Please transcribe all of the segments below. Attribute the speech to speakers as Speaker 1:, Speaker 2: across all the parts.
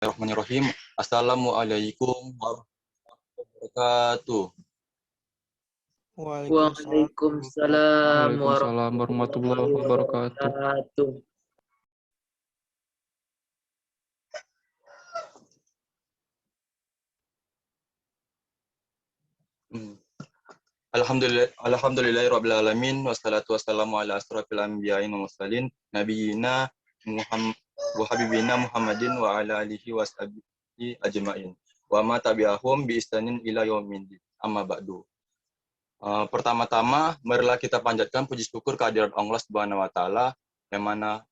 Speaker 1: Bismillahirrahmanirrahim. Assalamualaikum warahmatullahi wabarakatuh.
Speaker 2: Waalaikumsalam.
Speaker 3: Waalaikumsalam
Speaker 4: Waalaikumsalam warahmatullahi
Speaker 3: warahmatullahi
Speaker 4: wabarakatuh.
Speaker 3: wabarakatuh.
Speaker 1: Alhamdulillahirabbil alamin wassalatu wassalamu ala asrofil anbiya'i wal mursalin nabiyina Muhammad wa habibina Muhammadin wa ala alihi washabihi ajmain. Wa ma tabi'ahum bi ihsanin ila yaumiddin. Amma ba'du. Pertama-tama marilah kita panjatkan puji syukur kehadirat Allah Subhanahu wa taala yang mana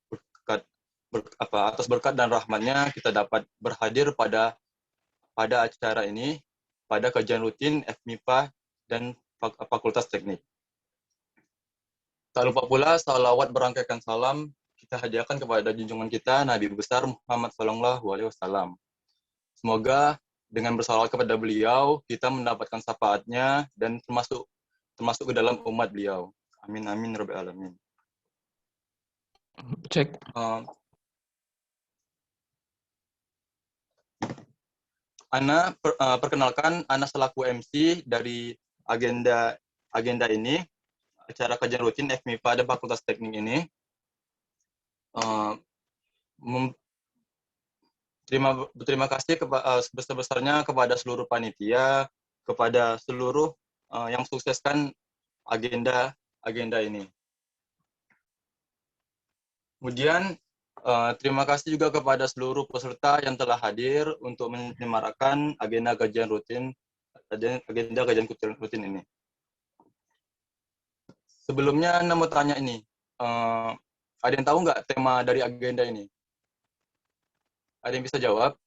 Speaker 1: atas berkat dan rahmatnya kita dapat berhadir pada acara ini pada kajian rutin FMIPA dan Fakultas Teknik. Tak lupa pula salawat berangkaikan salam kita hadiahkan kepada junjungan kita Nabi besar Muhammad SAW. Semoga dengan bersalawat kepada beliau kita mendapatkan syafaatnya dan termasuk ke dalam umat beliau. Amin amin rabbil alamin.
Speaker 4: Cek.
Speaker 1: Perkenalkan, Ana selaku MC dari agenda ini, acara kajian rutin FMIPA dan Fakultas Teknik ini. Terima kasih sebesar-besarnya kepada seluruh panitia, kepada seluruh yang sukseskan agenda ini. Kemudian terima kasih juga kepada seluruh peserta yang telah hadir untuk menyemarakan agenda kajian rutin ini. Sebelumnya, Anda mau tanya ini, ada yang tahu nggak tema dari agenda ini? Ada yang bisa jawab?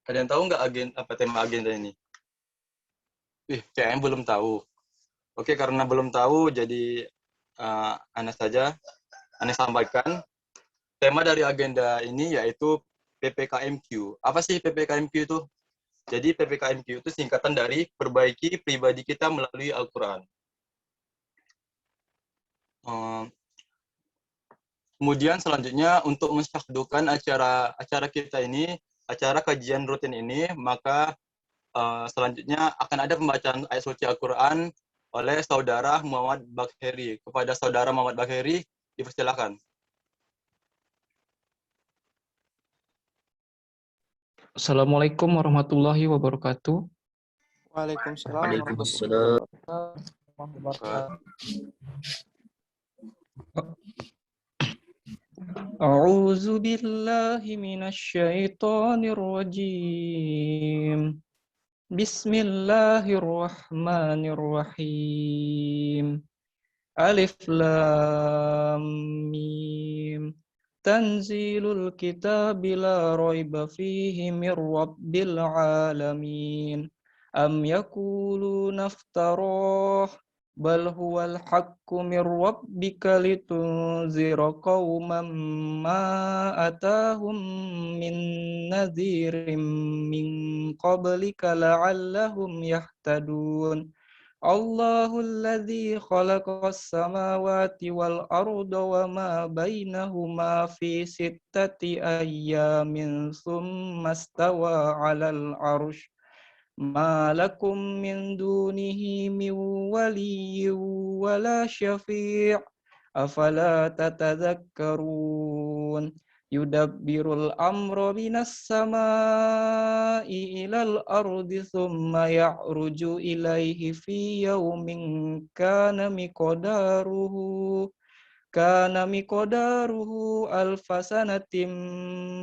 Speaker 1: Ada yang tahu nggak tema agenda ini? Kayaknya belum tahu. Oke, karena belum tahu, jadi Anda sampaikan. Tema dari agenda ini yaitu PPKMQ. Apa sih PPKMQ itu? Jadi PPKMQ itu singkatan dari perbaiki pribadi kita melalui Al-Quran. Kemudian selanjutnya untuk mensyahdukan acara kita ini, acara kajian rutin ini, maka selanjutnya akan ada pembacaan ayat suci Al-Quran oleh Saudara Muhammad Bakheri. Kepada Saudara Muhammad Bakheri, dipersilakan.
Speaker 4: Assalamualaikum warahmatullahi wabarakatuh.
Speaker 2: Waalaikumsalam
Speaker 3: Waalaikumsalam.
Speaker 2: warahmatullahi wabarakatuh.
Speaker 4: A'udzu billahi minasy syaithanir rajim. Bismillahirrahmanirrahim. Alif lam mim. Tanzilul kitabi la raiba fihi mir rabbil alamin. Am yakuluna iftarah bal huwal haqqu mir rabbika litunzira qauman ma atahum min nadhirin min qablika la'allahum yahtadun. Allahul ladzi khalaqas samawati wal arda wa ma bainahuma fi sittati ayyamin tsumma stawa 'alal 'arsy ma lakum min dunihi min waliyyin wala syafi' afala tatadzakkarun. Yudabbirul amra minas samai ilal ardi thumma ya'ruju ilaihi fi yaumin kana miqdaruhu alfasanatim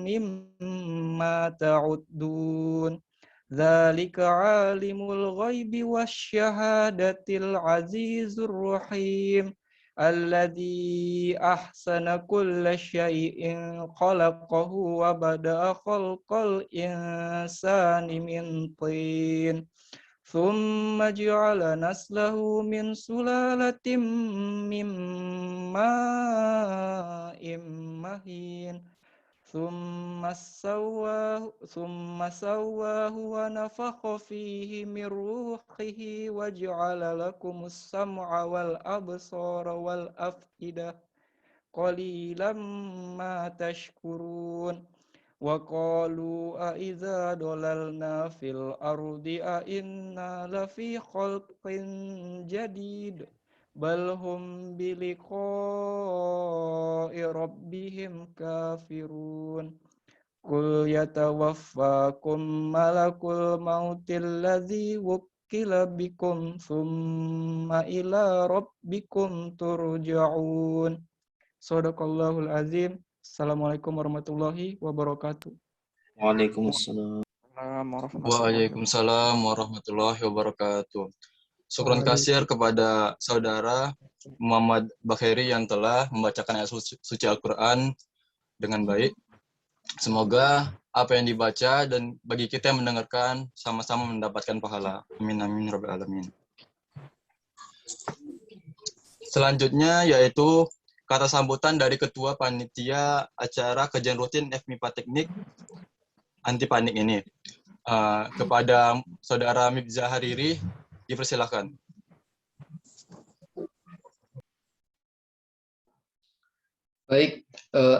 Speaker 4: mimma ta'uddun. Dzalika alimul ghaibi wasyahadatil azizur rahim. Alladzi ahsana kulla syai'in khalaqahu wa bada'a khalqal insani min tin. Thumma ja'ala naslahu min sulalatin min ma'in mahin. ثم سواه ونفخ فيه من روحه وجعل لكم السمع والأبصار والأفئدة قليلا ما تشكرون وقالوا أإذا ضللنا في الأرض أإنا لفي خلق جديد بل هم بلقاء ربهم كافرون قل يتوفاكم ملك الموت الذي وكل بكم ثم إلى ربكم ترجعون. Sadaqallahul azim. Assalamualaikum warahmatullahi wabarakatuh.
Speaker 3: Waalaikumsalam.
Speaker 1: Waalaikumsalam warahmatullahi wabarakatuh. Syukran kasir kepada saudara Muhammad Bakheri yang telah membacakan ayat suci Al-Quran dengan baik. Semoga apa yang dibaca dan bagi kita yang mendengarkan sama-sama mendapatkan pahala. Amin amin rabbil alamin. Selanjutnya yaitu kata sambutan dari Ketua Panitia Acara Kajian Rutin FMIPA Teknik Anti Panik ini. Kepada Saudara Mibza Hariri, dipersilakan.
Speaker 3: Baik,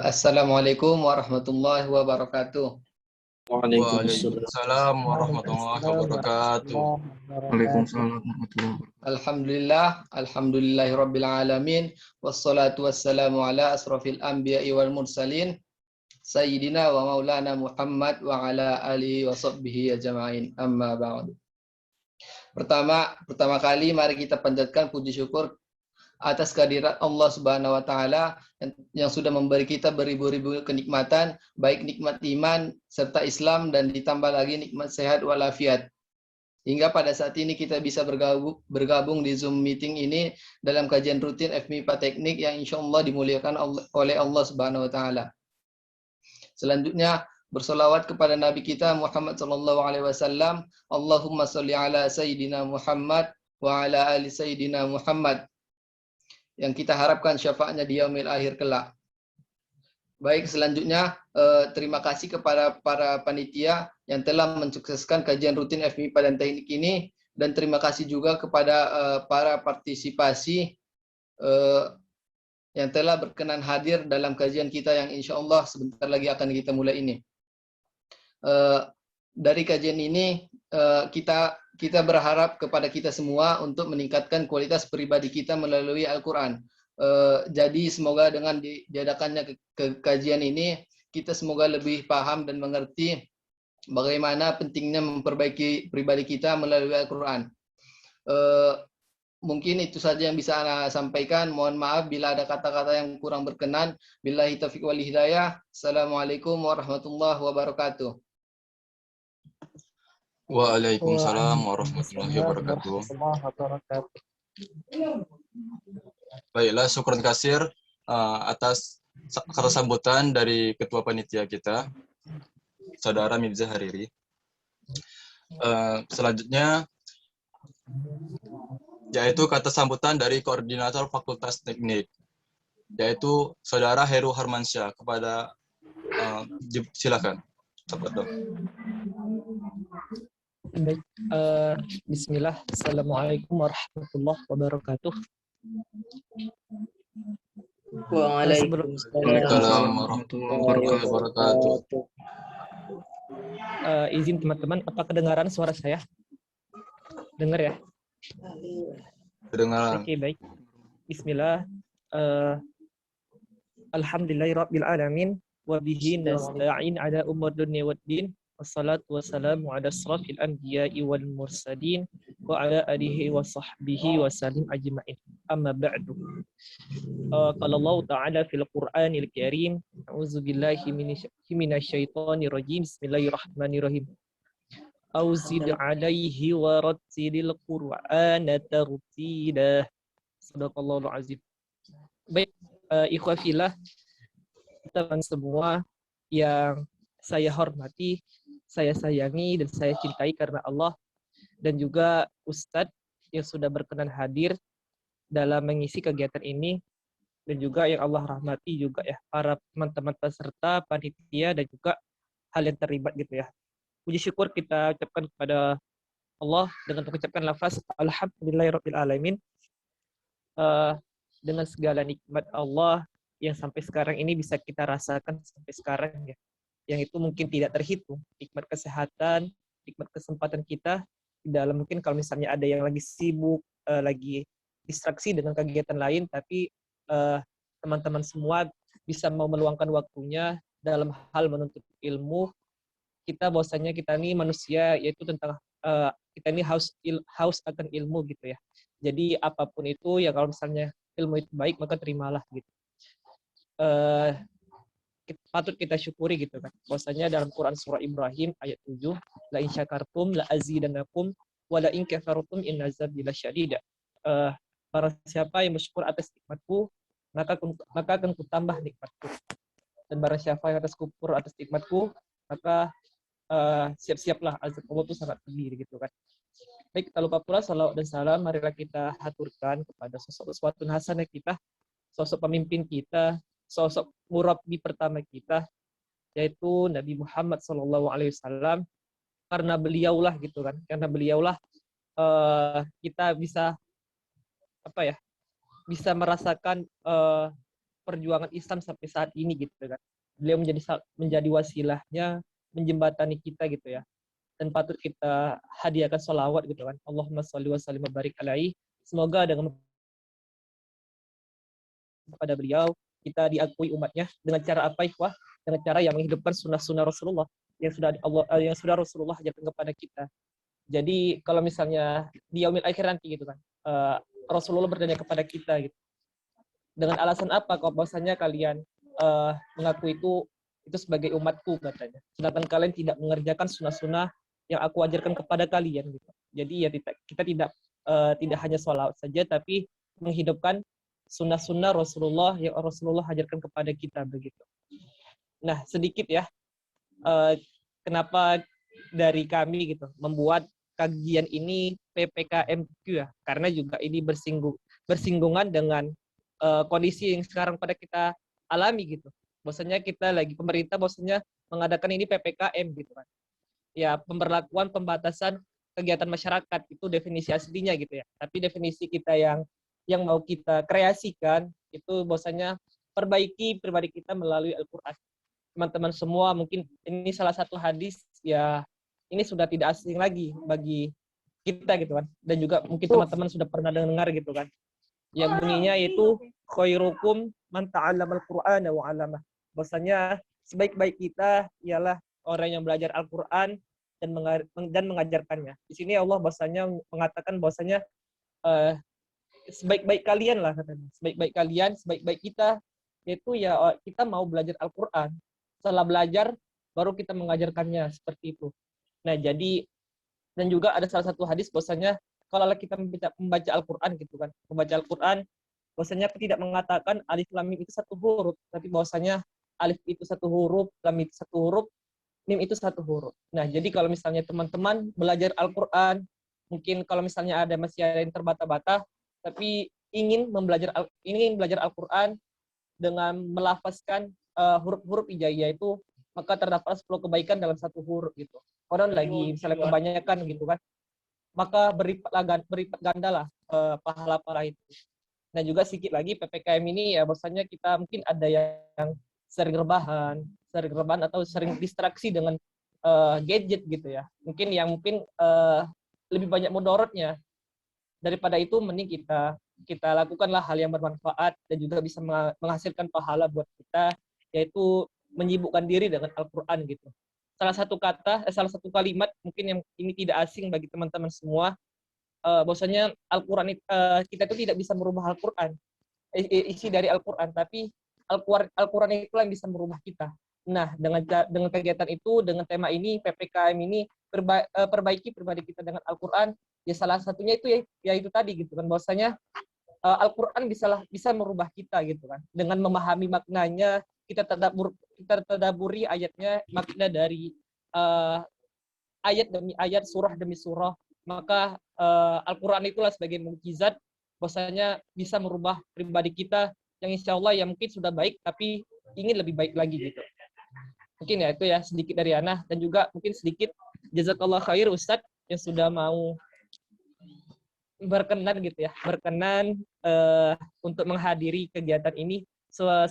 Speaker 3: Assalamualaikum warahmatullahi wabarakatuh.
Speaker 1: Waalaikumsalam warahmatullahi wabarakatuh.
Speaker 3: Alhamdulillahi rabbil alamin, wassalatu wassalamu ala asrafil anbiya'i wal mursalin, sayyidina wa maulana Muhammad wa ala alihi wa sahbihi ajma'in, amma ba'du. Pertama kali mari kita panjatkan puji syukur atas kehadirat Allah Subhanahu wa taala yang sudah memberi kita beribu-ribu kenikmatan, baik nikmat iman serta Islam dan ditambah lagi nikmat sehat walafiat. Hingga pada saat ini kita bisa bergabung di Zoom meeting ini dalam kajian rutin FMIPA Teknik yang insya Allah dimuliakan oleh Allah Subhanahu wa taala. Selanjutnya bersolawat kepada Nabi kita Muhammad sallallahu alaihi wasallam. Allahumma sholli ala sayyidina Muhammad wa ala ali sayyidina Muhammad, yang kita harapkan syafaatnya di yaumil akhir kelak. Baik, selanjutnya terima kasih kepada para panitia yang telah mensukseskan kajian rutin FMIPA dan teknik ini, dan terima kasih juga kepada para partisipasi yang telah berkenan hadir dalam kajian kita yang insya Allah sebentar lagi akan kita mulai ini. Dari kajian ini kita berharap kepada kita semua untuk meningkatkan kualitas pribadi kita melalui Al-Quran. Jadi semoga dengan diadakannya kajian ini, kita semoga lebih paham dan mengerti bagaimana pentingnya memperbaiki pribadi kita melalui Al-Quran. Mungkin itu saja yang bisa saya sampaikan. Mohon maaf bila ada kata-kata yang kurang berkenan. Billahi taufiq wal hidayah. Assalamualaikum warahmatullahi wabarakatuh.
Speaker 1: Waalaikumsalam warahmatullahi wabarakatuh. Baiklah, syukran kasir atas kata sambutan dari Ketua Panitia kita, Saudara Mibza Hariri. Selanjutnya, yaitu kata sambutan dari Koordinator Fakultas Teknik, yaitu Saudara Heru Harmansyah. Kepada silakan.
Speaker 2: Baik, bismillah. Assalamualaikum warahmatullahi wabarakatuh.
Speaker 1: Waalaikumsalam warahmatullahi wabarakatuh.
Speaker 2: Izin teman-teman, apa kedengaran suara saya? Dengar ya?
Speaker 1: Kedengaran.
Speaker 2: Oke, baik. Bismillah. Alhamdulillahirabbil alamin wa bihi nasta'in ala umur dunya waddin. Wassalatu wassalamu ala asrafil anbiya'i wal mursalin wa ala alihi wa sahbihi wa sallim ajma'in. Amma ba'du. Qala Allah ta'ala fil Qur'anil Karim, a'udzu billahi minasyaitonir rajim. Bismillahirrahmanirrahim. Auzid 'alaihi wa rattilil Qur'ana tartila. Shadaqallahul azim. Baik, ikhwafillah, teman semua yang saya hormati, saya sayangi, dan saya cintai karena Allah, dan juga Ustadz yang sudah berkenan hadir dalam mengisi kegiatan ini, dan juga yang Allah rahmati juga ya, para teman-teman peserta, panitia, dan juga hal yang terlibat gitu ya. Puji syukur kita ucapkan kepada Allah dengan mengucapkan lafaz Alhamdulillahirabbil alamin, dengan segala nikmat Allah yang sampai sekarang ini bisa kita rasakan sampai sekarang ya. Yang itu mungkin tidak terhitung, nikmat kesehatan, nikmat kesempatan kita di dalam, mungkin kalau misalnya ada yang lagi sibuk, lagi distraksi dengan kegiatan lain, tapi teman-teman semua bisa mau meluangkan waktunya dalam hal menuntut ilmu. Kita bahwasanya kita ini manusia, yaitu tentang kita ini haus akan ilmu gitu ya. Jadi apapun itu ya, kalau misalnya ilmu itu baik maka terimalah gitu. Patut kita syukuri gitu kan. Bahwasanya dalam Quran surah Ibrahim ayat 7, la in syakartum la azidannakum wa la in kafartum inna azabi lasyadid. Barang siapa yang bersyukur atas nikmatku, maka akan kutambah nikmatku. Dan barang siapa yang kufur atas nikmatku, maka siap-siaplah azab Allah itu sangat pedih gitu kan. Baik, kita lupa pula salawat dan salam marilah kita haturkan kepada sosok uswatun hasanah kita, sosok pemimpin kita, sosok murabbi pertama kita, yaitu Nabi Muhammad SAW. Karena beliaulah gitu kan, karena beliaulah kita bisa bisa merasakan perjuangan Islam sampai saat ini gitu kan. Beliau menjadi wasilahnya, menjembatani kita gitu ya. Dan patut kita hadiahkan sholawat gitu kan. Allahumma sholli wa sallim wa barik alaihi. Semoga dengan kepada beliau kita diakui umatnya dengan cara apa ikhwah? Dengan cara yang menghidupkan sunnah-sunnah Rasulullah yang sudah Rasulullah ajarkan kepada kita. Jadi kalau misalnya di yaumil akhir nanti gitu kan, Rasulullah bertanya kepada kita gitu, dengan alasan apa kok bahwasanya kalian mengaku itu sebagai umatku katanya, sedangkan kalian tidak mengerjakan sunnah-sunnah yang aku ajarkan kepada kalian gitu. Jadi ya kita tidak hanya sholawat saja, tapi menghidupkan sunnah-sunnah Rasulullah yang Rasulullah ajarkan kepada kita begitu. Nah, sedikit ya, kenapa dari kami gitu membuat kajian ini PPKMQ ya, karena juga ini bersinggungan dengan kondisi yang sekarang pada kita alami gitu. Bahwasanya kita lagi, pemerintah bahwasanya mengadakan ini PPKM gitu kan. Ya, pemberlakuan pembatasan kegiatan masyarakat itu definisi aslinya gitu ya. Tapi definisi kita yang mau kita kreasikan itu bahwasanya perbaiki pribadi kita melalui Al-Qur'an. Teman-teman semua mungkin ini salah satu hadis ya, ini sudah tidak asing lagi bagi kita gitu kan. Dan juga mungkin teman-teman sudah pernah dengar gitu kan. Yang bunyinya itu khairukum man ta'allamal Qur'ana wa 'allamah. Bahwasanya sebaik-baik kita ialah orang yang belajar Al-Qur'an dan mengajarkannya. Di sini Allah bahwasanya mengatakan bahwasanya sebaik-baik kalian lah katanya. Sebaik-baik kalian, sebaik-baik kita yaitu ya kita mau belajar Al-Qur'an. Setelah belajar baru kita mengajarkannya, seperti itu. Nah, jadi dan juga ada salah satu hadis bahwasanya kalau kita membaca Al-Qur'an gitu kan. Membaca Al-Qur'an bahwasanya tidak mengatakan alif lam mim itu satu huruf, tapi bahwasanya alif itu satu huruf, lam itu satu huruf, mim itu satu huruf. Nah, jadi kalau misalnya teman-teman belajar Al-Qur'an, mungkin kalau misalnya masih ada yang terbata-bata, tapi ingin belajar Al-Qur'an dengan melafazkan huruf-huruf hijaiyah itu, maka terdapat 10 kebaikan dalam satu huruf gitu. Orang lagi misalnya kebanyakan gitu kan, maka beripat ganda lah pahala-pahala itu. Nah, juga sedikit lagi PPKM ini ya, bahwasanya kita mungkin ada yang sering rebahan atau sering distraksi dengan gadget gitu ya. Mungkin lebih banyak mudaratnya. Daripada itu mending kita lakukanlah hal yang bermanfaat dan juga bisa menghasilkan pahala buat kita, yaitu menyibukkan diri dengan Al-Qur'an gitu. Salah satu kalimat mungkin yang ini tidak asing bagi teman-teman semua, bahwasanya Al-Qur'an kita itu tidak bisa merubah Al-Qur'an, isi dari Al-Qur'an, tapi Al-Qur'an itulah yang bisa merubah kita. Nah, dengan kegiatan itu, dengan tema ini, PPKM ini, perbaiki pribadi kita dengan Al-Qur'an, ya salah satunya itu ya itu tadi gitu kan, bahwasanya Al-Qur'an bisa merubah kita gitu kan. Dengan memahami maknanya, kita tadaburi ayatnya, makna dari ayat demi ayat, surah demi surah, maka Al-Qur'an itulah sebagai mukjizat bahwasanya bisa merubah pribadi kita yang insya Allah yang mungkin sudah baik tapi ingin lebih baik lagi gitu. Mungkin ya itu ya sedikit dari Ana, dan juga mungkin sedikit jazakallah khair Ustadz yang sudah mau berkenan gitu ya, berkenan untuk menghadiri kegiatan ini.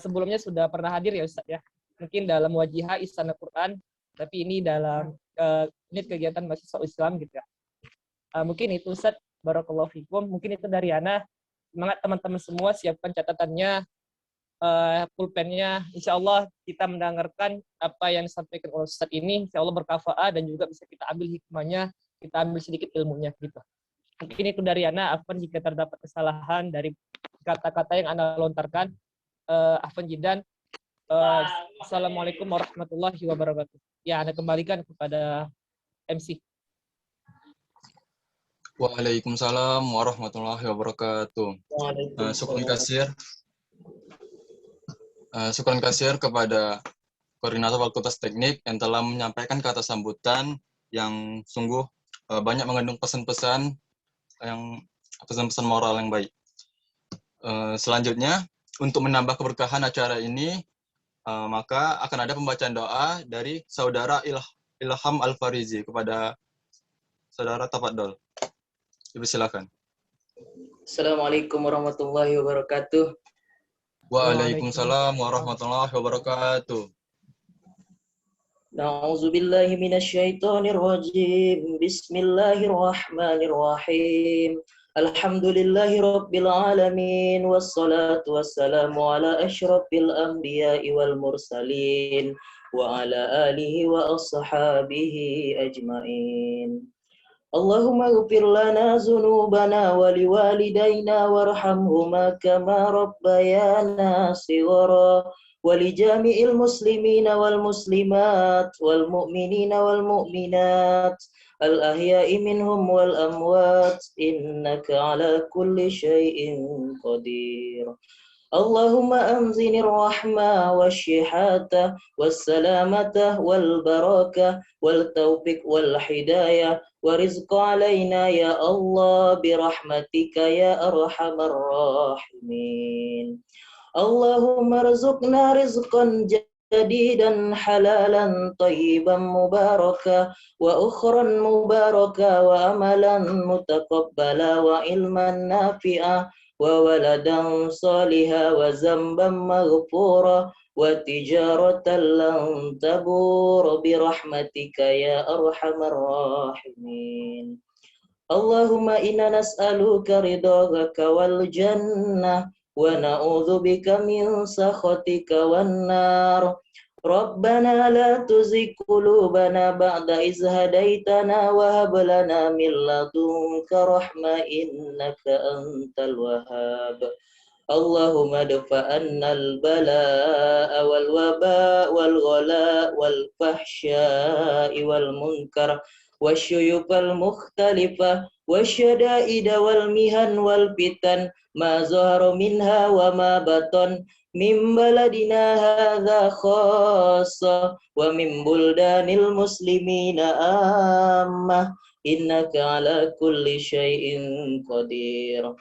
Speaker 2: Sebelumnya sudah pernah hadir ya Ustadz ya, mungkin dalam Wajiha Istana Quran, tapi ini dalam ini kegiatan mahasiswa Islam gitu ya. Mungkin itu Ustadz, barakallahu fikum. Mungkin itu dari Ana. Semangat teman-teman semua, siapkan catatannya, pulpennya. Insya Allah kita mendengarkan apa yang disampaikan oleh Ustadz ini, insya Allah berkafaah dan juga bisa kita ambil hikmahnya, kita ambil sedikit ilmunya gitu. Mungkin itu dari Ana. Afwan jika terdapat kesalahan dari kata-kata yang Ana lontarkan. Afwan jidan. Assalamualaikum warahmatullahi wabarakatuh. Ya, Ana kembalikan kepada MC.
Speaker 1: Waalaikumsalam warahmatullahi wabarakatuh. Syukran kasir kepada Koordinator Fakultas Teknik yang telah menyampaikan kata sambutan yang sungguh banyak mengandung pesan-pesan moral yang baik. Selanjutnya, untuk menambah keberkahan acara ini, maka akan ada pembacaan doa dari Saudara Ilham Al-Farizi kepada Saudara Tafadhol. Ibu silakan.
Speaker 5: Assalamualaikum warahmatullahi wabarakatuh.
Speaker 1: Waalaikumsalam warahmatullahi wabarakatuh.
Speaker 5: Na'udzu billahi minasyaitonir rajim. Bismillahirrahmanirrahim. Alhamdulillahi rabbil alamin wassalatu wassalamu ala asyrafil anbiya'i wal mursalin wa ala alihi wa ashabihi ajmain. Allahumma ighfir lana dzunubana wa liwalidayna warhamhuma kama rabbayana shighara wa li jami'il muslimina wal muslimat wal mu'minina wal mu'minat al ahya'i minhum wal amwat innaka ala kulli syai'in qadir. Allahumma anzinir rahmah wasyihata wassalamata wal barakah wal taufiq wal hidayah wa rizqa alaina ya Allah birahmatika ya arhamar rahimin. Allahumma rizqna rizqan jadidan halalan tayyiban mubarakah wa ukhran mubarakah wa amalan mutaqabbala wa ilman nafi'ah wa waladan salihah wa zamban maghfura wa tijaratan lan tabur birahmatika ya arhamar rahimin. Allahumma inna nas'aluka ridhaka wal jannah wa na'udzubika min sakhatika wan nar. Rabbana la tuzigh qulubana ba'da idh hadaitana wa hab lana min ladunka rahmah innaka antal wahhab. Allahumma dafa'anna al-bala'a wal waba' wal ghala' wal fahsya'i wal munkar wasyuyukal mukhtalifah wasyada'ida wal mihan wal fitan ma zahara minha wa ma batan min baladina hadza khassa wa min buldanil muslimina ammah innaka ala kulli syai'in qadir.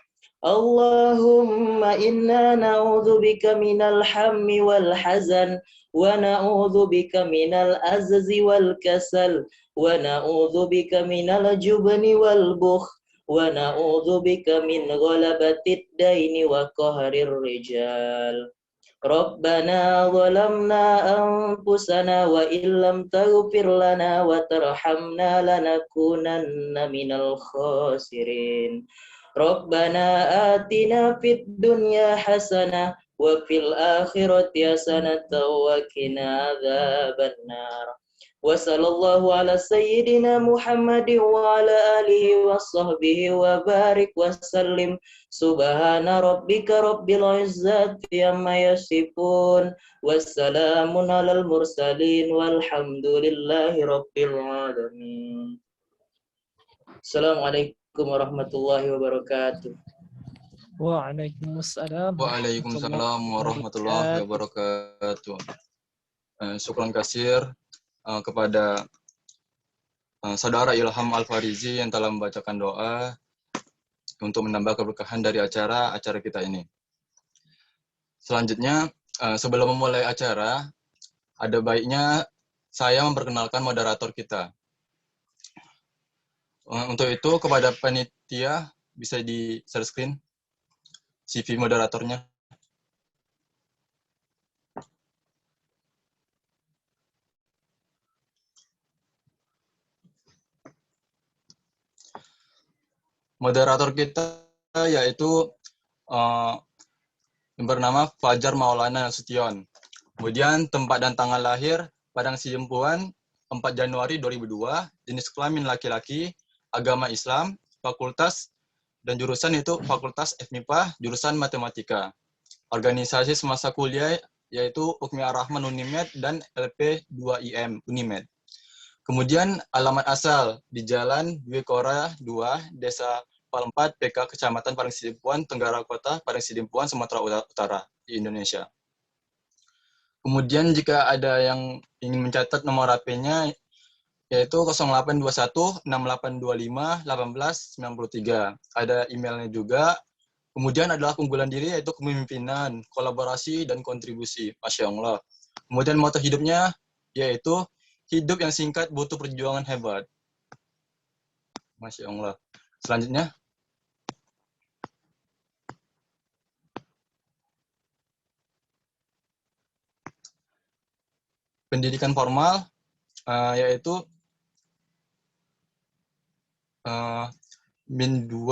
Speaker 5: Allahumma inna na'udzu bika minal hammi wal hazan wa na'udzu bika minal azzi wal kasal wa na'udzu bika minal jubni wal bukh wa na'udzu bika min ghalabatid daini wa qahrir rijal. Rabbana zalamna anfusana wa illam taghfir lana wa tarhamna lanakunanna minal khasirin. Rabbana atina fid dunya hasanah wa fil akhirati hasanatan wa qina adzabannar. Wa sallallahu ala sayyidina Muhammadin wa ala alihi wa sahbihi wa barik wa sallim. Subhana rabbika rabbil izzati amma yasifun. Wassalamun alal mursalin walhamdulillahi rabbil alamin. Assalamualaikum warahmatullahi wabarakatuh.
Speaker 2: Waalaikumsalam.
Speaker 1: Waalaikumsalam warahmatullahi wabarakatuh. Syukran kasir kepada Saudara Ilham Al-Farizi yang telah membacakan doa untuk menambah keberkahan dari acara kita ini. Selanjutnya, sebelum memulai acara, ada baiknya saya memperkenalkan moderator kita. Untuk itu, kepada panitia, bisa di share screen CV moderatornya. Moderator kita yaitu yang bernama Fajar Maulana Nasution. Kemudian tempat dan tanggal lahir Padang Sidempuan 4 Januari 2002, jenis kelamin laki-laki, agama Islam, fakultas dan jurusan itu Fakultas FMIPA, jurusan Matematika. Organisasi semasa kuliah yaitu Ukmi Ar-Rahman Unimed dan LP2IM Unimed. Kemudian alamat asal di Jalan Dwi Kora 2, Desa Pal 4, PK Kecamatan Padang Sidempuan, Tenggara Kota, Padang Sidempuan, Sumatera Utara di Indonesia. Kemudian jika ada yang ingin mencatat nomor HP-nya yaitu 0821 6825 1893. Ada emailnya juga. Kemudian adalah keunggulan diri yaitu kepemimpinan, kolaborasi, dan kontribusi. Masya Allah. Kemudian moto hidupnya yaitu hidup yang singkat butuh perjuangan hebat. Masya Allah. Selanjutnya. Pendidikan formal yaitu Min 2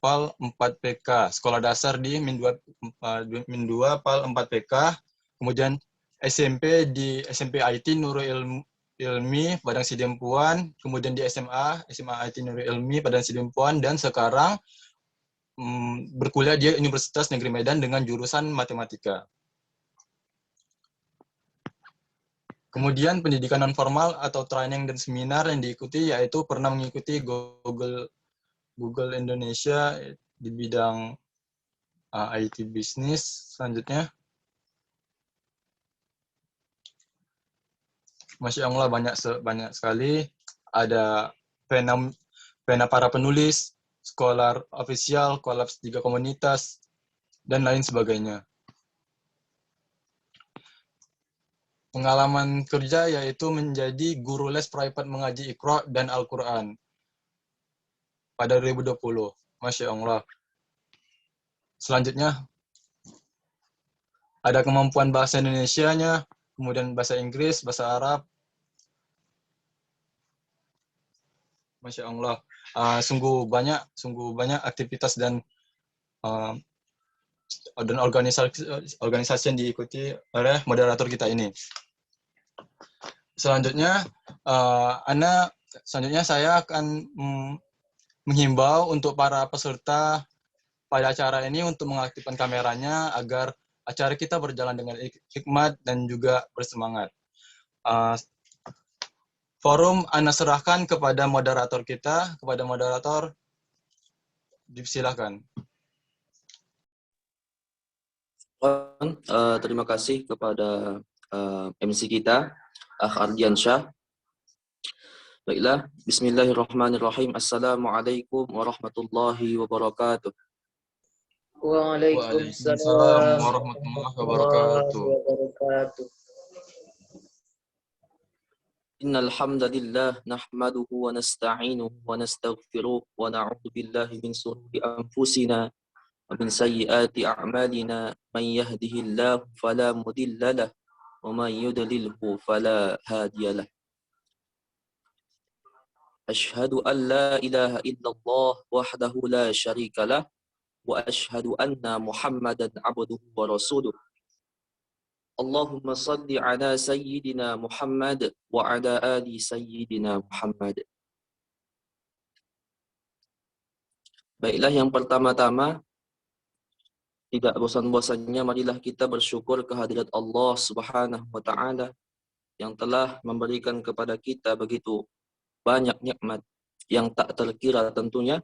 Speaker 1: Pal 4 PK. Sekolah dasar di Min 2 Pal 4 PK. Kemudian SMP di SMP IT Nurul Ilmi Padang Sidempuan, kemudian di SMA IT Nurul Ilmi Padang Sidempuan, dan sekarang berkuliah di Universitas Negeri Medan dengan jurusan matematika. Kemudian pendidikan non formal atau training dan seminar yang diikuti yaitu pernah mengikuti Google Indonesia di bidang IT bisnis. Selanjutnya, Masya Allah, banyak sekali. Ada pena para penulis, scholar official, kolaps 3 komunitas, dan lain sebagainya. Pengalaman kerja yaitu menjadi guru les private mengaji Iqra dan Al-Quran pada 2020. Masya Allah. Selanjutnya, ada kemampuan bahasa Indonesianya, kemudian bahasa Inggris, bahasa Arab. Masya Allah. Sungguh banyak aktivitas dan organisasi yang diikuti oleh moderator kita ini. Selanjutnya, saya akan menghimbau untuk para peserta pada acara ini untuk mengaktifkan kameranya agar acara kita berjalan dengan hikmat dan juga bersemangat. Forum Ana serahkan kepada moderator kita, disilahkan.
Speaker 6: Terima kasih kepada MC kita, Akh Ardiansyah. Baiklah, bismillahirrahmanirrahim. Assalamualaikum warahmatullahi wabarakatuh.
Speaker 5: Waalaikumsalam
Speaker 1: warahmatullahi wabarakatuh.
Speaker 6: Innal hamdalillah nahmaduhu wa nasta'inuhu wa nastaghfiruh wa na'udzu billahi min shururi anfusina wa min sayyiati a'malina. Man yahdihillahu fala mudilla lahu wa man yudlilhu fala hadiya lahu. Ashhadu an la ilaha illallah wahdahu la syarika lah wa ashhadu anna Muhammadan abduhu wa rasuluh. Allahumma salli ala sayyidina Muhammad wa ala ali sayyidina Muhammad. Baiklah, yang pertama-tama, tidak bosan-bosannya marilah kita bersyukur kehadirat Allah Subhanahu wa taala yang telah memberikan kepada kita begitu banyak nikmat yang tak terkira tentunya,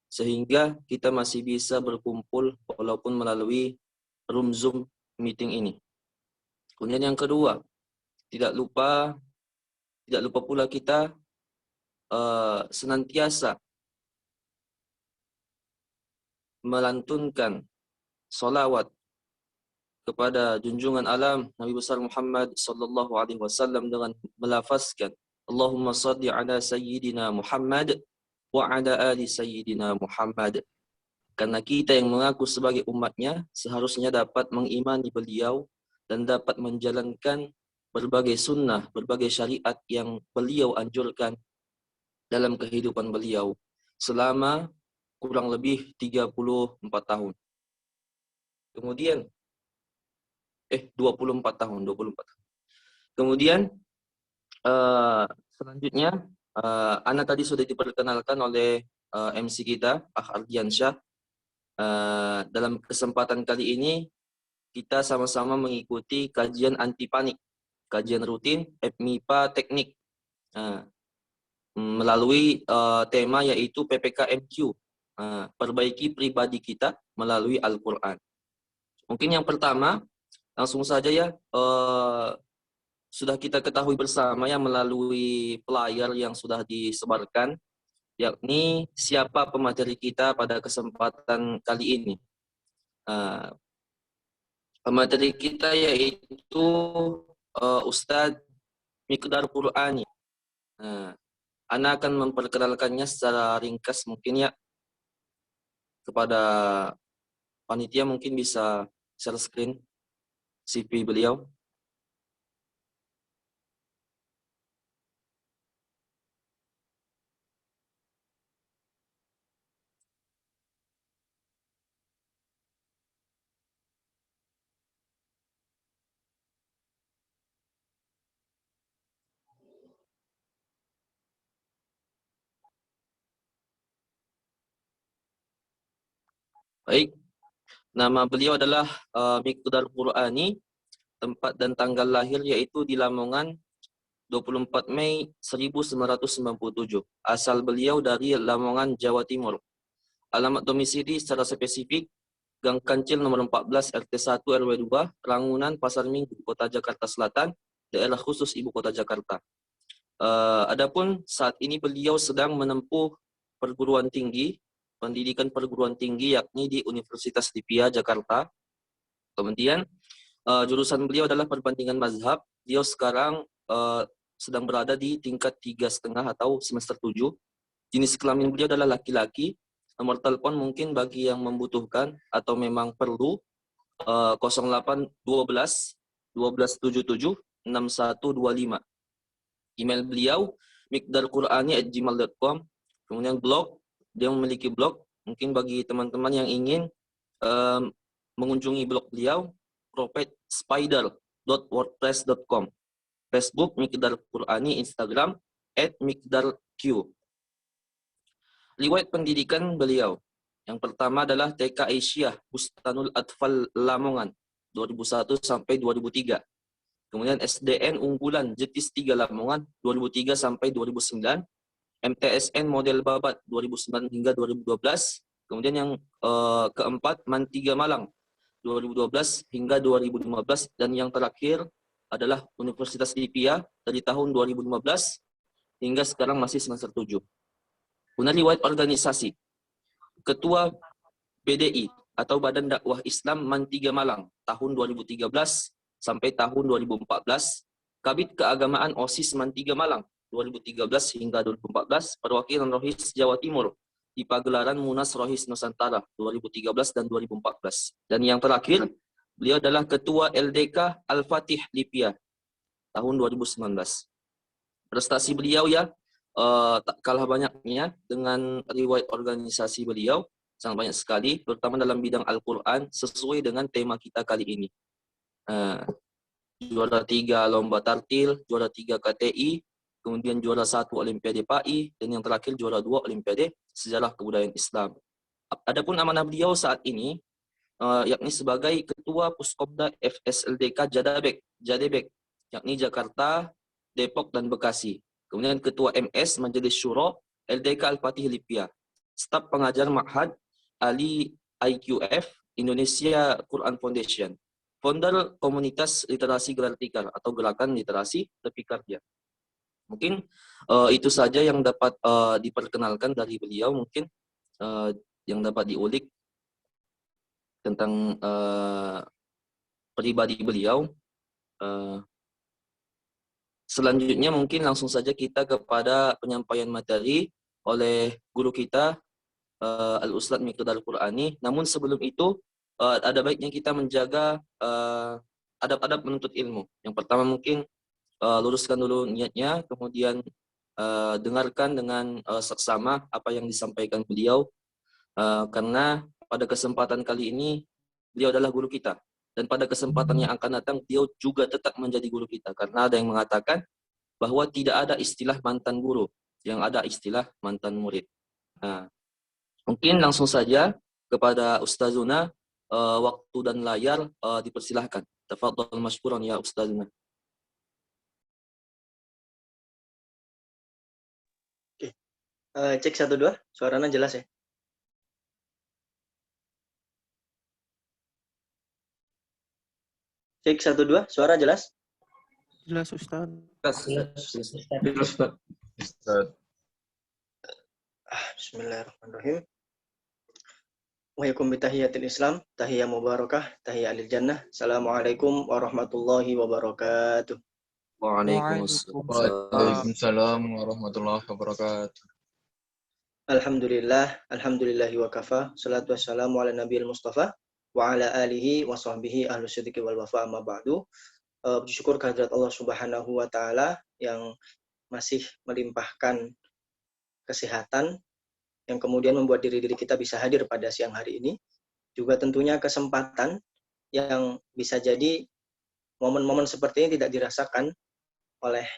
Speaker 6: sehingga kita masih bisa berkumpul walaupun melalui room Zoom meeting ini. Kemudian yang kedua, tidak lupa pula kita senantiasa melantunkan solawat kepada junjungan alam Nabi besar Muhammad sallallahu alaihi wasallam dengan melafazkan Allahumma shalli ala sayyidina Muhammad wa ala ali sayyidina Muhammad. Karena kita yang mengaku sebagai umatnya seharusnya dapat mengimani beliau dan dapat menjalankan berbagai sunnah, berbagai syariat yang beliau anjurkan dalam kehidupan beliau selama kurang lebih 34 tahun. Kemudian 24 tahun. Kemudian selanjutnya Ana tadi sudah diperkenalkan oleh MC kita, Ardiansyah. Dalam kesempatan kali ini kita sama-sama mengikuti kajian anti panik, kajian rutin FMIPA teknik melalui tema yaitu PPKMQ, perbaiki pribadi kita melalui Al-Quran. Mungkin yang pertama langsung saja ya, sudah kita ketahui bersama ya melalui flyer yang sudah disebarkan, yakni siapa pemateri kita pada kesempatan kali ini. Pemateri kita yaitu Ustadz Miqdar Qur'ani. Ana akan memperkenalkannya secara ringkas mungkin ya kepada panitia, mungkin bisa share screen CV beliau. Baik, nama beliau adalah Miqdar Qur'ani, tempat dan tanggal lahir yaitu di Lamongan 24 Mei 1997. Asal beliau dari Lamongan, Jawa Timur. Alamat domisili secara spesifik Gang Kancil nomor 14 RT 1 RW 2 Rangunan Pasar Minggu, Kota Jakarta Selatan, daerah khusus Ibu Kota Jakarta. Adapun saat ini beliau sedang menempuh perguruan tinggi, pendidikan perguruan tinggi yakni di Universitas Lipia Jakarta. Kemudian jurusan beliau adalah perbandingan mazhab. Beliau sekarang sedang berada di tingkat 3,5 atau semester 7. Jenis kelamin beliau adalah laki-laki. Nomor telepon mungkin bagi yang membutuhkan atau memang perlu 0812 1277 6125. Email beliau miqdarqurani@gmail.com. Kemudian blog, dia memiliki blog. Mungkin bagi teman-teman yang ingin mengunjungi blog beliau, prophetspider.wordpress.com. Facebook Miqdar Qur'ani, Instagram @miqdarq. Riwayat pendidikan beliau. Yang pertama adalah TK Aisyah Bustanul Atfal Lamongan 2001 sampai 2003. Kemudian SDN Unggulan Jetis 3 Lamongan 2003 sampai 2009. MTSN Model Babat 2009 hingga 2012. Kemudian yang keempat MAN 3 Malang 2012 hingga 2015, dan yang terakhir adalah Universitas Lipia dari tahun 2015 hingga sekarang masih semester 7. Kemudian riwayat organisasi. Ketua BDI atau Badan Dakwah Islam MAN 3 Malang tahun 2013 sampai tahun 2014. Kabid Keagamaan OSIS MAN 3 Malang 2013 hingga 2014. Perwakilan Rohis Jawa Timur di pagelaran Munas Rohis Nusantara 2013 dan 2014. Dan yang terakhir, beliau adalah Ketua LDK Al-Fatih Lipia tahun 2019. Prestasi beliau ya tak kalah banyaknya dengan riwayat organisasi beliau, sangat banyak sekali, terutama dalam bidang Al-Quran sesuai dengan tema kita kali ini. Juara 3 Lomba Tartil, juara 3 KTI, kemudian juara 1 Olimpiade PAI, dan yang terakhir juara 2 Olimpiade Sejarah Kebudayaan Islam. Adapun amanah beliau saat ini yakni sebagai Ketua Puskobda FSLDK Jadebek, yakni Jakarta, Depok, dan Bekasi. Kemudian Ketua MS Majelis Syuro LDK Al-Fatih Lipia. Staf pengajar Ma'had Ali IQF Indonesia Quran Foundation. Founder Komunitas Literasi Gelar Tikar atau Gerakan Literasi Tepikardia. Mungkin itu saja yang dapat diperkenalkan dari beliau, mungkin yang dapat diulik tentang pribadi beliau. Selanjutnya mungkin langsung saja kita kepada penyampaian materi oleh guru kita Al-Ustadz Miqdad Al-Qurani. Namun sebelum itu ada baiknya kita menjaga adab-adab menuntut ilmu. Yang pertama mungkin luruskan dulu niatnya, kemudian dengarkan dengan seksama apa yang disampaikan beliau, karena pada kesempatan kali ini beliau adalah guru kita. Dan pada kesempatan yang akan datang, beliau juga tetap menjadi guru kita. Karena ada yang mengatakan bahwa tidak ada istilah mantan guru, yang ada istilah mantan murid. Nah, mungkin langsung saja kepada Ustazuna, waktu dan layar dipersilahkan. Tafadhal mashkuran ya Ustazuna.
Speaker 7: Oke. Cek 1 2, suaranya jelas ya? Cek 1 2, suara jelas?
Speaker 2: Jelas Ustaz.
Speaker 7: Bismillahirrahmanirrahim. Wahaikum bitahiyatil Islam, tahiyah mubarakah, tahiyah alil jannah. Assalamualaikum warahmatullahi wabarakatuh.
Speaker 1: Waalaikumsalam warahmatullahi wabarakatuh.
Speaker 7: Alhamdulillahi wa kafa. Salatu wassalamu ala nabiyil mustafa wa ala alihi wa sahbihi ahlus sidqi wal wafa, amma ba'du. Puji syukur kehadirat Allah Subhanahu wa taala yang masih melimpahkan kesehatan yang kemudian membuat diri-diri kita bisa hadir pada siang hari ini. Juga tentunya kesempatan yang bisa jadi momen-momen seperti ini tidak dirasakan oleh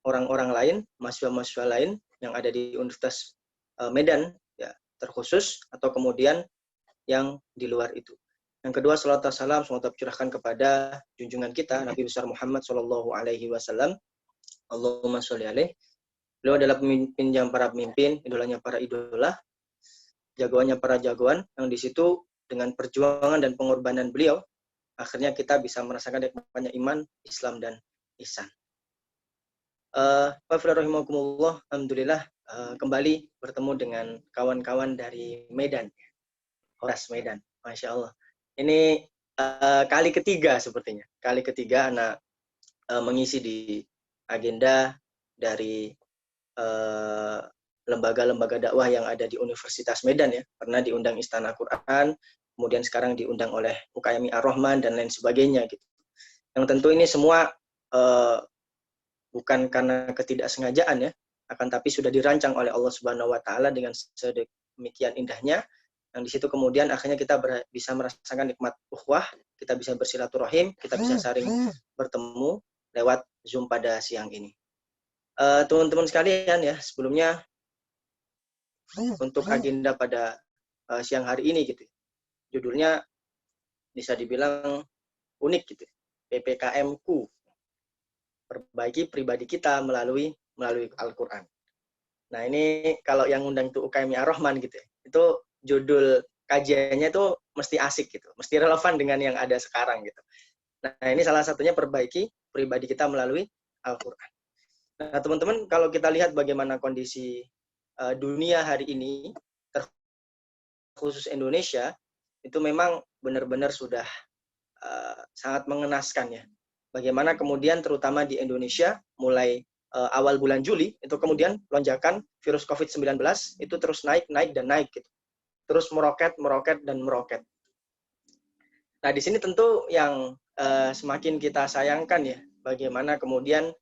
Speaker 7: orang-orang lain, mahasiswa-mahasiswa lain yang ada di Universitas Medan ya, terkhusus, atau kemudian yang di luar itu. Yang kedua, salawat dan salam semoga tercurahkan kepada junjungan kita Nabi besar Muhammad sallallahu alaihi wasallam. Allahumma sholli alaihi. Beliau adalah pemimpin yang para pemimpin, idolanya para idola, jagoannya para jagoan, yang di situ dengan perjuangan dan pengorbanan beliau akhirnya kita bisa merasakan nikmatnya iman, Islam dan ihsan. Wa'alaikumsalam. Alhamdulillah kembali bertemu dengan kawan-kawan dari Medan, Horas Medan, Masya Allah. Ini kali ketiga sepertinya, kali ketiga anak mengisi di agenda dari lembaga-lembaga dakwah yang ada di Universitas Medan ya, pernah diundang Istana Quran, kemudian sekarang diundang oleh UKM Ar-Rahman dan lain sebagainya gitu. Yang tentu ini semua bukan karena ketidaksengajaan ya, akan tapi sudah dirancang oleh Allah Subhanahu wa taala dengan sedemikian indahnya, yang di situ kemudian akhirnya kita bisa merasakan nikmat ukhuwah, kita bisa bersilaturahim, kita bisa saling bertemu lewat Zoom pada siang ini. Teman-teman sekalian ya, sebelumnya untuk agenda pada siang hari ini gitu, judulnya bisa dibilang unik gitu, PPKM-ku, perbaiki pribadi kita melalui Al-Quran. Nah ini kalau yang undang itu UKM Ar-Rahman gitu ya, itu judul kajiannya itu mesti asik gitu, mesti relevan dengan yang ada sekarang gitu. Nah ini salah satunya perbaiki pribadi kita melalui Al-Quran. Nah teman-teman, kalau kita lihat bagaimana kondisi dunia hari ini, terkhusus Indonesia, itu memang benar-benar sudah sangat mengenaskan ya. Bagaimana kemudian terutama di Indonesia mulai awal bulan Juli itu kemudian lonjakan virus COVID-19 itu terus naik dan naik gitu. Terus meroket dan meroket. Nah, di sini tentu yang semakin kita sayangkan ya, bagaimana kemudian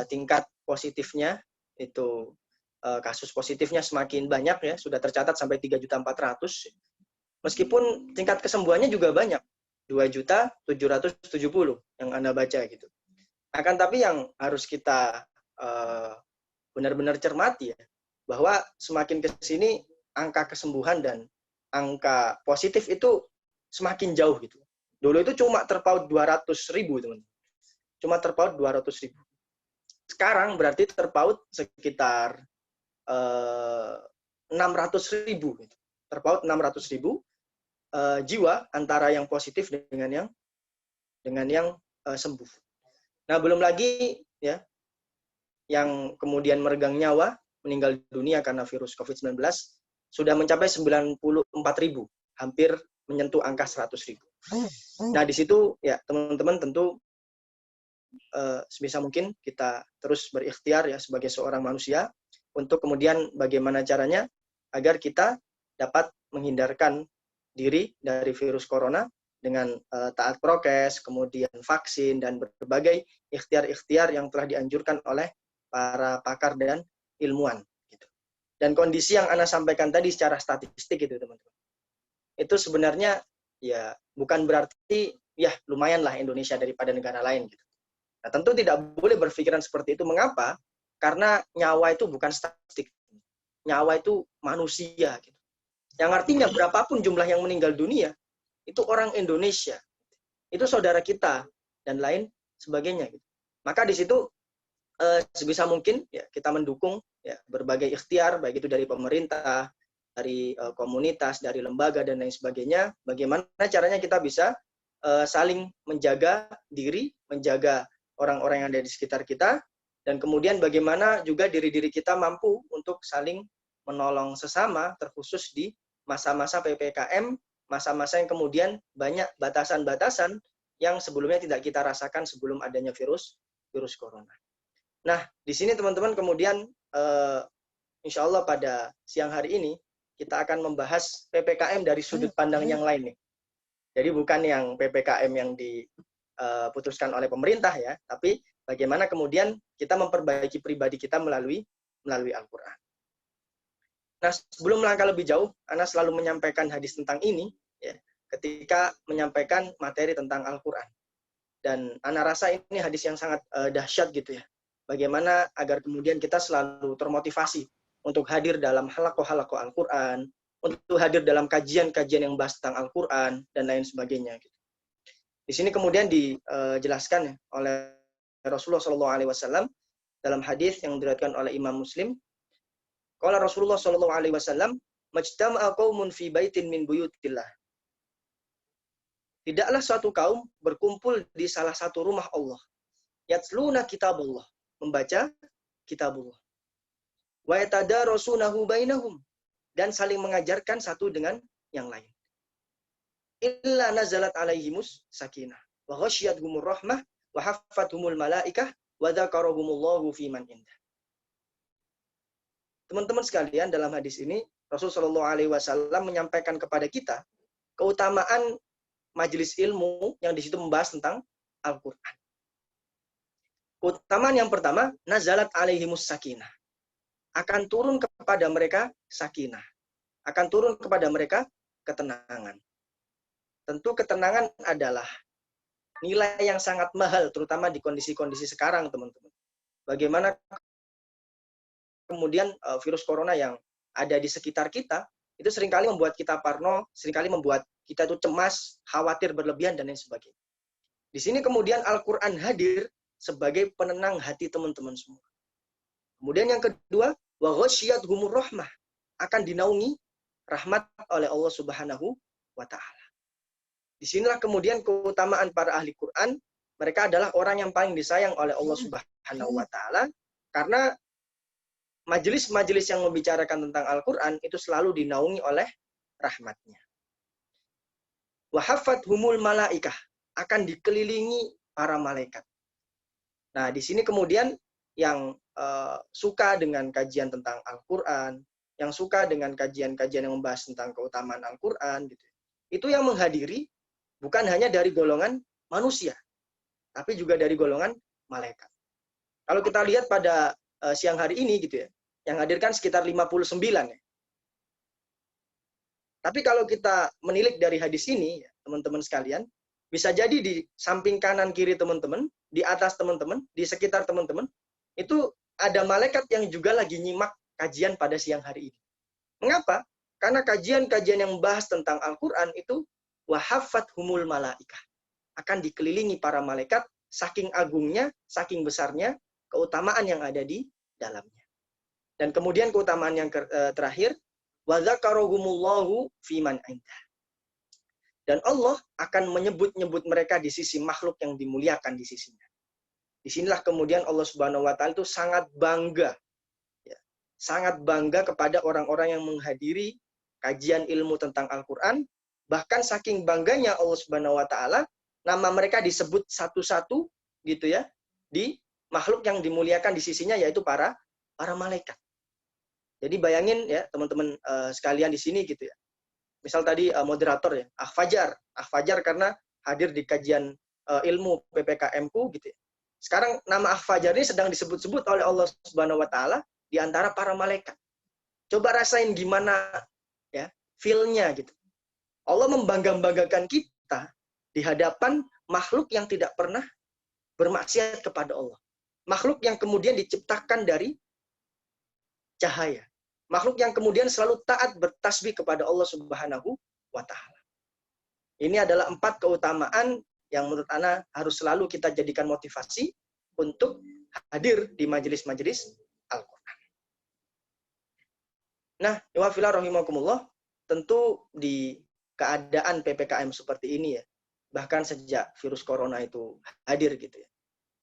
Speaker 7: tingkat positifnya itu kasus positifnya semakin banyak ya, sudah tercatat sampai 3.400.000. Meskipun tingkat kesembuhannya juga banyak, 2.770 yang Anda baca gitu. Akan tapi yang harus kita benar-benar cermati ya, bahwa semakin ke sini angka kesembuhan dan angka positif itu semakin jauh gitu. Dulu itu cuma terpaut 200.000 teman. Cuma terpaut 200.000. Sekarang berarti terpaut sekitar 600.000 gitu. Terpaut 600.000 jiwa antara yang positif dengan yang sembuh. Nah, belum lagi ya yang kemudian meregang nyawa, meninggal dunia karena virus COVID-19 sudah mencapai 94.000, hampir menyentuh angka 100.000. Nah, di situ ya teman-teman tentu sebisa mungkin kita terus berikhtiar ya sebagai seorang manusia untuk kemudian bagaimana caranya agar kita dapat menghindarkan diri dari virus corona dengan taat prokes, kemudian vaksin dan berbagai ikhtiar-ikhtiar yang telah dianjurkan oleh para pakar dan ilmuwan. Gitu. Dan kondisi yang Ana sampaikan tadi secara statistik itu teman-teman, itu sebenarnya ya bukan berarti ya lumayanlah Indonesia daripada negara lain. Gitu. Nah, tentu tidak boleh berpikiran seperti itu. Mengapa? Karena nyawa itu bukan statistik. Nyawa itu manusia. Gitu. Yang artinya berapapun jumlah yang meninggal dunia, itu orang Indonesia. Itu saudara kita, dan lain sebagainya. Gitu. Maka di situ, sebisa mungkin ya, kita mendukung ya, berbagai ikhtiar, baik itu dari pemerintah, dari komunitas, dari lembaga, dan lain sebagainya. Bagaimana caranya kita bisa saling menjaga diri, menjaga orang-orang yang ada di sekitar kita, dan kemudian bagaimana juga diri-diri kita mampu untuk saling menolong sesama, terkhusus di masa-masa PPKM, masa-masa yang kemudian banyak batasan-batasan yang sebelumnya tidak kita rasakan sebelum adanya virus corona. Nah, di sini teman-teman kemudian insya Allah pada siang hari ini kita akan membahas PPKM dari sudut pandang yang lain nih. Jadi bukan yang PPKM yang diputuskan oleh pemerintah ya, tapi bagaimana kemudian kita memperbaiki pribadi kita melalui Al-Quran. Nah, sebelum melangkah lebih jauh, Ana selalu menyampaikan hadis tentang ini ya, ketika menyampaikan materi tentang Al-Quran. Dan Ana rasa ini hadis yang sangat dahsyat gitu ya. Bagaimana agar kemudian kita selalu termotivasi untuk hadir dalam halaqah Al-Quran, untuk hadir dalam kajian-kajian yang bahas tentang Al-Quran, dan lain sebagainya. Gitu. Di sini kemudian dijelaskan ya, oleh Rasulullah SAW dalam hadis yang diriwayatkan oleh Imam Muslim. Qala Rasulullah SAW, "Majtama'a qaumun fi baitin min buyutillah." Tidaklah suatu kaum berkumpul di salah satu rumah Allah. Yatluna kitabullah, membaca kitabullah. Wa yatadarasunahu bainahum, dan saling mengajarkan satu dengan yang lain. Illa nazalat alaihimus sakinah wa ghasyiyatuhumur rahmah wa haffathumul malaikah wa dzakarahumullahu fi man indah. Teman-teman sekalian, dalam hadis ini Rasulullah SAW menyampaikan kepada kita keutamaan majelis ilmu yang di situ membahas tentang Al-Qur'an. Keutamaan yang pertama, nazalat alaihimus sakinah. Akan turun kepada mereka sakinah. Akan turun kepada mereka ketenangan. Tentu ketenangan adalah nilai yang sangat mahal, terutama di kondisi-kondisi sekarang, teman-teman. Bagaimana kemudian virus corona yang ada di sekitar kita, itu seringkali membuat kita parno, seringkali membuat kita itu cemas, khawatir berlebihan, dan lain sebagainya. Di sini kemudian Al-Quran hadir sebagai penenang hati teman-teman semua. Kemudian yang kedua, wa ghasyiyatuhumur rahmah, akan dinaungi rahmat oleh Allah Subhanahu wa Ta'ala. Disinilah kemudian keutamaan para ahli Quran. Mereka adalah orang yang paling disayang oleh Allah Subhanahu wa Ta'ala, karena majelis-majelis yang membicarakan tentang Al-Quran itu selalu dinaungi oleh rahmatnya. Wa haffathumul malaikah, akan dikelilingi para malaikat. Nah, di sini kemudian yang suka dengan kajian tentang Al-Quran, yang suka dengan kajian-kajian yang membahas tentang keutamaan Al-Quran, gitu, itu yang menghadiri bukan hanya dari golongan manusia, tapi juga dari golongan malaikat. Kalau kita lihat pada siang hari ini, gitu ya, yang hadirkan sekitar 59 ya. Tapi kalau kita menilik dari hadis ini, ya, teman-teman sekalian, bisa jadi di samping kanan kiri teman-teman, di atas teman-teman, di sekitar teman-teman, itu ada malaikat yang juga lagi nyimak kajian pada siang hari ini. Mengapa? Karena kajian-kajian yang membahas tentang Al-Quran itu wahaffathumul malaikah, akan dikelilingi para malaikat, saking agungnya, saking besarnya keutamaan yang ada di dalamnya. Dan kemudian keutamaan yang terakhir, wa dzakarahumullahu fi man indah. Dan Allah akan menyebut-nyebut mereka di sisi makhluk yang dimuliakan di sisinya. Disinilah kemudian Allah Subhanahu wa Ta'ala itu sangat bangga, ya, sangat bangga kepada orang-orang yang menghadiri kajian ilmu tentang Al-Quran, Bahkan saking bangganya Allah Subhanahu wa taala, nama mereka disebut satu-satu gitu ya di makhluk yang dimuliakan di sisinya, yaitu para malaikat. Jadi bayangin ya teman-teman sekalian di sini gitu ya. Misal tadi moderator ya, Fajar karena hadir di kajian ilmu PPKM-ku gitu ya. Sekarang nama Fajar ini sedang disebut-sebut oleh Allah Subhanahu wa taala di antara para malaikat. Coba rasain gimana ya feel-nya gitu. Allah membangga-banggakan kita di hadapan makhluk yang tidak pernah bermaksiat kepada Allah. Makhluk yang kemudian diciptakan dari cahaya. Makhluk yang kemudian selalu taat bertasbih kepada Allah Subhanahu wa taala. Ini adalah 4 keutamaan yang menurut ana harus selalu kita jadikan motivasi untuk hadir di majelis-majelis Al-Qur'an. Nah, wa fillah rahimakumullah, tentu di keadaan PPKM seperti ini ya, bahkan sejak virus corona itu hadir gitu ya,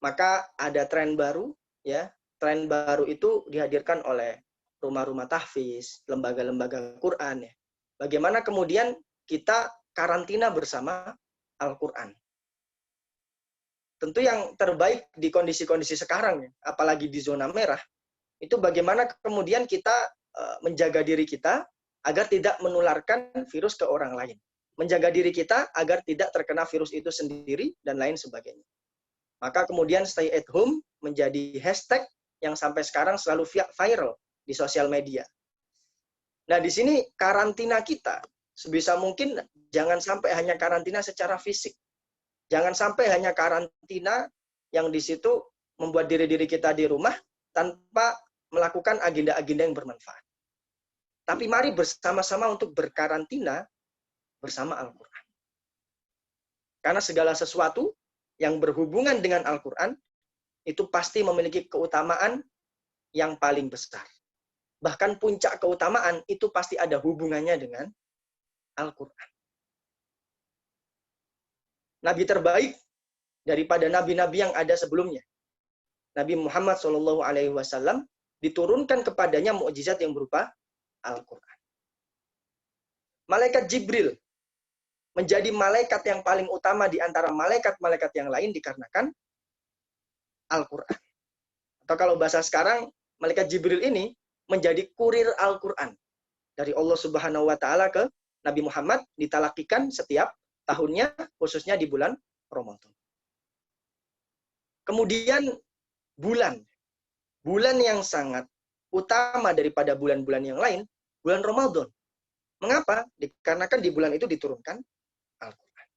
Speaker 7: maka ada tren baru ya. Tren baru itu dihadirkan oleh rumah-rumah tahfiz, lembaga-lembaga Quran ya. Bagaimana kemudian kita karantina bersama Al-Quran. Tentu yang terbaik di kondisi-kondisi sekarang ya, apalagi di zona merah, itu bagaimana kemudian kita menjaga diri kita agar tidak menularkan virus ke orang lain. Menjaga diri kita agar tidak terkena virus itu sendiri dan lain sebagainya. Maka kemudian stay at home menjadi hashtag yang sampai sekarang selalu viral di sosial media. Nah, di sini karantina kita sebisa mungkin jangan sampai hanya karantina secara fisik. Jangan sampai hanya karantina yang di situ membuat diri-diri kita di rumah tanpa melakukan agenda-agenda yang bermanfaat. Tapi mari bersama-sama untuk berkarantina bersama Al-Quran. Karena segala sesuatu yang berhubungan dengan Al-Quran itu pasti memiliki keutamaan yang paling besar. Bahkan puncak keutamaan itu pasti ada hubungannya dengan Al-Quran. Nabi terbaik daripada nabi-nabi yang ada sebelumnya, Nabi Muhammad SAW, diturunkan kepadanya mukjizat yang berupa Al-Quran. Malaikat Jibril menjadi malaikat yang paling utama di antara malaikat-malaikat yang lain dikarenakan Al-Quran. Atau kalau bahasa sekarang, malaikat Jibril ini menjadi kurir Al-Quran. Dari Allah Subhanahu wa taala ke Nabi Muhammad ditalakikan setiap tahunnya, khususnya di bulan Ramadan. Kemudian bulan yang sangat utama daripada bulan-bulan yang lain, bulan Ramadan. Mengapa? Dikarenakan di bulan itu diturunkan Al-Quran.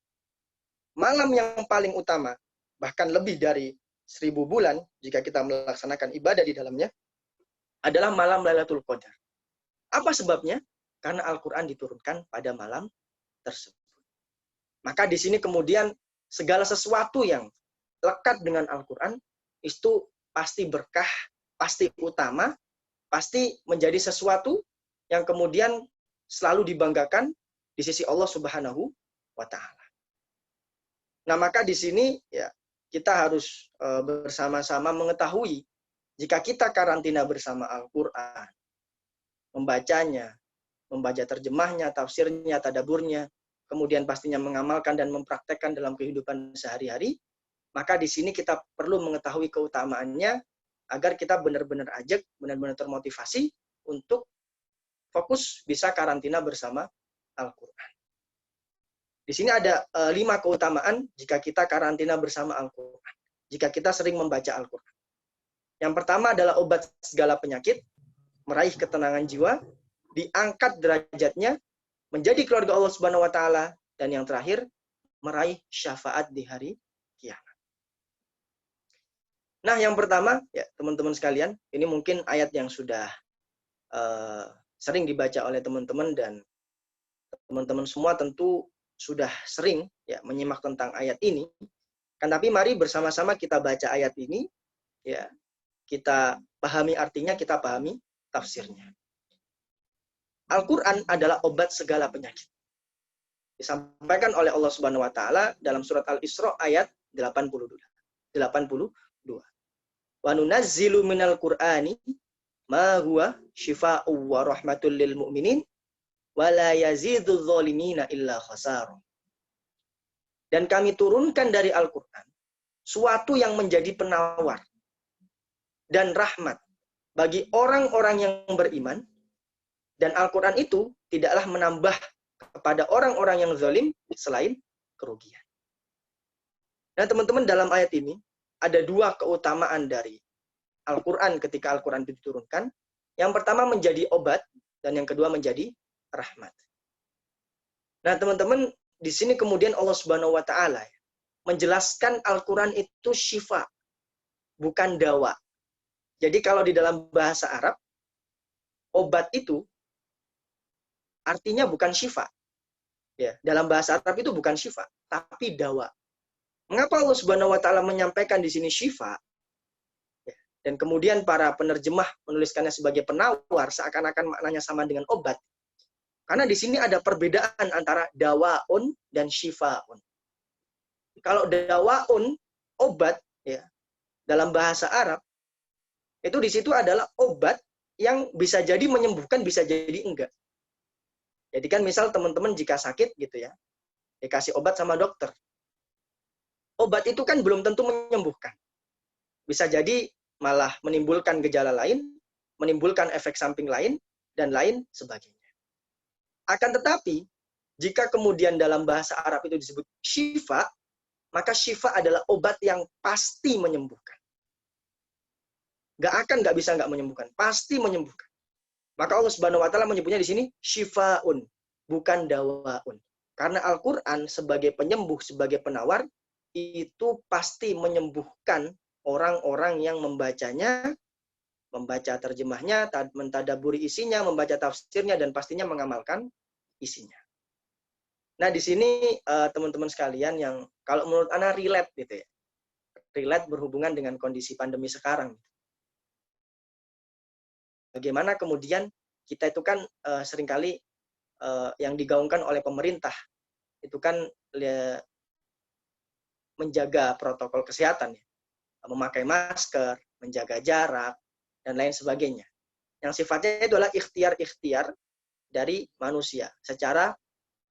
Speaker 7: Malam yang paling utama, bahkan lebih dari 1000 bulan, jika kita melaksanakan ibadah di dalamnya, adalah malam Lailatul Qadar. Apa sebabnya? Karena Al-Quran diturunkan pada malam tersebut. Maka di sini kemudian segala sesuatu yang lekat dengan Al-Quran itu pasti berkah, pasti utama, pasti menjadi sesuatu yang kemudian selalu dibanggakan di sisi Allah Subhanahu wa taala. Nah, maka di sini ya kita harus bersama-sama mengetahui jika kita karantina bersama Al-Quran, membacanya, membaca terjemahnya, tafsirnya, tadaburnya, kemudian pastinya mengamalkan dan mempraktekkan dalam kehidupan sehari-hari, maka di sini kita perlu mengetahui keutamaannya agar kita benar-benar ajak, benar-benar termotivasi untuk fokus bisa karantina bersama Al-Quran. Di sini ada 5 keutamaan jika kita karantina bersama Al-Quran. Jika kita sering membaca Al-Quran. Yang pertama adalah obat segala penyakit, meraih ketenangan jiwa, diangkat derajatnya, menjadi keluarga Allah Subhanahu wa taala, dan yang terakhir meraih syafaat di hari kiamat. Nah, yang pertama ya teman-teman sekalian, ini mungkin ayat yang sudah sering dibaca oleh teman-teman dan teman-teman semua tentu sudah sering ya menyimak tentang ayat ini. Kan tapi mari bersama-sama kita baca ayat ini ya. Kita pahami artinya, kita pahami tafsirnya. Al-Quran adalah obat segala penyakit. Disampaikan oleh Allah Subhanahu wa taala dalam surat Al-Isra ayat 82. Wa nunazzilu minal Qur'ani ma huwa syifaa'u wa rahmatul lil mu'minin wala yazidul zalimina illa khasar. Dan kami turunkan dari Al-Qur'an suatu yang menjadi penawar dan rahmat bagi orang-orang yang beriman, dan Al-Qur'an itu tidaklah menambah kepada orang-orang yang zalim selain kerugian. Nah, teman-teman, dalam ayat ini ada dua keutamaan dari Al-Qur'an ketika Al-Qur'an itu diturunkan. Yang pertama menjadi obat, dan yang kedua menjadi rahmat. Nah, teman-teman, di sini kemudian Allah Subhanahu wa taala menjelaskan Al-Qur'an itu syifa, bukan dawa. Jadi kalau di dalam bahasa Arab, obat itu artinya bukan syifa. Ya, dalam bahasa Arab itu bukan syifa, tapi dawa. Mengapa Allah Subhanahu wa taala menyampaikan di sini syifa? Ya, dan kemudian para penerjemah menuliskannya sebagai penawar, seakan-akan maknanya sama dengan obat. Karena di sini ada perbedaan antara dawaun dan syifaun. Kalau dawaun, obat, ya, dalam bahasa Arab, itu di situ adalah obat yang bisa jadi menyembuhkan, bisa jadi enggak. Jadi kan misal teman-teman jika sakit gitu ya, dikasih obat sama dokter. Obat itu kan belum tentu menyembuhkan. Bisa jadi malah menimbulkan gejala lain, menimbulkan efek samping lain, dan lain sebagainya. Akan tetapi, jika kemudian dalam bahasa Arab itu disebut syifa, maka syifa adalah obat yang pasti menyembuhkan. Nggak bisa nggak menyembuhkan. Pasti menyembuhkan. Maka Allah Subhanahu wa taala menyebutnya di sini syifaun, bukan dawaun. Karena Al-Qur'an sebagai penyembuh, sebagai penawar, itu pasti menyembuhkan orang-orang yang membacanya, membaca terjemahnya, mentadaburi isinya, membaca tafsirnya, dan pastinya mengamalkan isinya. Nah, di sini teman-teman sekalian yang kalau menurut Ana relate gitu ya. Relate berhubungan dengan kondisi pandemi sekarang. Bagaimana kemudian kita itu kan seringkali yang digaungkan oleh pemerintah itu kan menjaga protokol kesehatan ya. Memakai masker, menjaga jarak, dan lain sebagainya. Yang sifatnya itu adalah ikhtiar-ikhtiar dari manusia secara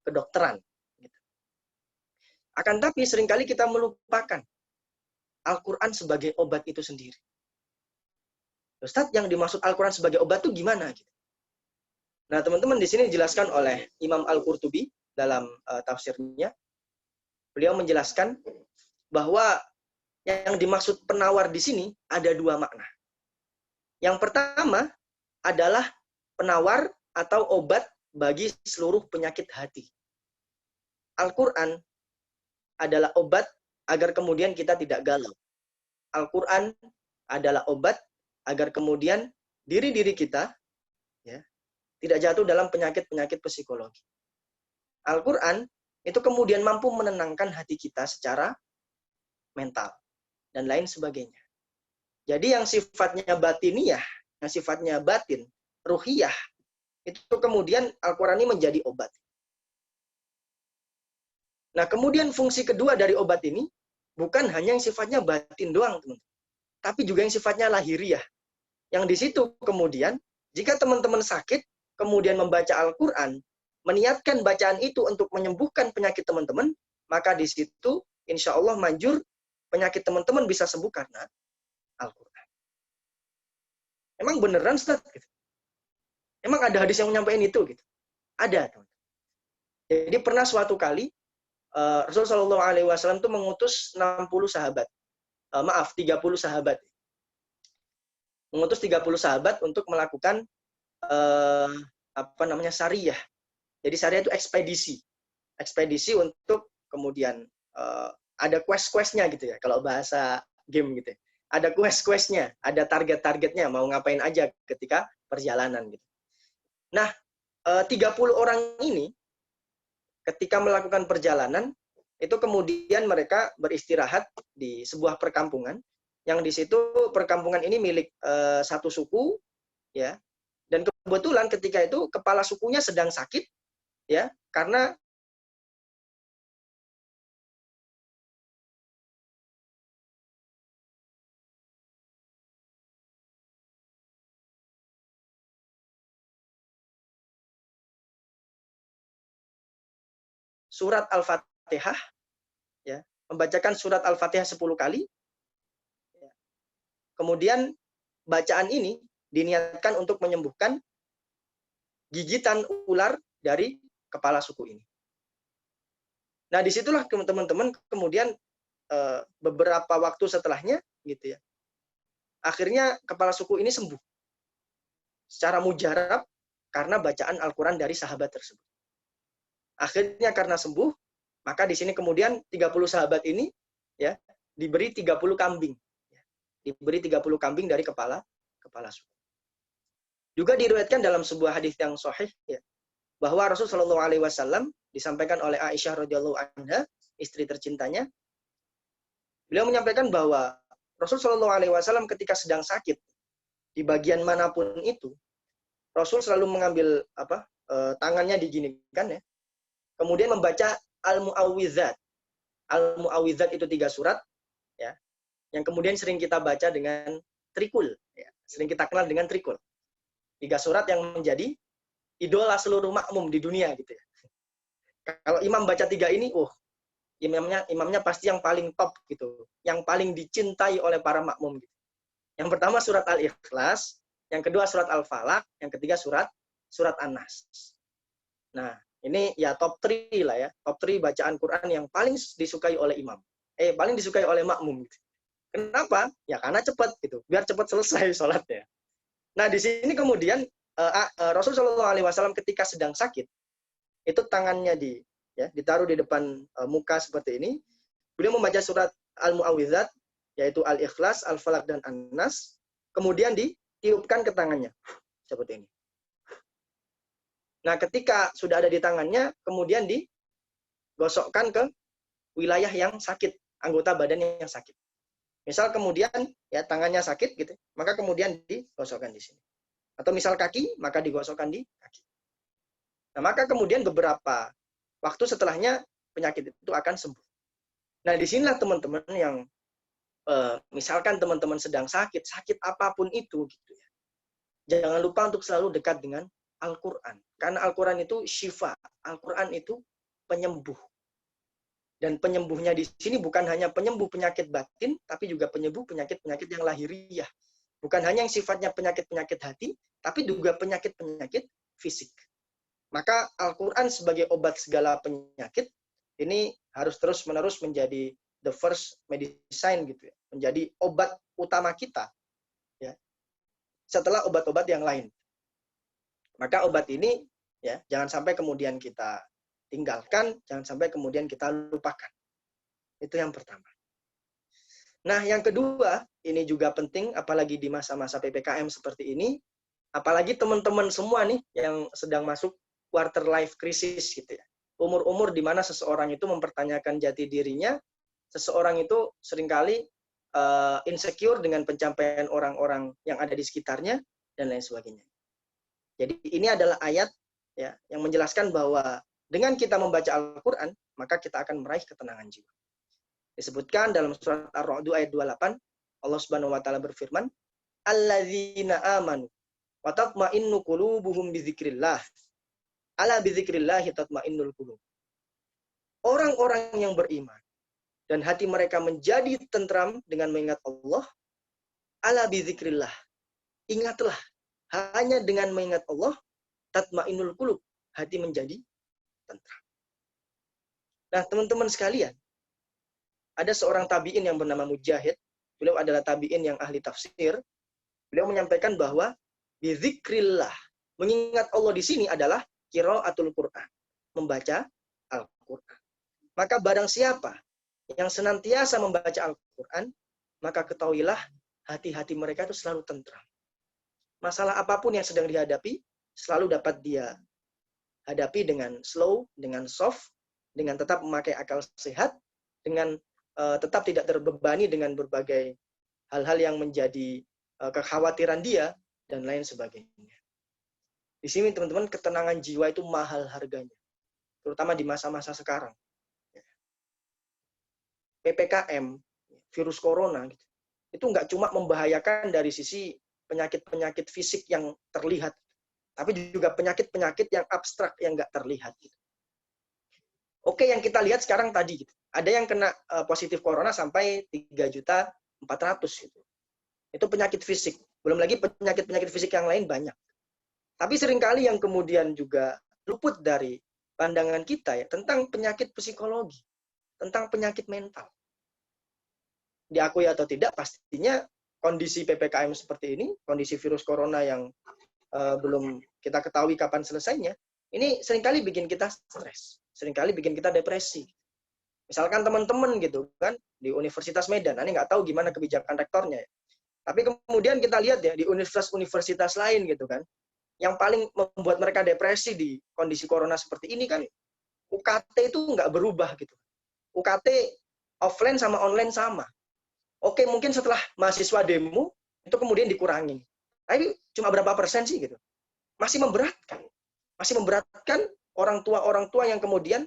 Speaker 7: kedokteran. Akan tapi seringkali kita melupakan Al-Quran sebagai obat itu sendiri. Ustadz, yang dimaksud Al-Quran sebagai obat itu gimana? Nah, teman-teman, di sini dijelaskan oleh Imam Al-Qurtubi dalam tafsirnya. Beliau menjelaskan bahwa yang dimaksud penawar di sini ada dua makna. Yang pertama adalah penawar atau obat bagi seluruh penyakit hati. Al-Quran adalah obat agar kemudian kita tidak galau. Al-Quran adalah obat agar kemudian diri-diri kita ya, tidak jatuh dalam penyakit-penyakit psikologi. Al-Quran itu kemudian mampu menenangkan hati kita secara mental dan lain sebagainya. Jadi yang sifatnya batiniyah, yang sifatnya batin, ruhiyah, itu kemudian Al-Quran ini menjadi obat. Nah, kemudian fungsi kedua dari obat ini bukan hanya yang sifatnya batin doang, teman-teman, tapi juga yang sifatnya lahiriah. Yang di situ kemudian, jika teman-teman sakit, kemudian membaca Al-Quran, meniatkan bacaan itu untuk menyembuhkan penyakit teman-teman, maka di situ insya Allah manjur penyakit teman-teman bisa sembuh karena Al-Quran. Emang beneran, Ustaz? Emang ada hadis yang menyampaikan itu? Gitu? Ada, teman. Jadi pernah suatu kali, Rasulullah SAW itu mengutus 60 sahabat. 30 sahabat. Mengutus 30 sahabat untuk melakukan sariyah. Jadi sariyah itu ekspedisi. Ekspedisi untuk kemudian ada quest-questnya gitu ya. Kalau bahasa game gitu ya. Ada quest-questnya, ada target-targetnya, mau ngapain aja ketika perjalanan gitu. Nah, 30 orang ini ketika melakukan perjalanan, itu kemudian mereka beristirahat di sebuah perkampungan, yang di situ perkampungan ini milik satu suku, ya. Dan kebetulan ketika itu kepala sukunya sedang sakit, ya, karena surat Al-Fatihah, ya, membacakan surat Al-Fatihah 10 kali. Kemudian bacaan ini diniatkan untuk menyembuhkan gigitan ular dari kepala suku ini. Nah, disitulah teman-teman kemudian beberapa waktu setelahnya, gitu ya, akhirnya kepala suku ini sembuh secara mujarab karena bacaan Al-Quran dari sahabat tersebut. Akhirnya karena sembuh, maka di sini kemudian 30 sahabat ini, ya, diberi 30 kambing, diberi 30 kambing dari kepala suku. Juga diriwayatkan dalam sebuah hadis yang sahih, ya, bahwa Rasulullah SAW disampaikan oleh Aisyah radhiyallahu anha, istri tercintanya, beliau menyampaikan bahwa Rasulullah SAW ketika sedang sakit di bagian manapun itu, Rasul selalu mengambil tangannya diginikan, ya, kemudian membaca Al-Mu'awwidzat. Al-Mu'awwidzat itu 3 surat, ya, yang kemudian sering kita baca dengan trikul, ya, sering kita kenal dengan trikul. 3 surat yang menjadi idola seluruh makmum di dunia, gitu ya. Kalau imam baca 3 ini, imamnya pasti yang paling top, gitu, yang paling dicintai oleh para makmum, gitu. Yang pertama surat Al-Ikhlas, yang kedua surat Al-Falaq, yang ketiga surat An-Nas. Nah, ini ya top 3 lah, ya, top 3 bacaan Quran yang paling disukai oleh imam, paling disukai oleh makmum, gitu. Kenapa? Ya karena cepat, gitu, biar cepat selesai sholatnya. Nah, di sini kemudian Rasulullah SAW ketika sedang sakit, itu tangannya ditaruh di depan muka seperti ini. Beliau membaca surat Al-Mu'awwidzat, yaitu Al-Ikhlas, Al-Falaq, dan An-Nas. Kemudian ditiupkan ke tangannya, seperti ini. Nah, ketika sudah ada di tangannya, kemudian digosokkan ke wilayah yang sakit, anggota badannya yang sakit. Misal kemudian ya tangannya sakit, gitu, maka kemudian digosokkan di sini. Atau misal kaki, maka digosokkan di kaki. Nah, maka kemudian beberapa waktu setelahnya penyakit itu akan sembuh. Nah, disinilah teman-teman yang misalkan teman-teman sedang sakit apapun itu, gitu ya. Jangan lupa untuk selalu dekat dengan Al-Quran. Karena Al-Quran itu syifa. Al-Quran itu penyembuh. Dan penyembuhnya di sini bukan hanya penyembuh penyakit batin, tapi juga penyembuh penyakit-penyakit yang lahiriah. Bukan hanya yang sifatnya penyakit-penyakit hati, tapi juga penyakit-penyakit fisik. Maka Al-Quran sebagai obat segala penyakit, ini harus terus-menerus menjadi the first medicine, gitu ya. Menjadi obat utama kita, ya, setelah obat-obat yang lain. Maka obat ini, ya, jangan sampai kemudian kita tinggalkan, jangan sampai kemudian kita lupakan. Itu yang pertama. Nah, yang kedua, ini juga penting, apalagi di masa-masa PPKM seperti ini, apalagi teman-teman semua nih yang sedang masuk quarter life crisis, gitu ya. Umur-umur di mana seseorang itu mempertanyakan jati dirinya, seseorang itu seringkali insecure dengan pencapaian orang-orang yang ada di sekitarnya, dan lain sebagainya. Jadi ini adalah ayat, ya, yang menjelaskan bahwa dengan kita membaca Al-Quran, maka kita akan meraih ketenangan jiwa. Disebutkan dalam surat Ar-Ra'd ayat 28, Allah Subhanahu wa taala berfirman, "Alladzina amanu wa tatma'innu qulubuhum bidzikrillah. Ala bidzikrillahi tatma'innul qulub." Orang-orang yang beriman dan hati mereka menjadi tentram dengan mengingat Allah, ala bidzikrillah. Ingatlah, hanya dengan mengingat Allah, tatma'innul qulub, hati menjadi tentram. Nah, teman-teman sekalian, ada seorang tabi'in yang bernama Mujahid. Beliau adalah tabi'in yang ahli tafsir. Beliau menyampaikan bahwa bizikrillah, mengingat Allah di sini adalah qiraatul Quran, membaca Al-Quran. Maka barang siapa yang senantiasa membaca Al-Quran, maka ketahuilah hati-hati mereka itu selalu tentram. Masalah apapun yang sedang dihadapi, selalu dapat dia hadapi dengan slow, dengan soft, dengan tetap memakai akal sehat, dengan tetap tidak terbebani dengan berbagai hal-hal yang menjadi kekhawatiran dia, dan lain sebagainya. Di sini teman-teman, ketenangan jiwa itu mahal harganya. Terutama di masa-masa sekarang. PPKM, virus corona, gitu, itu nggak cuma membahayakan dari sisi penyakit-penyakit fisik yang terlihat, tapi juga penyakit-penyakit yang abstrak yang nggak terlihat. Oke, yang kita lihat sekarang tadi gitu. Ada yang kena positif corona sampai 3.400.000 gitu. Itu penyakit fisik. Belum lagi penyakit-penyakit fisik yang lain banyak. Tapi seringkali yang kemudian juga luput dari pandangan kita ya tentang penyakit psikologi, tentang penyakit mental. Diakui atau tidak, pastinya kondisi PPKM seperti ini, kondisi virus corona yang belum kita ketahui kapan selesainya, ini seringkali bikin kita stres, seringkali bikin kita depresi. Misalkan teman-teman gitu kan di Universitas Medan, ini nggak tahu gimana kebijakan rektornya ya. Tapi kemudian kita lihat ya di universitas-universitas lain gitu kan, yang paling membuat mereka depresi di kondisi corona seperti ini kan UKT itu nggak berubah gitu. UKT offline sama online sama. Oke, mungkin setelah mahasiswa demo itu kemudian dikurangin. Tapi cuma berapa persen sih gitu. Masih memberatkan. Masih memberatkan orang tua yang kemudian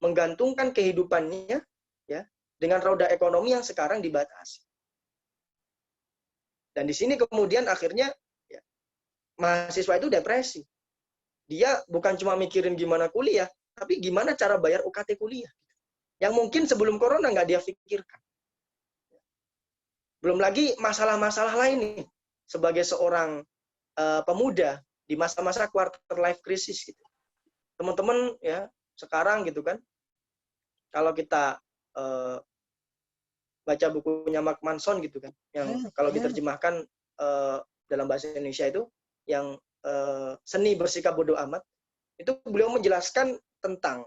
Speaker 7: menggantungkan kehidupannya ya dengan roda ekonomi yang sekarang dibatasi. Dan di sini kemudian akhirnya ya, mahasiswa itu depresi. Dia bukan cuma mikirin gimana kuliah, tapi gimana cara bayar UKT kuliah. Yang mungkin sebelum corona nggak dia pikirkan. Belum lagi masalah-masalah lain nih. Sebagai seorang pemuda di masa-masa quarter life crisis gitu. Teman-teman ya sekarang gitu kan, kalau kita baca bukunya Mark Manson gitu kan, yang kalau diterjemahkan dalam bahasa Indonesia itu yang seni bersikap bodoh amat, itu beliau menjelaskan tentang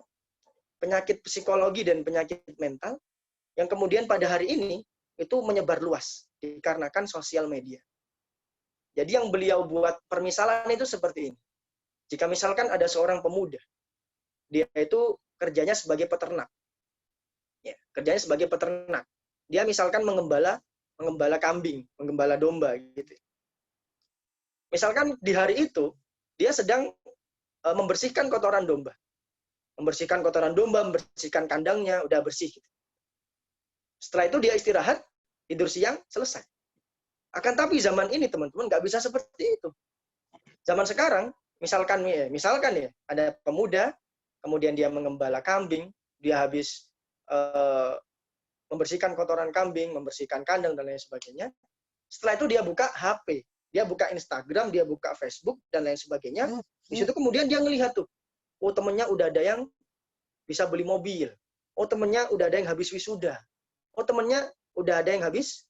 Speaker 7: penyakit psikologi dan penyakit mental yang kemudian pada hari ini itu menyebar luas dikarenakan sosial media. Jadi yang beliau buat permisalan itu seperti ini. Jika misalkan ada seorang pemuda, dia itu kerjanya sebagai peternak. Ya, kerjanya sebagai peternak. Dia misalkan mengembala kambing, mengembala domba gitu. Misalkan di hari itu dia sedang membersihkan kotoran domba. Membersihkan kotoran domba, membersihkan kandangnya, udah bersih gitu. Setelah itu dia istirahat, tidur siang, selesai. Akan tapi zaman ini teman-teman nggak bisa seperti itu. Zaman sekarang, misalkan ya, ada pemuda, kemudian dia mengembala kambing, dia habis membersihkan kotoran kambing, membersihkan kandang dan lain sebagainya. Setelah itu dia buka HP, dia buka Instagram, dia buka Facebook dan lain sebagainya. Di situ kemudian dia ngelihat tuh, oh temennya udah ada yang bisa beli mobil, oh temennya udah ada yang habis wisuda, oh temennya udah ada yang habis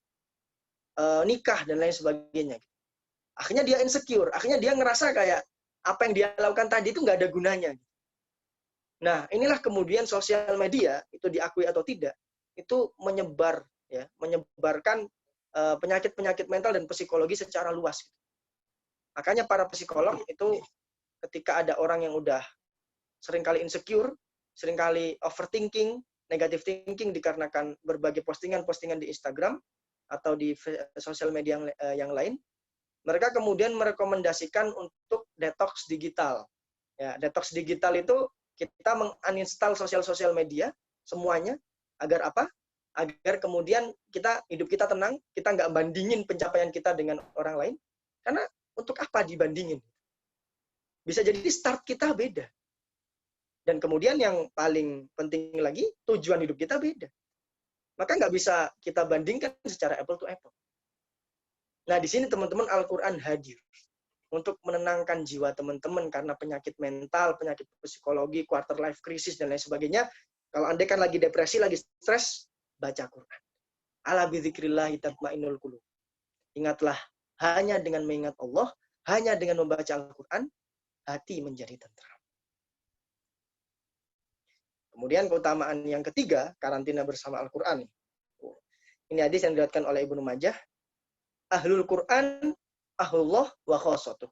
Speaker 7: nikah dan lain sebagainya. Akhirnya dia insecure, akhirnya dia ngerasa kayak apa yang dia lakukan tadi itu nggak ada gunanya. Nah, inilah kemudian sosial media itu diakui atau tidak, itu menyebarkan penyakit-penyakit mental dan psikologi secara luas. Makanya para psikolog itu ketika ada orang yang udah seringkali insecure, seringkali overthinking, negative thinking dikarenakan berbagai postingan-postingan di Instagram atau di sosial media yang lain, mereka kemudian merekomendasikan untuk detox digital. Ya, detox digital itu kita menguninstall sosial media semuanya agar apa? Agar kemudian hidup kita tenang, kita nggak bandingin pencapaian kita dengan orang lain. Karena untuk apa dibandingin? Bisa jadi start kita beda. Dan kemudian yang paling penting lagi, tujuan hidup kita beda. Maka nggak bisa kita bandingkan secara apple to apple. Nah, di sini teman-teman Al-Quran hadir untuk menenangkan jiwa teman-teman karena penyakit mental, penyakit psikologi, quarter life crisis, dan lain sebagainya. Kalau Anda kan lagi depresi, lagi stres, baca Quran. Ala bidzikrillahi tatmainnul qulub. Ingatlah, hanya dengan mengingat Allah, hanya dengan membaca Al-Quran, hati menjadi tentram. Kemudian keutamaan yang ketiga, karantina bersama Al-Quran. Ini hadis yang diriwayatkan oleh Ibnu Majah. Ahlul Quran, ahlullah wa khassatuh.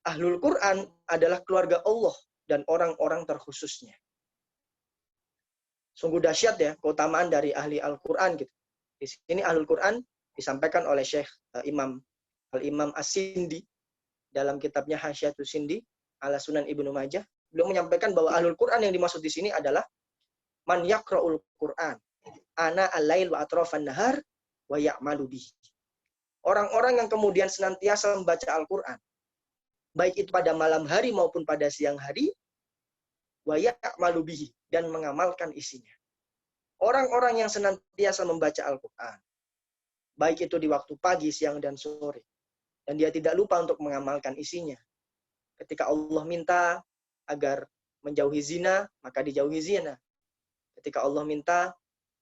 Speaker 7: Ahlul Quran adalah keluarga Allah dan orang-orang terkhususnya. Sungguh dahsyat ya keutamaan dari ahli Al-Quran gitu. Di sini Ahlul Quran disampaikan oleh Syekh Imam Al-Imam As-Sindi dalam kitabnya Hasyiatus Sindi ala Sunan Ibnu Majah. Beliau menyampaikan bahwa Ahlul Quran yang dimaksud di sini adalah man yaqra'ul Quran ana al-lail wa atrafan nahar wa ya'malu bihi. Orang-orang yang kemudian senantiasa membaca Al-Quran, baik itu pada malam hari maupun pada siang hari, wa ya'malu bihi, dan mengamalkan isinya. Orang-orang yang senantiasa membaca Al-Qur'an, baik itu di waktu pagi, siang, dan sore, dan dia tidak lupa untuk mengamalkan isinya. Ketika Allah minta agar menjauhi zina, maka dijauhi zina. Ketika Allah minta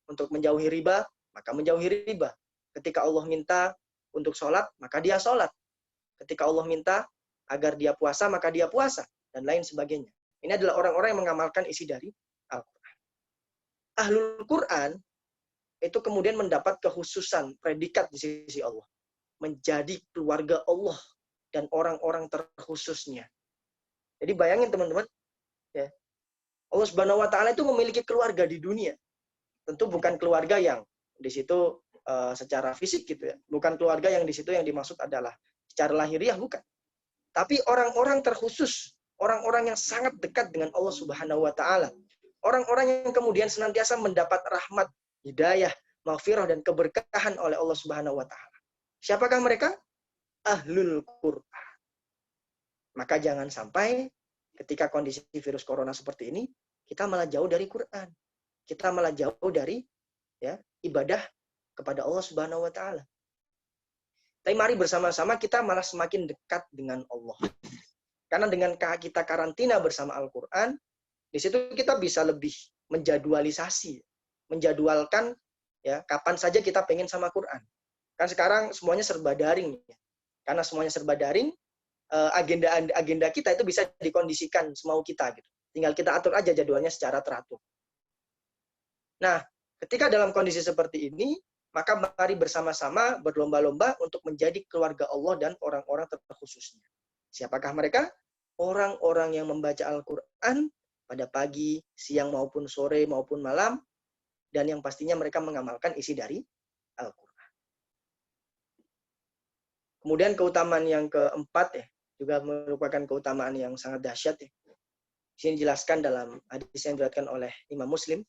Speaker 7: untuk menjauhi riba, maka menjauhi riba. Ketika Allah minta untuk sholat, maka dia sholat. Ketika Allah minta agar dia puasa, maka dia puasa, dan lain sebagainya. Ini adalah orang-orang yang mengamalkan isi dari Al-Quran. Ahlul Quran itu kemudian mendapat kekhususan, predikat di sisi Allah. Menjadi keluarga Allah dan orang-orang terkhususnya. Jadi bayangin teman-teman, ya, Allah Subhanahu wa Ta'ala itu memiliki keluarga di dunia. Tentu bukan keluarga yang di situ secara fisik gitu ya. Bukan keluarga yang di situ yang dimaksud adalah secara lahiriah, bukan. Tapi orang-orang terkhusus, orang-orang yang sangat dekat dengan Allah Subhanahu wa Ta'ala. Orang-orang yang kemudian senantiasa mendapat rahmat, hidayah, maghfirah, dan keberkahan oleh Allah Subhanahu wa Ta'ala. Siapakah mereka? Ahlul Quran. Maka jangan sampai ketika kondisi virus corona seperti ini, kita malah jauh dari Quran. Kita malah jauh dari ibadah kepada Allah Subhanahu wa Ta'ala. Tapi mari bersama-sama kita malah semakin dekat dengan Allah. Karena dengan kita karantina bersama Al-Quran, di situ kita bisa lebih menjadwalisasi, menjadwalkan ya kapan saja kita pengen sama Quran. Kan sekarang semuanya serba daring. Ya. Karena semuanya serba daring, agenda kita itu bisa dikondisikan semau kita gitu. Tinggal kita atur aja jadwalnya secara teratur. Nah, ketika dalam kondisi seperti ini, maka mari bersama-sama berlomba-lomba untuk menjadi keluarga Allah dan orang-orang terkhususnya. Siapakah mereka? Orang-orang yang membaca Al-Quran pada pagi, siang maupun sore maupun malam, dan yang pastinya mereka mengamalkan isi dari Al-Quran. Kemudian keutamaan yang keempat ya, juga merupakan keutamaan yang sangat dahsyat ya. Di sini dijelaskan dalam hadis yang diriwayatkan oleh Imam Muslim,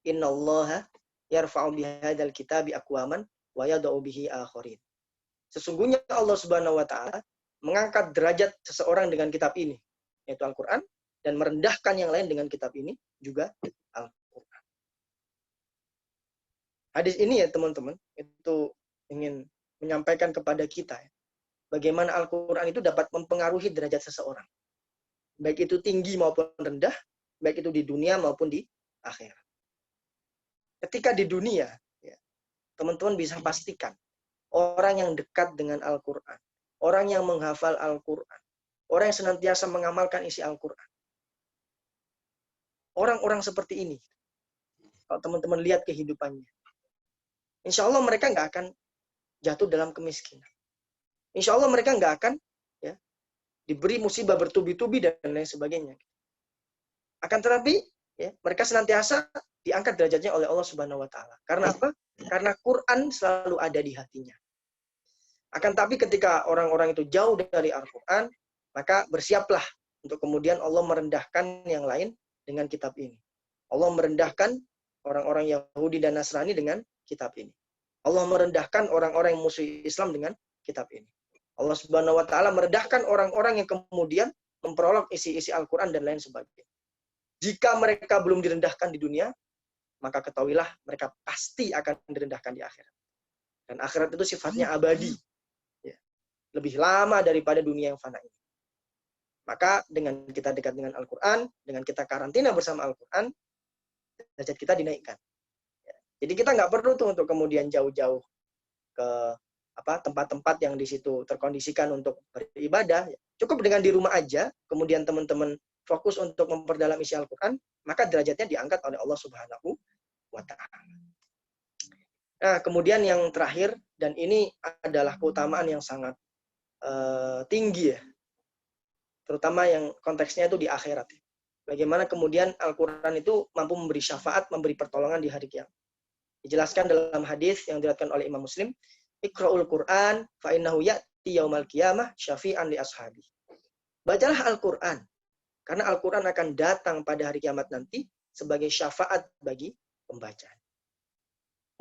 Speaker 7: Innallaha yarfa'u bihadzal kitabi aqwaman wa yad'u bihi akharin. Sesungguhnya Allah Subhanahu wa Ta'ala mengangkat derajat seseorang dengan kitab ini, yaitu Al-Qur'an, dan merendahkan yang lain dengan kitab ini juga Al-Qur'an. Hadis ini ya teman-teman, itu ingin menyampaikan kepada kita ya, bagaimana Al-Quran itu dapat mempengaruhi derajat seseorang. Baik itu tinggi maupun rendah, baik itu di dunia maupun di akhirat. Ketika di dunia, ya, teman-teman bisa pastikan, orang yang dekat dengan Al-Quran, orang yang menghafal Al-Quran, orang yang senantiasa mengamalkan isi Al-Quran. Orang-orang seperti ini, kalau teman-teman lihat kehidupannya, insya Allah mereka nggak akan jatuh dalam kemiskinan. Insya Allah mereka nggak akan ya, diberi musibah bertubi-tubi dan lain sebagainya. Akan tetapi ya, mereka senantiasa diangkat derajatnya oleh Allah Subhanahu wa Ta'ala. Karena apa? Karena Quran selalu ada di hatinya. Akan tetapi ketika orang-orang itu jauh dari Al-Quran, maka bersiaplah untuk kemudian Allah merendahkan yang lain dengan kitab ini. Allah merendahkan orang-orang Yahudi dan Nasrani dengan kitab ini. Allah merendahkan orang-orang yang musuh Islam dengan kitab ini. Allah Subhanahu wa Ta'ala merendahkan orang-orang yang kemudian memperolok isi-isi Al-Quran dan lain sebagainya. Jika mereka belum direndahkan di dunia, maka ketahuilah mereka pasti akan direndahkan di akhirat. Dan akhirat itu sifatnya abadi. Ya. Lebih lama daripada dunia yang fana ini. Maka dengan kita dekat dengan Al-Quran, dengan kita karantina bersama Al-Quran, derajat kita dinaikkan. Ya. Jadi kita nggak perlu tuh untuk kemudian jauh-jauh ke tempat-tempat yang di situ terkondisikan untuk beribadah. Cukup dengan di rumah aja, kemudian teman-teman fokus untuk memperdalam isi Al-Quran, maka derajatnya diangkat oleh Allah Subhanahu wa Ta'ala. Nah, kemudian yang terakhir, dan ini adalah keutamaan yang sangat tinggi ya, terutama yang konteksnya itu di akhirat. Bagaimana kemudian Al-Quran itu mampu memberi syafaat, memberi pertolongan di hari kiamat. Dijelaskan dalam hadis yang diriwayatkan oleh Imam Muslim, Iqra'ul Qur'an fa innahu ya'ti yaumal qiyamah syafi'an li ashabi. Bacalah Al-Qur'an karena Al-Qur'an akan datang pada hari kiamat nanti sebagai syafaat bagi pembaca.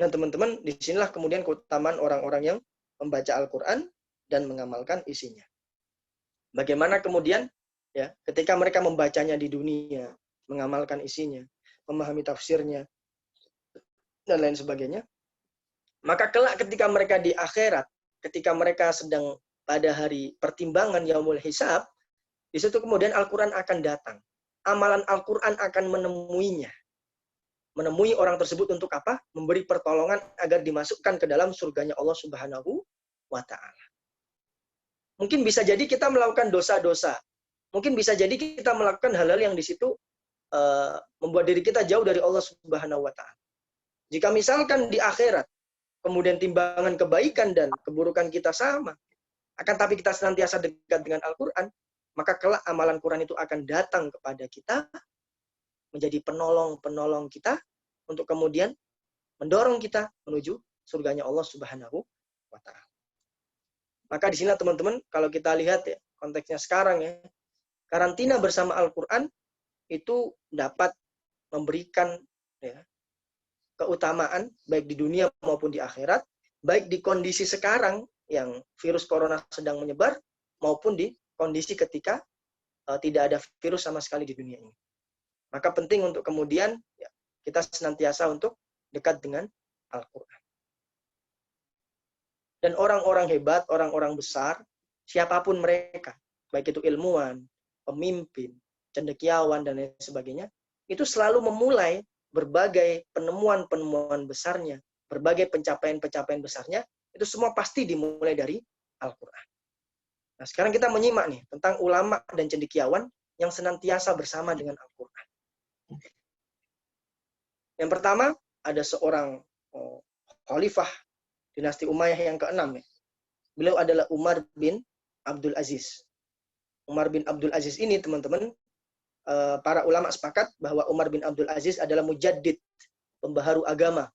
Speaker 7: Nah, teman-teman, disinilah kemudian keutamaan orang-orang yang membaca Al-Qur'an dan mengamalkan isinya. Bagaimana kemudian ya, ketika mereka membacanya di dunia, mengamalkan isinya, memahami tafsirnya, dan lain sebagainya. Maka kelak ketika mereka di akhirat, ketika mereka sedang pada hari pertimbangan yaumul hisab, di situ kemudian Al-Quran akan datang. Amalan Al-Quran akan menemuinya. Menemui orang tersebut untuk apa? Memberi pertolongan agar dimasukkan ke dalam surganya Allah Subhanahu wa Ta'ala. Mungkin bisa jadi kita melakukan dosa-dosa. Mungkin bisa jadi kita melakukan hal-hal yang di situ membuat diri kita jauh dari Allah Subhanahu wa Ta'ala. Jika misalkan di akhirat, kemudian timbangan kebaikan dan keburukan kita sama, akan tapi kita senantiasa dekat dengan Al-Quran, maka kelak amalan Quran itu akan datang kepada kita, menjadi penolong-penolong kita, untuk kemudian mendorong kita menuju surganya Allah Subhanahu wa Ta'ala. Maka di sini teman-teman, kalau kita lihat ya, konteksnya sekarang ya, karantina bersama Al-Quran itu dapat memberikan ya, keutamaan baik di dunia maupun di akhirat, baik di kondisi sekarang yang virus corona sedang menyebar, maupun di kondisi ketika tidak ada virus sama sekali di dunia ini. Maka penting untuk kemudian ya, kita senantiasa untuk dekat dengan Al-Quran. Dan orang-orang hebat, orang-orang besar, siapapun mereka, baik itu ilmuwan, pemimpin, cendekiawan, dan lain sebagainya, itu selalu memulai berbagai penemuan-penemuan besarnya, berbagai pencapaian-pencapaian besarnya, itu semua pasti dimulai dari Al-Quran. Nah, sekarang kita menyimak nih tentang ulama dan cendekiawan yang senantiasa bersama dengan Al-Quran. Yang pertama, ada seorang khalifah dinasti Umayyah yang ke-6. Ya. Beliau adalah Umar bin Abdul Aziz. Umar bin Abdul Aziz ini, teman-teman, para ulama sepakat bahwa Umar bin Abdul Aziz adalah mujaddid, pembaharu agama,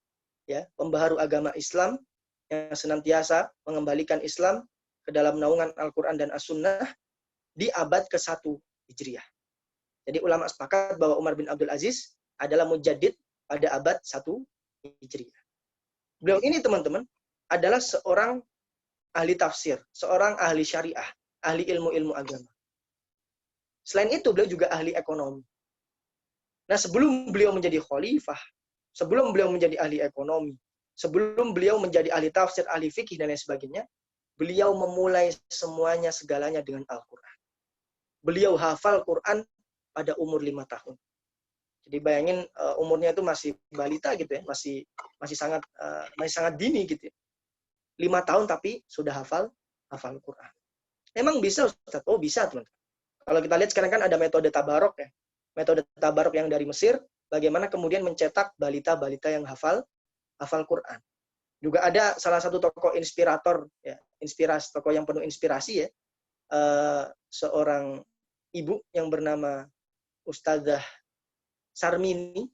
Speaker 7: ya, pembaharu agama Islam yang senantiasa mengembalikan Islam ke dalam naungan Al-Quran dan As-Sunnah di abad ke-1 Hijriah. Jadi ulama sepakat bahwa Umar bin Abdul Aziz adalah mujaddid pada abad 1 Hijriah. Beliau ini, teman-teman, adalah seorang ahli tafsir, seorang ahli syariah, ahli ilmu-ilmu agama. Selain itu, beliau juga ahli ekonomi. Nah, sebelum beliau menjadi khalifah, sebelum beliau menjadi ahli ekonomi, sebelum beliau menjadi ahli tafsir, ahli fikih, dan lain sebagainya, beliau memulai semuanya segalanya dengan Al-Quran. Beliau hafal Quran pada umur 5 tahun. Jadi bayangin umurnya itu masih balita gitu ya, masih sangat dini gitu ya. 5 tahun tapi sudah hafal Quran. Emang bisa, Ustaz? Oh, bisa, teman-teman. Kalau kita lihat sekarang kan ada metode tabarok ya. Metode tabarok yang dari Mesir, bagaimana kemudian mencetak balita-balita yang hafal Quran. Juga ada salah satu tokoh inspirator ya, tokoh yang penuh inspirasi ya. Seorang ibu yang bernama Ustadzah Sarmini.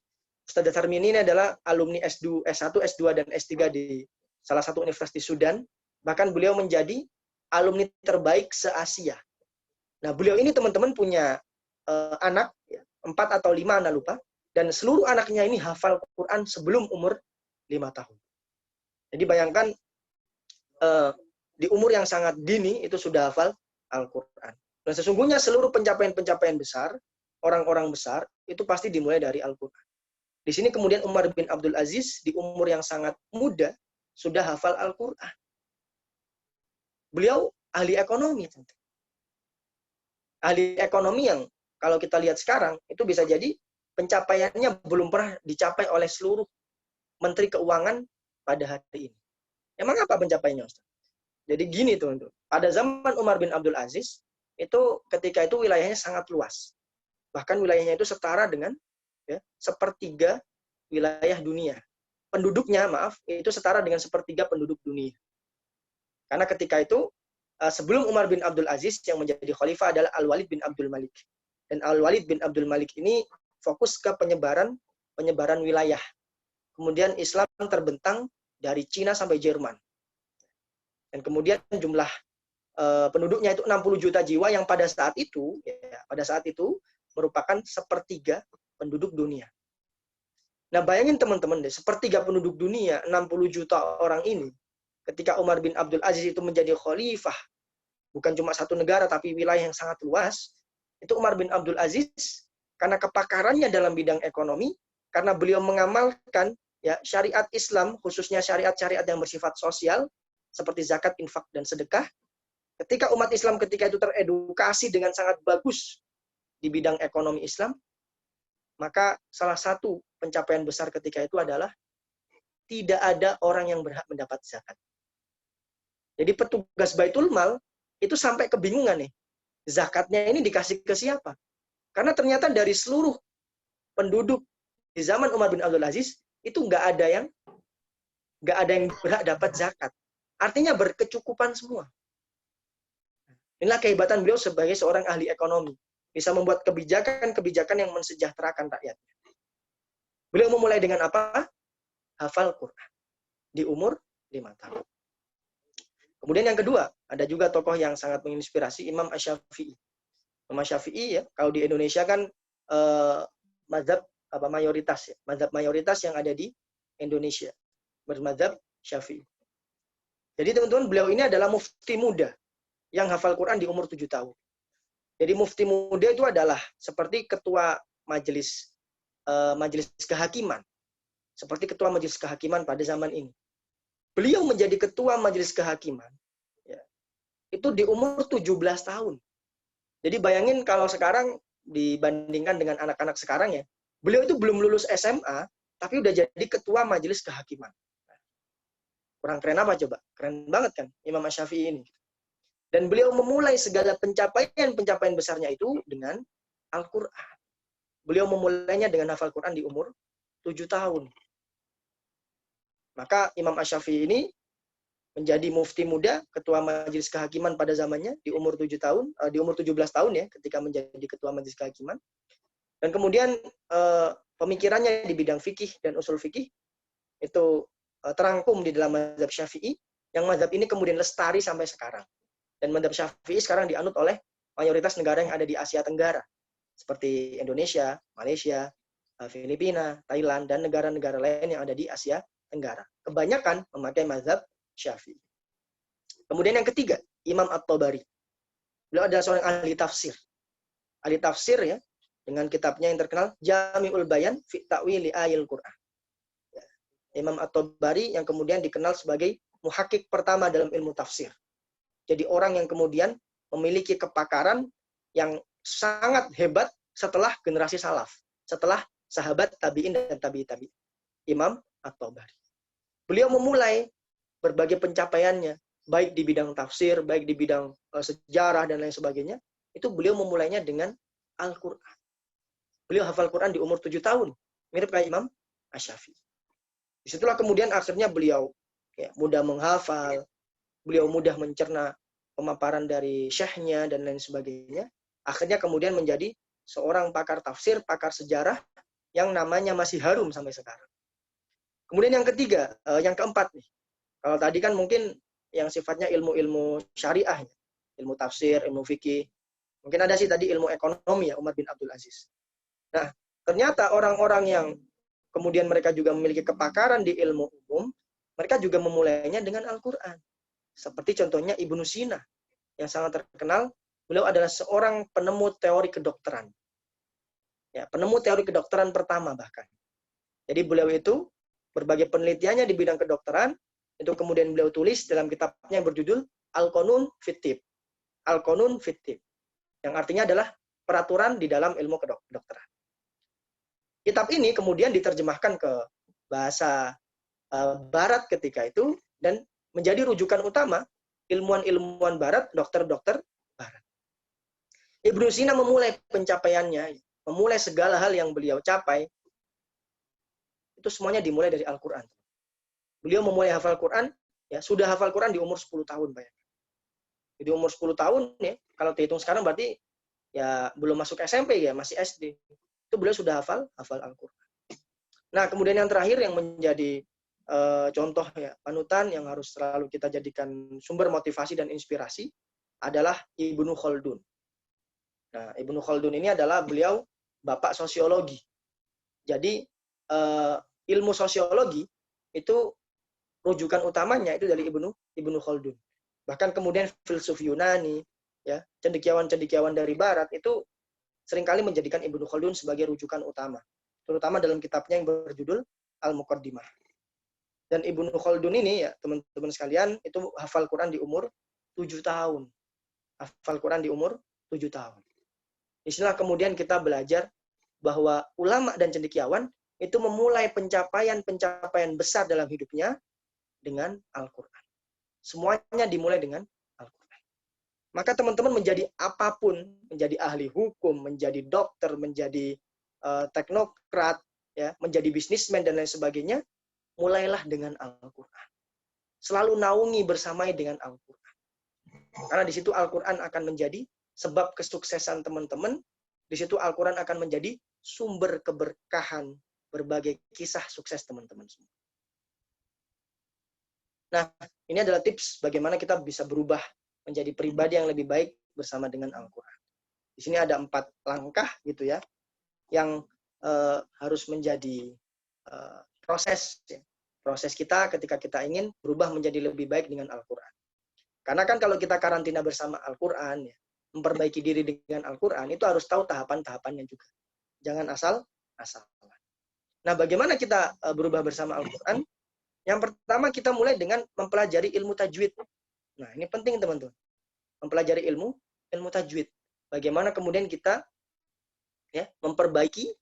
Speaker 7: Ustadzah Sarmini ini adalah alumni S1, S2 dan S3 di salah satu universitas di Sudan. Bahkan beliau menjadi alumni terbaik se-Asia. Nah, beliau ini, teman-teman, punya anak, ya, 4 atau 5 anak lupa, dan seluruh anaknya ini hafal Quran sebelum umur 5 tahun. Jadi bayangkan di umur yang sangat dini itu sudah hafal Al-Quran. Dan sesungguhnya seluruh pencapaian-pencapaian besar, orang-orang besar, itu pasti dimulai dari Al-Quran. Di sini kemudian Umar bin Abdul Aziz di umur yang sangat muda sudah hafal Al-Quran. Beliau ahli ekonomi. Ahli ekonomi yang kalau kita lihat sekarang, itu bisa jadi pencapaiannya belum pernah dicapai oleh seluruh Menteri Keuangan pada hari ini. Emang apa pencapaiannya, Ustaz? Jadi gini, teman-teman. Pada zaman Umar bin Abdul Aziz, itu ketika itu wilayahnya sangat luas. Bahkan wilayahnya itu setara dengan ya, 1/3 wilayah dunia. Penduduknya, itu setara dengan 1/3 penduduk dunia. Karena ketika itu, sebelum Umar bin Abdul Aziz, yang menjadi khalifah adalah Al-Walid bin Abdul Malik. Dan Al-Walid bin Abdul Malik ini fokus ke penyebaran wilayah. Kemudian Islam terbentang dari Cina sampai Jerman. Dan kemudian jumlah penduduknya itu 60 juta jiwa yang pada saat itu merupakan 1/3 penduduk dunia. Nah, bayangin teman-teman deh, 1/3 penduduk dunia, 60 juta orang ini, ketika Umar bin Abdul Aziz itu menjadi khalifah, bukan cuma satu negara, tapi wilayah yang sangat luas, itu Umar bin Abdul Aziz karena kepakarannya dalam bidang ekonomi, karena beliau mengamalkan ya syariat Islam, khususnya syariat-syariat yang bersifat sosial seperti zakat, infak, dan sedekah. Ketika umat Islam ketika itu teredukasi dengan sangat bagus di bidang ekonomi Islam, maka salah satu pencapaian besar ketika itu adalah tidak ada orang yang berhak mendapat zakat. Jadi petugas Baitul Mal itu sampai kebingungan nih. Zakatnya ini dikasih ke siapa? Karena ternyata dari seluruh penduduk di zaman Umar bin Abdul Aziz itu nggak ada yang berhak dapat zakat. Artinya berkecukupan semua. Inilah kehebatan beliau sebagai seorang ahli ekonomi. Bisa membuat kebijakan-kebijakan yang mensejahterakan rakyat. Beliau memulai dengan apa? Hafal Quran. Di umur 5 tahun. Kemudian yang kedua, ada juga tokoh yang sangat menginspirasi, Imam Asy-Syafi'i. Imam Syafi'i ya, kalau di Indonesia kan mazhab mayoritas ya, mazhab mayoritas yang ada di Indonesia bermazhab Syafi'i. Jadi teman-teman, beliau ini adalah mufti muda yang hafal Quran di umur 7 tahun. Jadi mufti muda itu adalah seperti ketua majelis kehakiman. Seperti ketua majelis kehakiman pada zaman ini. Beliau menjadi ketua majelis kehakiman ya, itu di umur 17 tahun. Jadi bayangin kalau sekarang dibandingkan dengan anak-anak sekarang ya, beliau itu belum lulus SMA, tapi udah jadi ketua majelis kehakiman. Kurang keren apa coba? Keren banget kan Imam Asy-Syafi'i ini. Dan beliau memulai segala pencapaian besarnya itu dengan Al-Quran. Beliau memulainya dengan hafal Quran di umur 7 tahun. Maka Imam Asy-Syafi'i ini menjadi mufti muda, ketua majelis kehakiman pada zamannya di umur 7 tahun, di umur 17 tahun ya, ketika menjadi ketua majelis kehakiman. Dan kemudian pemikirannya di bidang fikih dan usul fikih itu terangkum di dalam mazhab Syafi'i, yang mazhab ini kemudian lestari sampai sekarang. Dan mazhab Syafi'i sekarang dianut oleh mayoritas negara yang ada di Asia Tenggara, seperti Indonesia, Malaysia, Filipina, Thailand, dan negara-negara lain yang ada di Asia Tenggara. Kebanyakan memakai mazhab Syafi'i. Kemudian yang ketiga, Imam At-Tabari. Beliau adalah seorang ahli tafsir. Ahli tafsir ya, dengan kitabnya yang terkenal Jami'ul Bayan fi Ta'wili Ayil Quran. Ya. Imam At-Tabari yang kemudian dikenal sebagai muhakkik pertama dalam ilmu tafsir. Jadi orang yang kemudian memiliki kepakaran yang sangat hebat setelah generasi salaf, setelah sahabat tabi'in dan tabi'i. Imam At-Tabari. Beliau memulai berbagai pencapaiannya, baik di bidang tafsir, baik di bidang sejarah dan lain sebagainya, itu beliau memulainya dengan Al-Quran. Beliau hafal Quran di umur 7 tahun, mirip kayak Imam Asy-Syafi'i. Disitulah kemudian akhirnya beliau ya, mudah menghafal, beliau mudah mencerna pemaparan dari syekhnya dan lain sebagainya. Akhirnya kemudian menjadi seorang pakar tafsir, pakar sejarah yang namanya masih harum sampai sekarang. Kemudian yang ketiga, yang keempat nih. Kalau tadi kan mungkin yang sifatnya ilmu-ilmu syariah, ilmu tafsir, ilmu fikih. Mungkin ada sih tadi ilmu ekonomi ya, Umar bin Abdul Aziz. Nah, ternyata orang-orang yang kemudian mereka juga memiliki kepakaran di ilmu umum, mereka juga memulainya dengan Al-Quran. Seperti contohnya Ibnu Sina, yang sangat terkenal. Beliau adalah seorang penemu teori kedokteran. Ya, penemu teori kedokteran pertama bahkan. Jadi beliau itu berbagai penelitiannya di bidang kedokteran, itu kemudian beliau tulis dalam kitabnya yang berjudul Al-Qanun fit Tibb. Al-Qanun fit Tibb. Yang artinya adalah peraturan di dalam ilmu kedokteran. Kitab ini kemudian diterjemahkan ke bahasa Barat ketika itu, dan menjadi rujukan utama ilmuwan-ilmuwan Barat, dokter-dokter Barat. Ibnu Sina memulai pencapaiannya, memulai segala hal yang beliau capai, itu semuanya dimulai dari Al-Quran. Beliau memulai hafal Quran, ya sudah hafal Quran di umur 10 tahun, bayangkan. Di umur 10 tahun, ya, kalau dihitung sekarang berarti ya belum masuk SMP ya, masih SD. Itu beliau sudah hafal Al-Quran. Nah, kemudian yang terakhir yang menjadi contoh ya, panutan yang harus selalu kita jadikan sumber motivasi dan inspirasi adalah Ibnu Khaldun. Nah, Ibnu Khaldun ini adalah beliau bapak sosiologi. Jadi ilmu sosiologi itu rujukan utamanya itu dari Ibnu Khaldun. Bahkan kemudian filsuf Yunani, ya, cendekiawan-cendekiawan dari Barat itu seringkali menjadikan Ibnu Khaldun sebagai rujukan utama, terutama dalam kitabnya yang berjudul Al-Muqaddimah. Dan Ibnu Khaldun ini ya teman-teman sekalian itu hafal Quran di umur 7 tahun. Hafal Quran di umur 7 tahun. Disinilah kemudian kita belajar bahwa ulama dan cendekiawan itu memulai pencapaian-pencapaian besar dalam hidupnya dengan Al-Quran. Semuanya dimulai dengan Al-Quran. Maka teman-teman menjadi apapun, menjadi ahli hukum, menjadi dokter, menjadi teknokrat, ya, menjadi bisnismen dan lain sebagainya, mulailah dengan Al-Quran. Selalu naungi bersamai dengan Al-Quran. Karena di situ Al-Quran akan menjadi sebab kesuksesan teman-teman. Di situ Al-Quran akan menjadi sumber keberkahan berbagai kisah sukses teman-teman semua. Nah, ini adalah tips bagaimana kita bisa berubah menjadi pribadi yang lebih baik bersama dengan Al-Quran. Di sini ada 4 langkah gitu ya, yang harus menjadi proses kita ketika kita ingin berubah menjadi lebih baik dengan Al-Quran. Karena kan kalau kita karantina bersama Al-Quran, ya, memperbaiki diri dengan Al-Quran, itu harus tahu tahapan-tahapannya juga. Jangan asal-asalan. Nah, bagaimana kita berubah bersama Al-Quran? Yang pertama kita mulai dengan mempelajari ilmu tajwid. Nah, ini penting teman-teman. Mempelajari ilmu tajwid. Bagaimana kemudian kita ya memperbaiki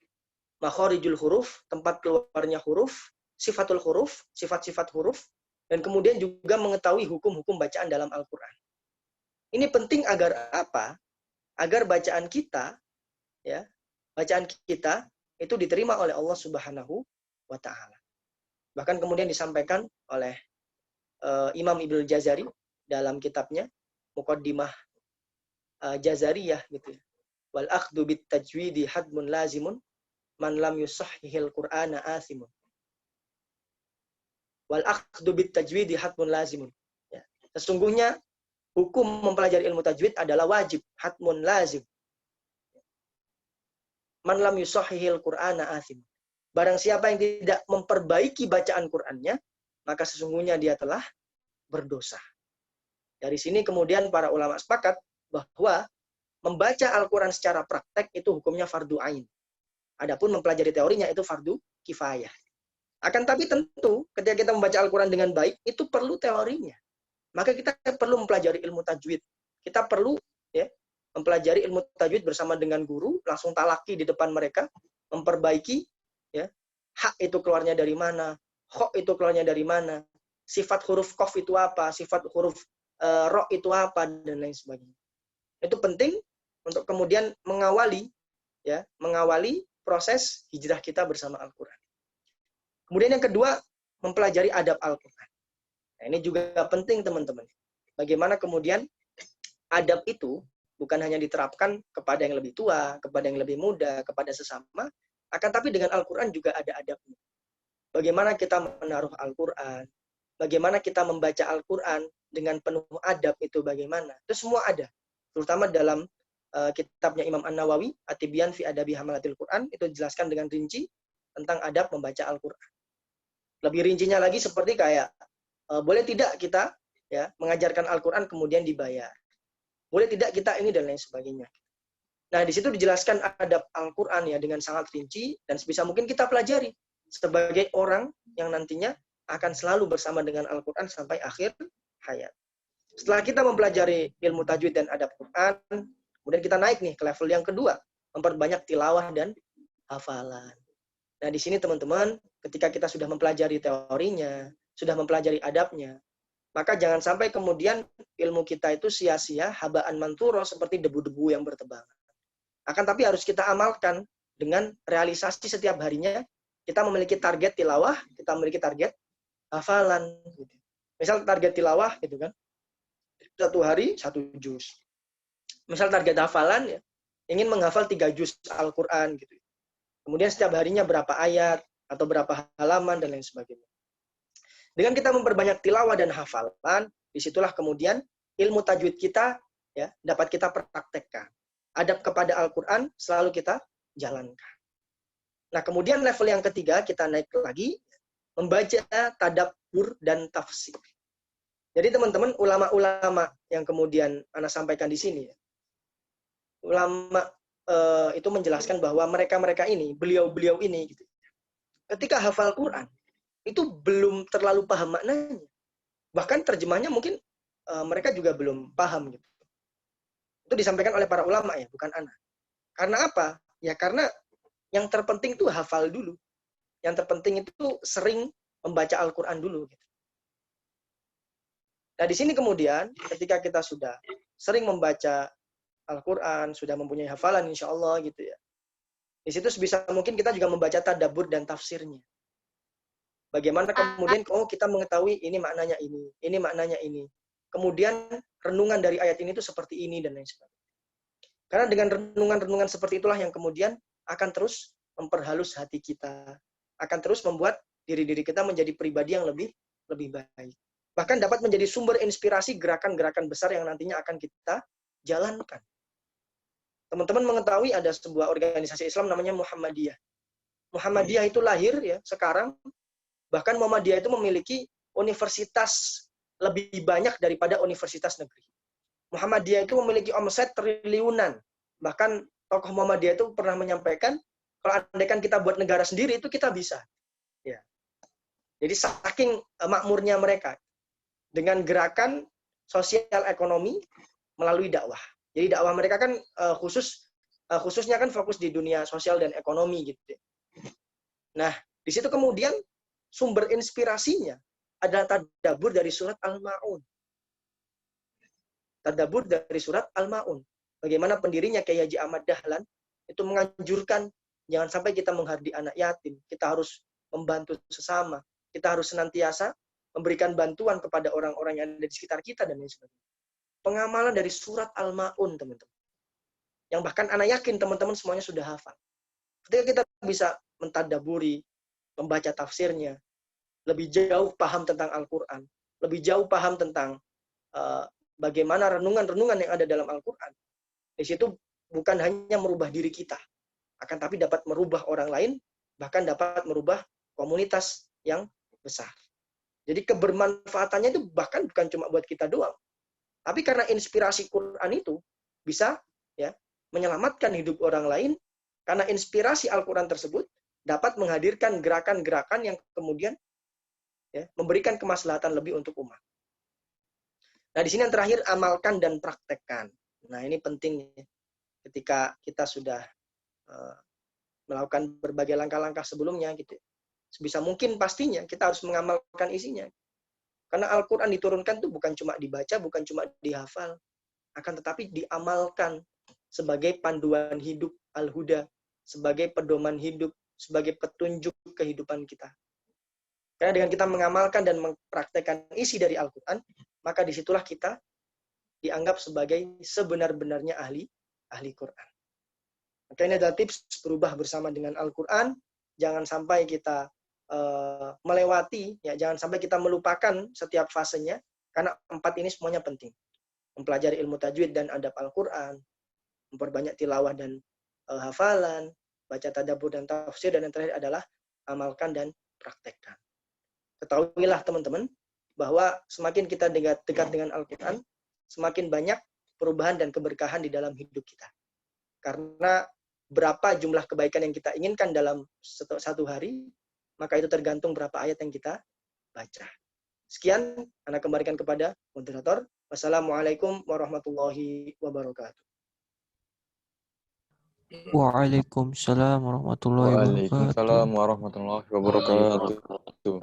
Speaker 7: makharijul huruf, tempat keluarnya huruf, sifatul huruf, sifat-sifat huruf, dan kemudian juga mengetahui hukum-hukum bacaan dalam Al-Quran. Ini penting agar apa? Agar bacaan kita, ya, bacaan kita itu diterima oleh Allah Subhanahu wa Ta'ala. Bahkan kemudian disampaikan oleh Imam Ibnu Jazari dalam kitabnya Muqaddimah Jazariyah gitu ya. Wal akhdhu bit tajwidi hadmun lazimun man lam yusahhihil Qur'ana asimun. Wal akhdhu bit tajwidi hatmun lazimun. Ya. Sesungguhnya hukum mempelajari ilmu tajwid adalah wajib, hatmun lazim. Man lam yusahhihil Qur'ana asim. Barang siapa yang tidak memperbaiki bacaan Qur'annya, maka sesungguhnya dia telah berdosa. Dari sini kemudian para ulama sepakat bahwa membaca Al-Qur'an secara praktek itu hukumnya fardu ain. Adapun mempelajari teorinya itu fardu kifayah. Akan tapi tentu ketika kita membaca Al-Quran dengan baik, itu perlu teorinya. Maka kita perlu mempelajari ilmu tajwid. Kita perlu ya mempelajari ilmu tajwid bersama dengan guru, langsung talaki di depan mereka, memperbaiki ya hak itu keluarnya dari mana, kho itu keluarnya dari mana, sifat huruf qaf itu apa, sifat huruf ro itu apa, dan lain sebagainya. Itu penting untuk kemudian mengawali proses hijrah kita bersama Al-Quran. Kemudian yang kedua, mempelajari adab Al-Quran. Nah, ini juga penting teman-teman. Bagaimana kemudian adab itu bukan hanya diterapkan kepada yang lebih tua, kepada yang lebih muda, kepada sesama, akan tapi dengan Al-Quran juga ada adabnya. Bagaimana kita menaruh Al-Quran, bagaimana kita membaca Al-Quran dengan penuh adab itu bagaimana. Itu semua ada. Terutama dalam kitabnya Imam An-Nawawi, At-Tibyan fi Adabi Hamalatil Quran, itu dijelaskan dengan rinci tentang adab membaca Al-Quran. Lebih rincinya lagi seperti kayak, boleh tidak kita ya mengajarkan Al-Quran kemudian dibayar. Boleh tidak kita ini dan lain sebagainya. Nah, di situ dijelaskan adab Al-Quran ya dengan sangat rinci, dan sebisa mungkin kita pelajari sebagai orang yang nantinya akan selalu bersama dengan Al-Quran sampai akhir hayat. Setelah kita mempelajari ilmu tajwid dan adab Quran, kemudian kita naik nih ke level yang kedua, memperbanyak tilawah dan hafalan. Nah, di sini teman-teman, ketika kita sudah mempelajari teorinya, sudah mempelajari adabnya, maka jangan sampai kemudian ilmu kita itu sia-sia, habaan manturo, seperti debu-debu yang bertebangan. Akan tapi harus kita amalkan dengan realisasi setiap harinya. Kita memiliki target tilawah, kita memiliki target hafalan. Misal target tilawah, gitu kan, 1 hari 1 juz. Misal target hafalan, ya, ingin menghafal 3 juz Al-Quran. Gitu. Kemudian setiap harinya berapa ayat, atau berapa halaman, dan lain sebagainya. Dengan kita memperbanyak tilawah dan hafalan, disitulah kemudian ilmu tajwid kita ya dapat kita praktekkan. Adab kepada Al-Quran selalu kita jalankan. Nah, kemudian level yang ketiga, kita naik lagi, membaca tadabbur dan tafsir. Jadi teman-teman, ulama-ulama yang kemudian Ana sampaikan di sini, ulama itu menjelaskan bahwa mereka-mereka ini, beliau-beliau ini gitu. Ketika hafal Quran itu belum terlalu paham maknanya. Bahkan terjemahnya mungkin mereka juga belum paham gitu. Itu disampaikan oleh para ulama ya, bukan anak. Karena apa? Ya karena yang terpenting itu hafal dulu. Yang terpenting itu sering membaca Al-Quran dulu. Gitu. Nah di sini kemudian ketika kita sudah sering membaca Al-Quran, sudah mempunyai hafalan insya Allah gitu ya. Di situ sebisa mungkin kita juga membaca tadabbur dan tafsirnya. Bagaimana kemudian kita mengetahui ini maknanya ini maknanya ini. Kemudian renungan dari ayat ini itu seperti ini dan lain sebagainya. Karena dengan renungan-renungan seperti itulah yang kemudian akan terus memperhalus hati kita, akan terus membuat diri-diri kita menjadi pribadi yang lebih baik. Bahkan dapat menjadi sumber inspirasi gerakan-gerakan besar yang nantinya akan kita jalankan. Teman-teman mengetahui ada sebuah organisasi Islam namanya Muhammadiyah. Muhammadiyah itu lahir ya sekarang, bahkan Muhammadiyah itu memiliki universitas lebih banyak daripada universitas negeri. Muhammadiyah itu memiliki omset triliunan. Bahkan tokoh Muhammadiyah itu pernah menyampaikan, kalau andaikan kita buat negara sendiri itu kita bisa. Ya. Jadi saking makmurnya mereka dengan gerakan sosial ekonomi melalui dakwah. Jadi dakwah mereka kan khususnya kan fokus di dunia sosial dan ekonomi gitu. Nah, di situ kemudian sumber inspirasinya adalah tadabbur dari surat Al-Ma'un. Tadabbur dari surat Al-Ma'un. Bagaimana pendirinya Kyai Haji Ahmad Dahlan itu menganjurkan jangan sampai kita menghardi anak yatim. Kita harus membantu sesama. Kita harus senantiasa memberikan bantuan kepada orang-orang yang ada di sekitar kita dan lain sebagainya. Pengamalan dari surat Al-Ma'un, teman-teman. Yang bahkan anak yakin teman-teman semuanya sudah hafal. Ketika kita bisa mentadaburi, membaca tafsirnya, lebih jauh paham tentang Al-Quran, lebih jauh paham tentang bagaimana renungan-renungan yang ada dalam Al-Quran. Di situ bukan hanya merubah diri kita, akan tapi dapat merubah orang lain, bahkan dapat merubah komunitas yang besar. Jadi kebermanfaatannya itu bahkan bukan cuma buat kita doang. Tapi karena inspirasi Quran itu bisa ya menyelamatkan hidup orang lain, karena inspirasi Al-Quran tersebut dapat menghadirkan gerakan-gerakan yang kemudian ya, memberikan kemaslahatan lebih untuk umat. Nah, di sini yang terakhir, amalkan dan praktekkan. Nah, ini penting ketika kita sudah melakukan berbagai langkah-langkah sebelumnya gitu. Sebisa mungkin pastinya kita harus mengamalkan isinya. Karena Al-Quran diturunkan itu bukan cuma dibaca, bukan cuma dihafal, akan tetapi diamalkan sebagai panduan hidup Al-Huda, sebagai pedoman hidup, sebagai petunjuk kehidupan kita. Karena dengan kita mengamalkan dan mempraktekkan isi dari Al-Quran, maka disitulah kita dianggap sebagai sebenar-benarnya ahli Quran. Maka ini adalah tips berubah bersama dengan Al-Quran. Jangan sampai kita melewati, ya jangan sampai kita melupakan setiap fasenya, karena 4 ini semuanya penting. Mempelajari ilmu tajwid dan adab Al-Quran, memperbanyak tilawah dan hafalan, baca tadabbur dan tafsir, dan yang terakhir adalah amalkan dan praktekkan. Ketahuilah teman-teman, bahwa semakin kita dekat dengan Al-Quran, semakin banyak perubahan dan keberkahan di dalam hidup kita. Karena berapa jumlah kebaikan yang kita inginkan dalam satu hari, maka itu tergantung berapa ayat yang kita baca. Sekian, Anda kembalikan kepada moderator. Wassalamualaikum warahmatullahi wabarakatuh.
Speaker 8: Waalaikumsalam warahmatullahi wabarakatuh.
Speaker 9: Waalaikumsalam warahmatullahi wabarakatuh.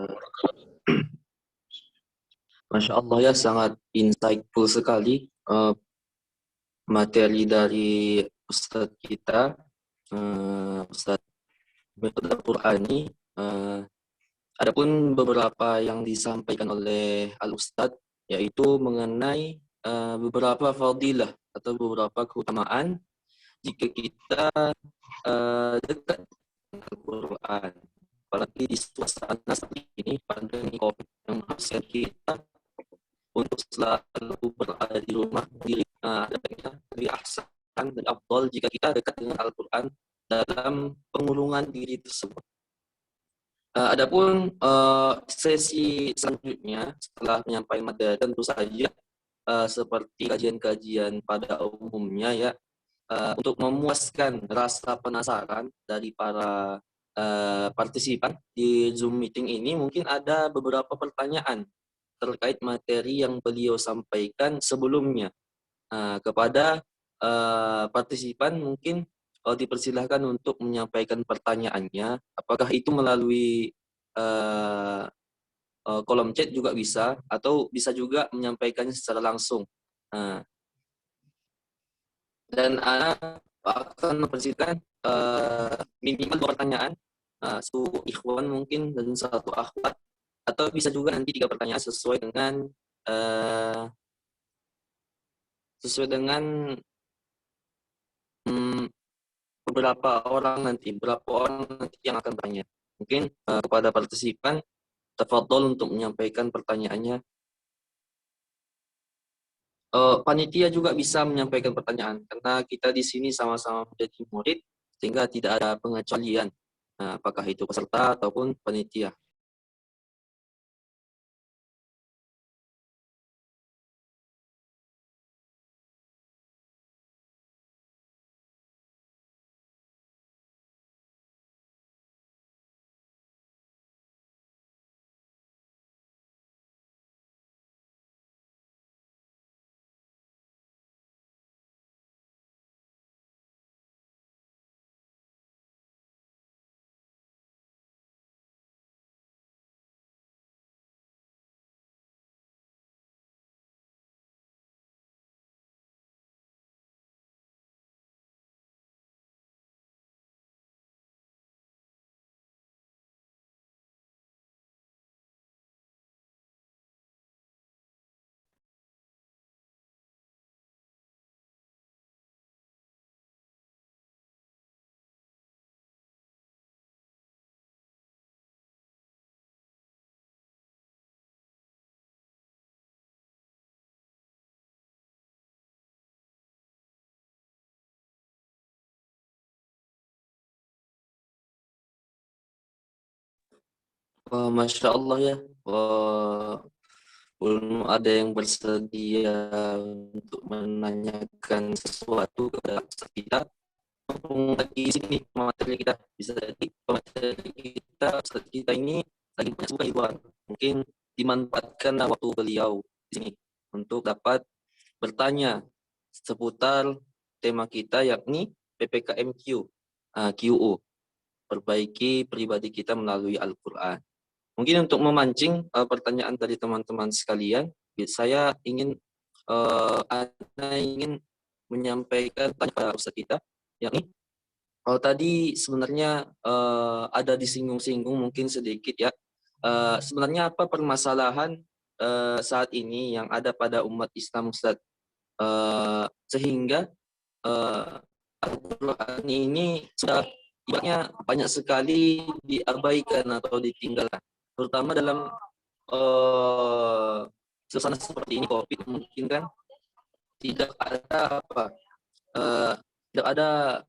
Speaker 6: Masya Allah ya, sangat insightful sekali materi dari Ustadz kita, Ustadz Metode Qurani. Adapun beberapa yang disampaikan oleh Al-Ustadz, yaitu mengenai beberapa fadilah atau beberapa keutamaan jika kita dekat dengan Al-Quran. Apalagi di suasana seperti ini, pandemi COVID, yang mengharuskan kita untuk selalu berada di rumah sendiri. Adanya lebih ahsan dan afdal jika kita dekat dengan Al-Quran dalam pengurungan diri tersebut. Adapun sesi selanjutnya setelah menyampaikan materi, tentu saja seperti kajian-kajian pada umumnya ya, untuk memuaskan rasa penasaran dari para partisipan di Zoom meeting ini, mungkin ada beberapa pertanyaan terkait materi yang beliau sampaikan sebelumnya. Kepada partisipan mungkin dipersilahkan untuk menyampaikan pertanyaannya. Apakah itu melalui kolom chat juga bisa, atau bisa juga menyampaikannya secara langsung. Dan Ana akan mempersilahkan minimal 2 pertanyaan, 1 ikhwan mungkin dan 1 akhwat, atau bisa juga nanti 3 pertanyaan sesuai dengan berapa orang nanti yang akan bertanya. Mungkin kepada partisipan, tafadhol untuk menyampaikan pertanyaannya. Panitia juga bisa menyampaikan pertanyaan, karena kita di sini sama-sama menjadi murid, sehingga tidak ada pengecualian, apakah itu peserta ataupun panitia. Masya Allah ya, belum ada yang bersedia untuk menanyakan sesuatu kepada kita. Di sini materi kita bisa jadi kita ini lagi banyak suka hiburan. Mungkin dimanfaatkan waktu beliau di sini untuk dapat bertanya seputar tema kita, yakni PPKMQ, QO, perbaiki pribadi kita melalui Al-Quran. Mungkin untuk memancing pertanyaan dari teman-teman sekalian, saya ingin menyampaikan tanya pada Ustaz kita, yakni tadi sebenarnya ada disinggung-singgung mungkin sedikit ya. Sebenarnya apa permasalahan saat ini yang ada pada umat Islam, Ustaz? Sehingga Al-Quran ini sudah ibaratnya banyak sekali diabaikan atau ditinggalkan, terutama dalam suasana seperti ini COVID, mungkin kan tidak ada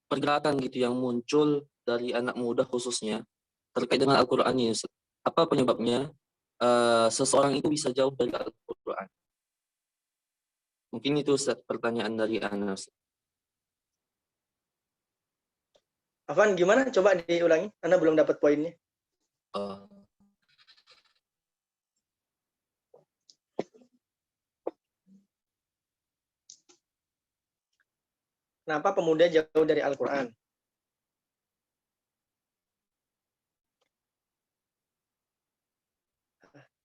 Speaker 6: pergerakan gitu yang muncul dari anak muda khususnya terkait dengan Al-Quran ini. Apa penyebabnya seseorang itu bisa jauh dari Al-Quran? Mungkin itu Ustaz, pertanyaan dari Anas.
Speaker 7: Afan, gimana? Coba diulangi. Anda belum dapat poinnya. Kenapa pemuda jauh dari Al-Quran?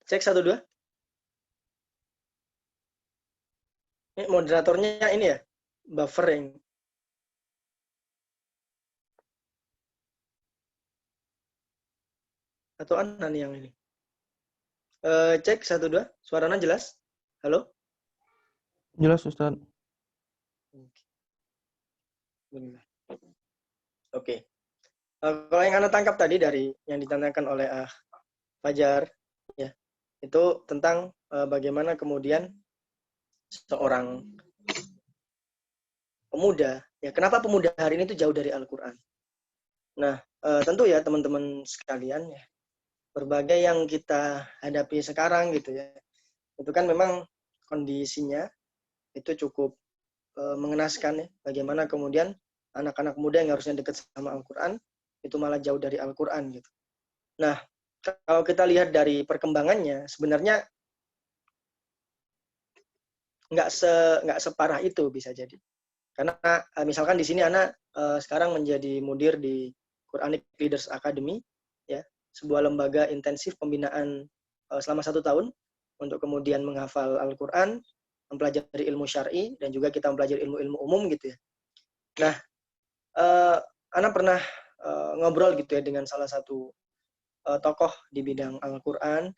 Speaker 7: Cek 1, 2. Ini moderatornya ini ya, buffering. Atau Ana nih yang ini. Cek 1, 2. Suaranya jelas? Halo?
Speaker 4: Jelas Ustaz.
Speaker 7: Oke. Kalau yang Anda tangkap tadi dari yang ditanyakan oleh Fajar, ya, itu tentang bagaimana kemudian seorang pemuda, ya, kenapa pemuda hari ini itu jauh dari Al-Quran? Nah, tentu ya teman-teman sekalian, ya, berbagai yang kita hadapi sekarang gitu ya, itu kan memang kondisinya itu cukup mengenaskan ya, bagaimana kemudian anak-anak muda yang harusnya dekat sama Al-Quran itu malah jauh dari Al-Quran gitu. Nah, kalau kita lihat dari perkembangannya, sebenarnya nggak separah itu bisa jadi. Karena misalkan di sini anak sekarang menjadi mudir di Quranic Leaders Academy, ya, sebuah lembaga intensif pembinaan selama 1 tahun untuk kemudian menghafal Al-Quran, mempelajari ilmu syar'i, dan juga kita mempelajari ilmu-ilmu umum gitu ya. Nah, anak pernah ngobrol gitu ya dengan salah satu tokoh di bidang Al-Quran.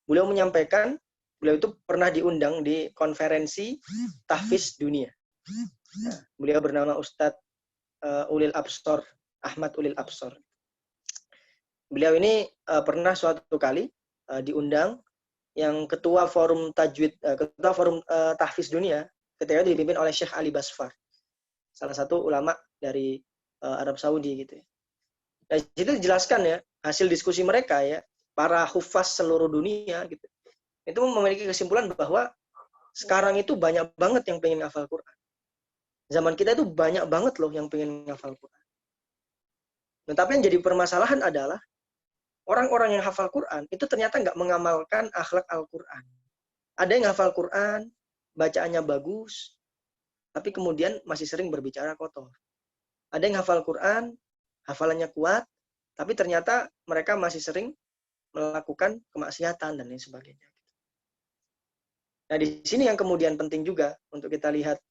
Speaker 7: Beliau menyampaikan, beliau itu pernah diundang di konferensi tahfiz dunia. Nah, beliau bernama Ustadz Ulil Absor, Ahmad Ulil Absor. Beliau ini pernah suatu kali diundang yang ketua forum tajwid, ketua forum tahfiz dunia, ketika itu dipimpin oleh Syekh Ali Basfar, salah satu ulama dari Arab Saudi gitu ya. Nah, itu dijelaskan ya hasil diskusi mereka ya, para hufaz seluruh dunia gitu. Itu memiliki kesimpulan bahwa sekarang itu banyak banget yang pengen ngafal Quran. Zaman kita itu banyak banget loh yang pengen ngafal Quran. Nah, tapi yang jadi permasalahan adalah orang-orang yang hafal Quran itu ternyata nggak mengamalkan akhlak Al-Quran. Ada yang hafal Quran, bacaannya bagus, tapi kemudian masih sering berbicara kotor. Ada yang hafal Quran, hafalannya kuat, tapi ternyata mereka masih sering melakukan kemaksiatan dan lain sebagainya. Nah, di sini yang kemudian penting juga untuk kita lihat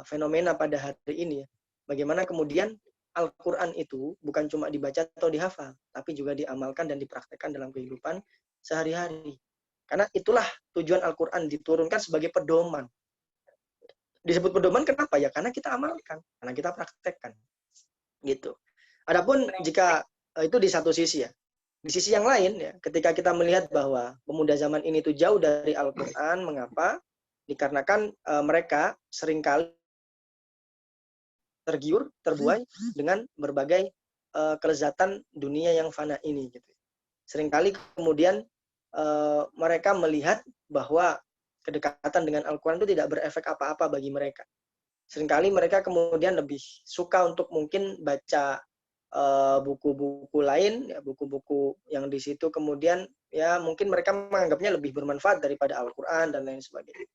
Speaker 7: fenomena pada hari ini, bagaimana kemudian Al-Quran itu bukan cuma dibaca atau dihafal, tapi juga diamalkan dan dipraktekkan dalam kehidupan sehari-hari. Karena itulah tujuan Al-Quran diturunkan sebagai pedoman. Disebut pedoman kenapa? Ya karena kita amalkan, karena kita praktekkan. Gitu. Adapun jika itu di satu sisi ya. Di sisi yang lain, ya, ketika kita melihat bahwa pemuda zaman ini tuh jauh dari Al-Quran, mengapa? Dikarenakan mereka seringkali tergiur, terbuai dengan berbagai kelezatan dunia yang fana ini. Gitu. Seringkali kemudian mereka melihat bahwa kedekatan dengan Al-Quran itu tidak berefek apa-apa bagi mereka. Seringkali mereka kemudian lebih suka untuk mungkin baca buku-buku lain, ya, buku-buku yang di situ kemudian ya mungkin mereka menganggapnya lebih bermanfaat daripada Al-Quran dan lain sebagainya.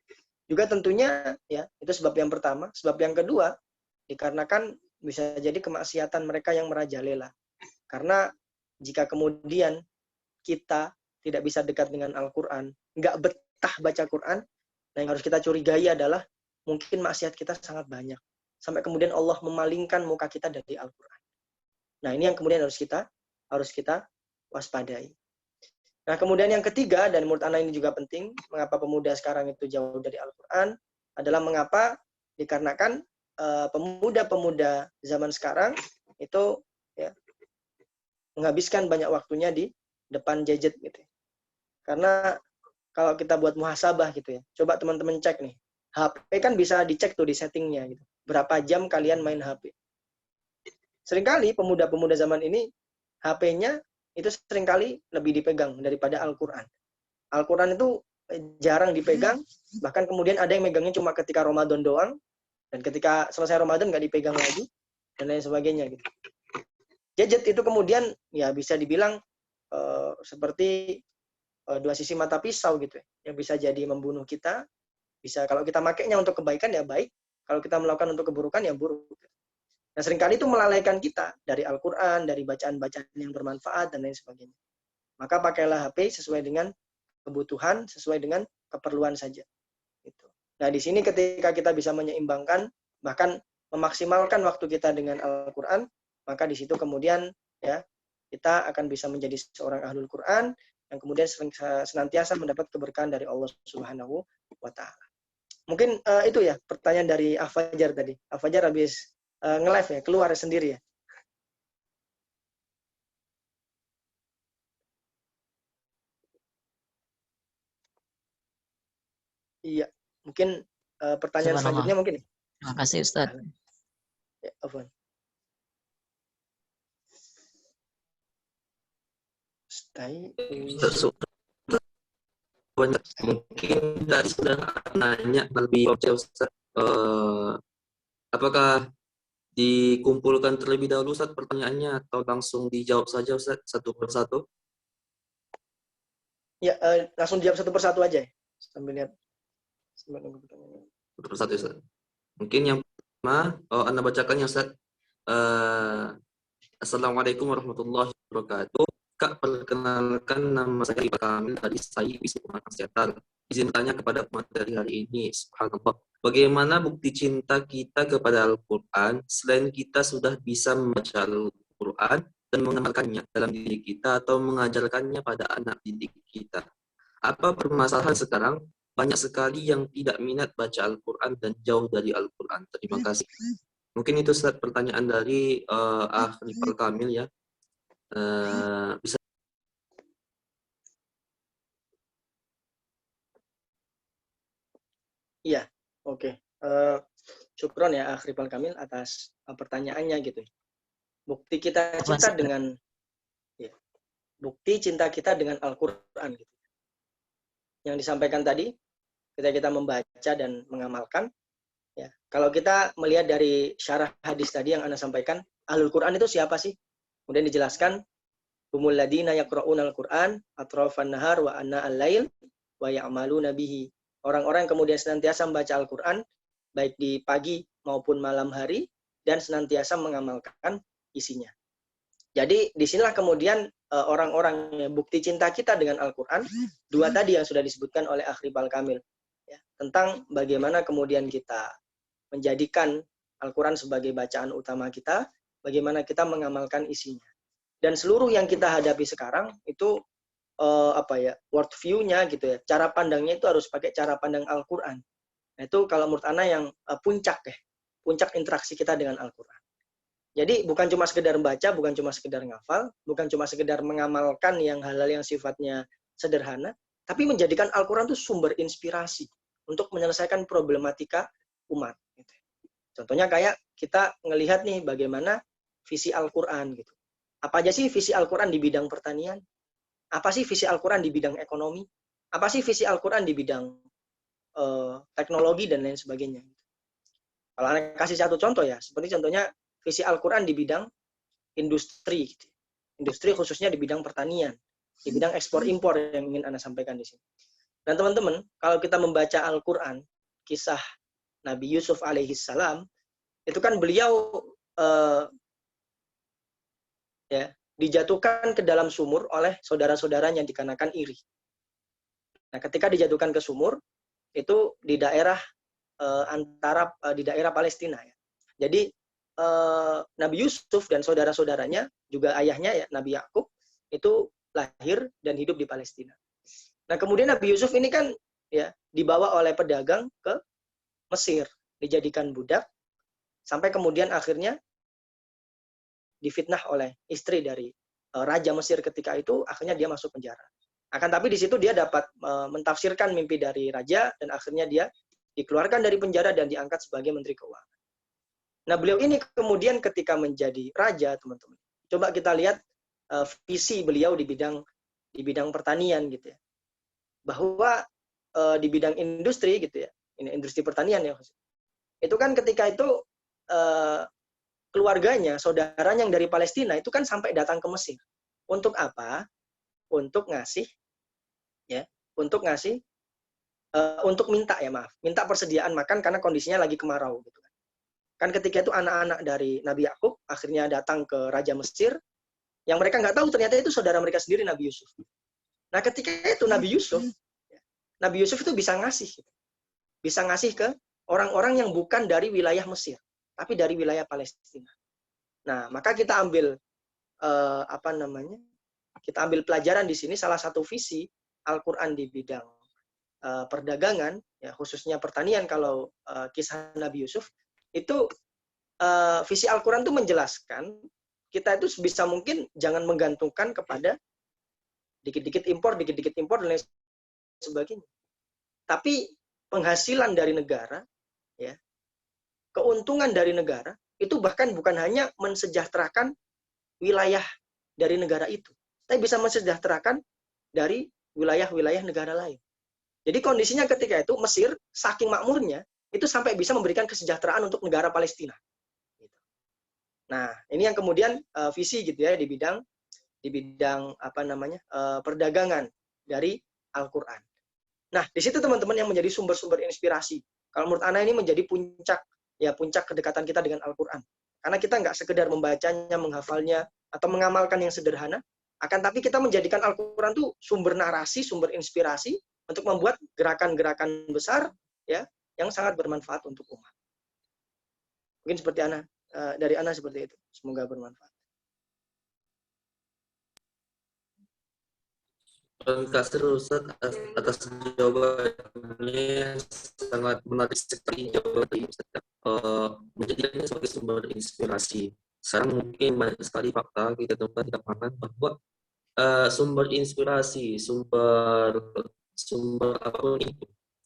Speaker 7: Juga tentunya ya itu sebab yang pertama. Sebab yang kedua, dikarenakan bisa jadi kemaksiatan mereka yang merajalela. Karena jika kemudian kita tidak bisa dekat dengan Al-Quran, nggak betah baca Quran, nah yang harus kita curigai adalah mungkin maksiat kita sangat banyak. Sampai kemudian Allah memalingkan muka kita dari Al-Quran. Nah ini yang kemudian harus kita waspadai. Nah kemudian yang ketiga, dan menurut Ana ini juga penting, mengapa pemuda sekarang itu jauh dari Al-Quran, adalah mengapa dikarenakan pemuda-pemuda zaman sekarang itu ya, menghabiskan banyak waktunya di depan gadget gitu. Karena kalau kita buat muhasabah gitu ya, coba teman-teman cek nih, HP kan bisa dicek tuh di settingnya gitu. Berapa jam kalian main HP? Seringkali pemuda-pemuda zaman ini HP-nya itu seringkali lebih dipegang daripada Al-Quran. Al-Quran itu jarang dipegang, bahkan kemudian ada yang megangnya cuma ketika Ramadan doang, dan ketika selesai Ramadan nggak dipegang lagi, dan lain sebagainya. Gitu. Gadget itu kemudian ya bisa dibilang seperti dua sisi mata pisau gitu, yang bisa jadi membunuh kita. Bisa kalau kita makainya untuk kebaikan ya baik, kalau kita melakukan untuk keburukan ya buruk. Nah seringkali itu melalaikan kita dari Al-Quran, dari bacaan-bacaan yang bermanfaat dan lain sebagainya. Maka pakailah HP sesuai dengan kebutuhan, sesuai dengan keperluan saja. Gitu. Nah di sini ketika kita bisa menyeimbangkan, bahkan memaksimalkan waktu kita dengan Al-Quran, maka di situ kemudian ya kita akan bisa menjadi seorang ahlul Quran yang kemudian senantiasa mendapat keberkahan dari Allah Subhanahu wa Ta'ala. Mungkin itu ya pertanyaan dari Afajar tadi. Afajar habis nge-live ya, keluar sendiri ya. Iya, mungkin pertanyaan selanjutnya mungkin.
Speaker 10: Terima kasih Ustaz.
Speaker 7: Ya, Afwan.
Speaker 6: Mungkin kita sudah nanya lebih Ustaz. Apakah dikumpulkan terlebih dahulu Ustaz pertanyaannya atau langsung dijawab saja Ustaz satu persatu?
Speaker 7: Ya, langsung jawab satu persatu aja ya. Sambil lihat. Sambil nunggu pertanyaannya.
Speaker 6: Satu persatu Ustaz. Mungkin yang pertama, Anda bacakan ya Ustaz. Assalamualaikum warahmatullahi wabarakatuh. Kak, perkenalkan nama saya Iqbal Kamil dari SAI Wisma Kesehatan. Izin tanya kepada materi hari ini. Subhanallah. Bagaimana bukti cinta kita kepada Al-Quran selain kita sudah bisa membaca Al-Quran dan mengamalkannya dalam diri kita atau mengajarkannya pada anak didik kita? Apa permasalahan sekarang? Banyak sekali yang tidak minat baca Al-Quran dan jauh dari Al-Quran. Terima kasih. Mungkin itu Ustaz pertanyaan dari Iqbal Kamil ya. Bisa.
Speaker 7: Iya, oke. Syukron ya Iqbal Kamil atas pertanyaannya gitu. Bukti kita cinta dengan bukti cinta kita dengan Al-Quran gitu. Yang disampaikan tadi, ketika kita membaca dan mengamalkan, ya. Kalau kita melihat dari syarah hadis tadi yang Anda sampaikan, Ahlul Quran itu siapa sih? Kemudian dijelaskan, humul ladina yaqra'unal Quran atrafan nahar wa anna al-lail wa ya'maluna bihi. Orang-orang yang kemudian senantiasa membaca Al-Quran, baik di pagi maupun malam hari, dan senantiasa mengamalkan isinya. Jadi disinilah kemudian orang-orang bukti cinta kita dengan Al-Quran, dua tadi yang sudah disebutkan oleh Iqbal Kamil, ya, tentang bagaimana kemudian kita menjadikan Al-Quran sebagai bacaan utama kita, bagaimana kita mengamalkan isinya. Dan seluruh yang kita hadapi sekarang itu world view-nya gitu ya, cara pandangnya itu harus pakai cara pandang Al-Quran. Nah, itu kalau menurut Ana yang puncak interaksi kita dengan Al-Quran. Jadi bukan cuma sekedar membaca, bukan cuma sekedar ngafal, bukan cuma sekedar mengamalkan yang hal-hal yang sifatnya sederhana, tapi menjadikan Al-Quran itu sumber inspirasi untuk menyelesaikan problematika umat. Gitu. Contohnya kayak kita ngelihat nih bagaimana visi Al-Quran gitu. Apa aja sih visi Al-Quran di bidang pertanian? Apa sih visi Al-Quran di bidang ekonomi? Apa sih visi Al-Quran di bidang teknologi dan lain sebagainya? Kalau Anda kasih satu contoh ya, seperti contohnya visi Al-Quran di bidang industri, gitu. Industri khususnya di bidang pertanian, di bidang ekspor-impor yang ingin Anda sampaikan di sini. Dan teman-teman, kalau kita membaca Al-Quran, kisah Nabi Yusuf alaihissalam, itu kan beliau dijatuhkan ke dalam sumur oleh saudara-saudaranya dikarenakan iri. Nah, ketika dijatuhkan ke sumur, itu di daerah di daerah Palestina ya. Jadi Nabi Yusuf dan saudara-saudaranya, juga ayahnya ya Nabi Yakub, itu lahir dan hidup di Palestina. Nah, kemudian Nabi Yusuf ini kan ya dibawa oleh pedagang ke Mesir, dijadikan budak, sampai kemudian akhirnya difitnah oleh istri dari Raja Mesir ketika itu, akhirnya dia masuk penjara. Akan tapi di situ dia dapat mentafsirkan mimpi dari raja, dan akhirnya dia dikeluarkan dari penjara dan diangkat sebagai Menteri Keuangan. Nah, beliau ini kemudian ketika menjadi raja, teman-teman, coba kita lihat visi beliau di bidang pertanian gitu ya. Bahwa di bidang industri gitu ya, ini industri pertanian ya, itu kan ketika itu keluarganya, saudaranya yang dari Palestina itu kan sampai datang ke Mesir. Untuk apa? Untuk ngasih minta persediaan makan karena kondisinya lagi kemarau gitu kan. Kan ketika itu anak-anak dari Nabi Yakub akhirnya datang ke Raja Mesir, yang mereka nggak tahu ternyata itu saudara mereka sendiri, Nabi Yusuf. Nah, ketika itu Nabi Yusuf itu bisa ngasih ke orang-orang yang bukan dari wilayah Mesir, tapi dari wilayah Palestina. Nah, maka kita ambil kita ambil pelajaran di sini, salah satu visi Al-Quran di bidang perdagangan, ya khususnya pertanian. Kalau kisah Nabi Yusuf itu visi Al-Quran itu menjelaskan kita itu sebisa mungkin jangan menggantungkan kepada dikit-dikit impor dan lain sebagainya. Tapi penghasilan dari negara, ya, keuntungan dari negara itu bahkan bukan hanya mensejahterakan wilayah dari negara itu, tapi bisa mensejahterakan dari wilayah-wilayah negara lain. Jadi kondisinya ketika itu Mesir saking makmurnya, itu sampai bisa memberikan kesejahteraan untuk negara Palestina. Nah, ini yang kemudian visi gitu ya di bidang perdagangan dari Al-Qur'an. Nah, di situ teman-teman yang menjadi sumber-sumber inspirasi. Kalau menurut Ana ini menjadi puncak kedekatan kita dengan Al-Qur'an. Karena kita nggak sekedar membacanya, menghafalnya, atau mengamalkan yang sederhana, akan tapi kita menjadikan Al-Qur'an itu sumber narasi, sumber inspirasi untuk membuat gerakan-gerakan besar ya yang sangat bermanfaat untuk umat. Mungkin seperti Ana, dari Ana seperti itu. Semoga bermanfaat.
Speaker 6: Kak Seru Ustaz atas jawabannya, sangat menarik sekali jawabannya Ustaz. Menjadikannya sebagai sumber inspirasi. Sekarang mungkin banyak sekali fakta kita temukan di lapangan bahwa sumber inspirasi, sumber apapun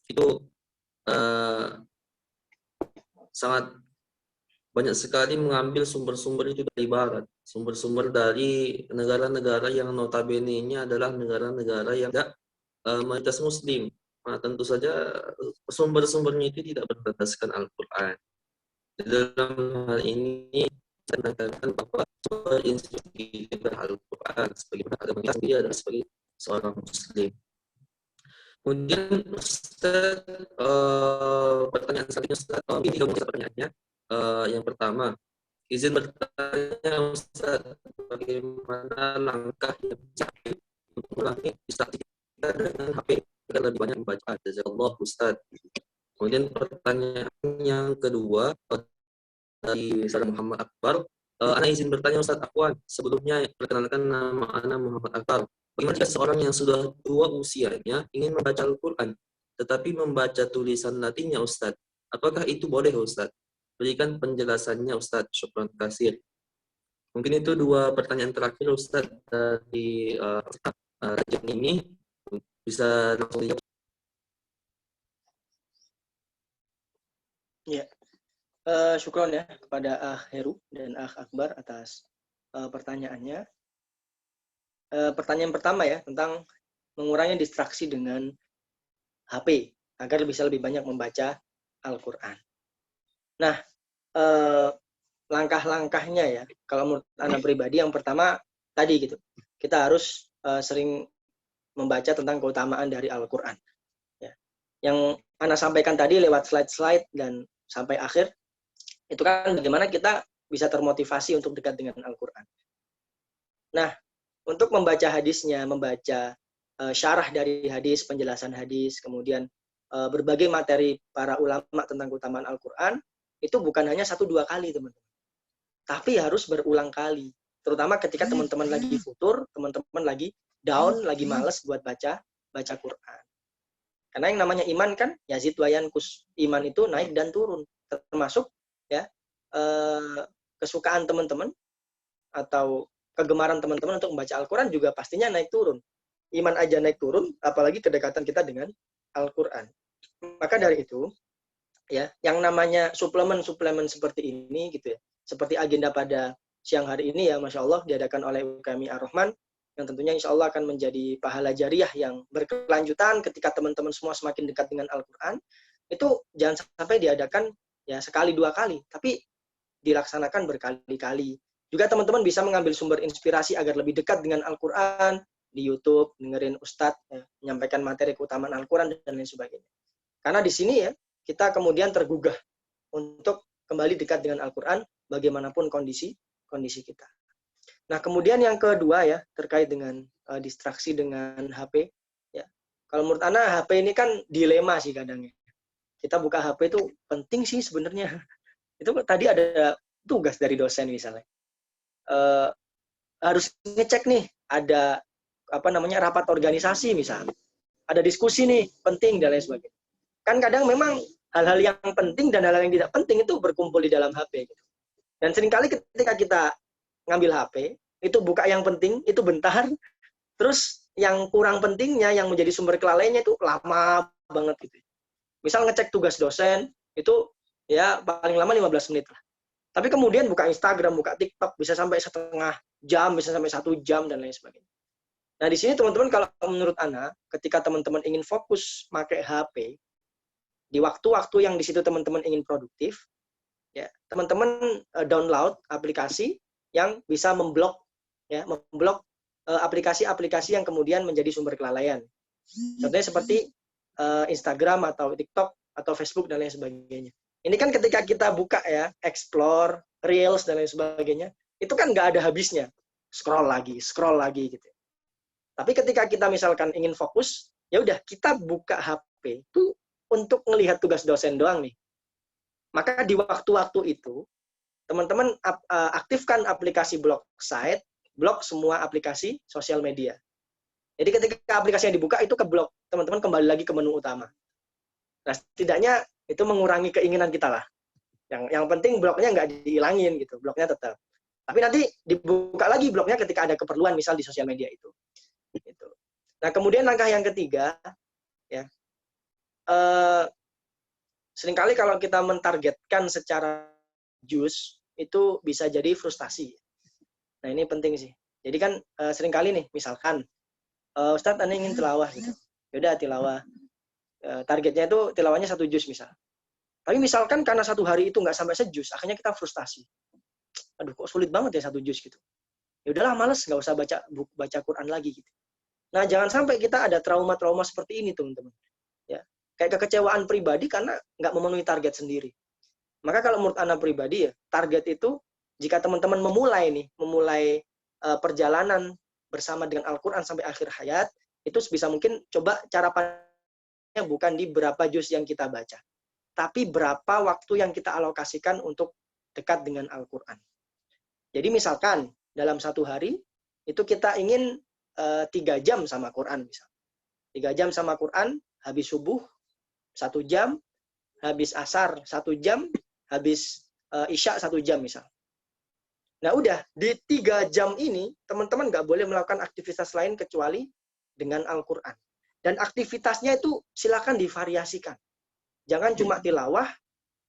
Speaker 6: itu sangat banyak sekali mengambil sumber-sumber itu dari barat, sumber-sumber dari negara-negara yang notabene-nya adalah negara-negara yang tidak mayoritas muslim. Nah, tentu saja sumber-sumbernya itu tidak berdasarkan Al-Quran. Di dalam hal ini saya mengatakan bahwa sumber inspirasi adalah Al-Quran, sebagaimana agama kita sendiri adalah sebagai seorang muslim. Kemudian Ustaz, pertanyaan selanjutnya Ustaz, ini tiga pertanyaannya. Yang pertama, izin bertanya Ustaz, bagaimana langkah yang bisa untuk mengurangi distraksi kita dengan HP agar lebih banyak membaca? Jazakallah Ustaz. Kemudian pertanyaan yang kedua dari Saudara Muhammad Akbar, Ana izin bertanya Ustaz Afwan, sebelumnya perkenalkan nama Ana Muhammad Akbar. Bagaimana jika seorang yang sudah tua usianya ingin membaca Al-Quran, tetapi membaca tulisan Latinnya Ustaz? Apakah itu boleh Ustaz? Berikan penjelasannya Ustaz. Syukran kasir. Mungkin itu dua pertanyaan terakhir Ustaz dari kajian ini. Bisa langsung dijawab.
Speaker 7: Ya, syukron ya kepada Heru dan Akbar atas pertanyaannya. Pertanyaan pertama ya tentang mengurangi distraksi dengan HP agar bisa lebih banyak membaca Al-Quran. Nah, langkah-langkahnya ya, kalau menurut Ana pribadi yang pertama tadi gitu, kita harus sering membaca tentang keutamaan dari Al-Quran. Ya. Yang Ana sampaikan tadi lewat slide-slide dan sampai akhir, itu kan bagaimana kita bisa termotivasi untuk dekat dengan Al-Quran. Nah, untuk membaca hadisnya, membaca syarah dari hadis, penjelasan hadis, kemudian berbagai materi para ulama tentang keutamaan Al-Quran, itu bukan hanya 1-2 kali, teman-teman. Tapi harus berulang kali. Terutama ketika teman-teman lagi futur, teman-teman lagi down, lagi males buat baca Quran. Karena yang namanya iman kan, yazid wa yankus. Iman itu naik dan turun. Termasuk ya kesukaan teman-teman atau kegemaran teman-teman untuk membaca Al-Quran juga pastinya naik turun. Iman aja naik turun, apalagi kedekatan kita dengan Al-Quran. Maka dari itu, ya, yang namanya suplemen-suplemen seperti ini gitu ya, seperti agenda pada siang hari ini ya, Masya Allah diadakan oleh UKMI Ar-Rahman, yang tentunya Insya Allah akan menjadi pahala jariah yang berkelanjutan ketika teman-teman semua semakin dekat dengan Al-Quran. Itu jangan sampai diadakan ya 1-2 kali, tapi dilaksanakan berkali-kali. Juga teman-teman bisa mengambil sumber inspirasi agar lebih dekat dengan Al-Quran di YouTube, dengerin Ustadz ya, menyampaikan materi keutamaan Al-Quran dan lain sebagainya. Karena di sini ya kita kemudian tergugah untuk kembali dekat dengan Al-Quran bagaimanapun kondisi kita. Nah, kemudian yang kedua ya terkait dengan distraksi dengan HP ya. Kalau menurut Ana HP ini kan dilema sih kadang ya. Kita buka HP itu penting sih sebenarnya. Itu tadi ada tugas dari dosen misalnya. Harus ngecek nih ada rapat organisasi misalnya. Ada diskusi nih penting dan lain sebagainya. Kan kadang memang hal-hal yang penting dan hal-hal yang tidak penting itu berkumpul di dalam HP. Gitu. Dan seringkali ketika kita ngambil HP, itu buka yang penting, itu bentar, terus yang kurang pentingnya, yang menjadi sumber kelalaiannya itu lama banget. Gitu. Misal ngecek tugas dosen, itu ya paling lama 15 menit lah. Tapi kemudian buka Instagram, buka TikTok, bisa sampai setengah jam, bisa sampai 1 jam, dan lain sebagainya. Nah, di sini teman-teman, kalau menurut Ana, ketika teman-teman ingin fokus pakai HP, di waktu-waktu yang di situ teman-teman ingin produktif, ya teman-teman download aplikasi yang bisa memblok aplikasi-aplikasi yang kemudian menjadi sumber kelalaian. Contohnya seperti Instagram atau TikTok atau Facebook dan lain sebagainya. Ini kan ketika kita buka ya, explore, reels dan lain sebagainya, itu kan nggak ada habisnya. Scroll lagi gitu. Tapi ketika kita misalkan ingin fokus, ya udah kita buka HP itu untuk melihat tugas dosen doang nih. Maka di waktu-waktu itu, teman-teman aktifkan aplikasi blok site, blok semua aplikasi sosial media. Jadi ketika aplikasi yang dibuka itu keblok, teman-teman kembali lagi ke menu utama. Nah, setidaknya itu mengurangi keinginan kita lah. Yang penting bloknya nggak dihilangin gitu, bloknya tetap. Tapi nanti dibuka lagi bloknya ketika ada keperluan, misal di sosial media itu. Gitu. Nah, kemudian langkah yang ketiga, ya, seringkali kalau kita mentargetkan secara jus, itu bisa jadi frustasi. Nah, ini penting sih. Jadi kan seringkali nih, misalkan, Ustadz, Anda ingin tilawah gitu. Yaudah, tilawah. Targetnya itu tilawahnya 1 juz misal. Tapi misalkan karena 1 hari itu nggak sampai sejuz, akhirnya kita frustasi. Aduh, kok sulit banget ya 1 juz gitu. Ya udahlah, males, nggak usah baca Quran lagi gitu. Nah, jangan sampai kita ada trauma-trauma seperti ini, teman-teman. Ya, kayak kekecewaan pribadi karena nggak memenuhi target sendiri. Maka kalau menurut Anda pribadi ya, target itu jika teman-teman memulai perjalanan bersama dengan Al-Quran sampai akhir hayat, itu sebisa mungkin coba cara pandangnya bukan di berapa juz yang kita baca, tapi berapa waktu yang kita alokasikan untuk dekat dengan Al-Quran. Jadi misalkan dalam 1 hari itu kita ingin 3 jam sama Quran misal. 3 jam sama Quran, habis subuh 1 jam, habis asar 1 jam, habis isya 1 jam misal. Nah udah, di 3 jam ini teman-teman nggak boleh melakukan aktivitas lain kecuali dengan Al-Quran. Dan aktivitasnya itu silakan divariasikan. Jangan cuma tilawah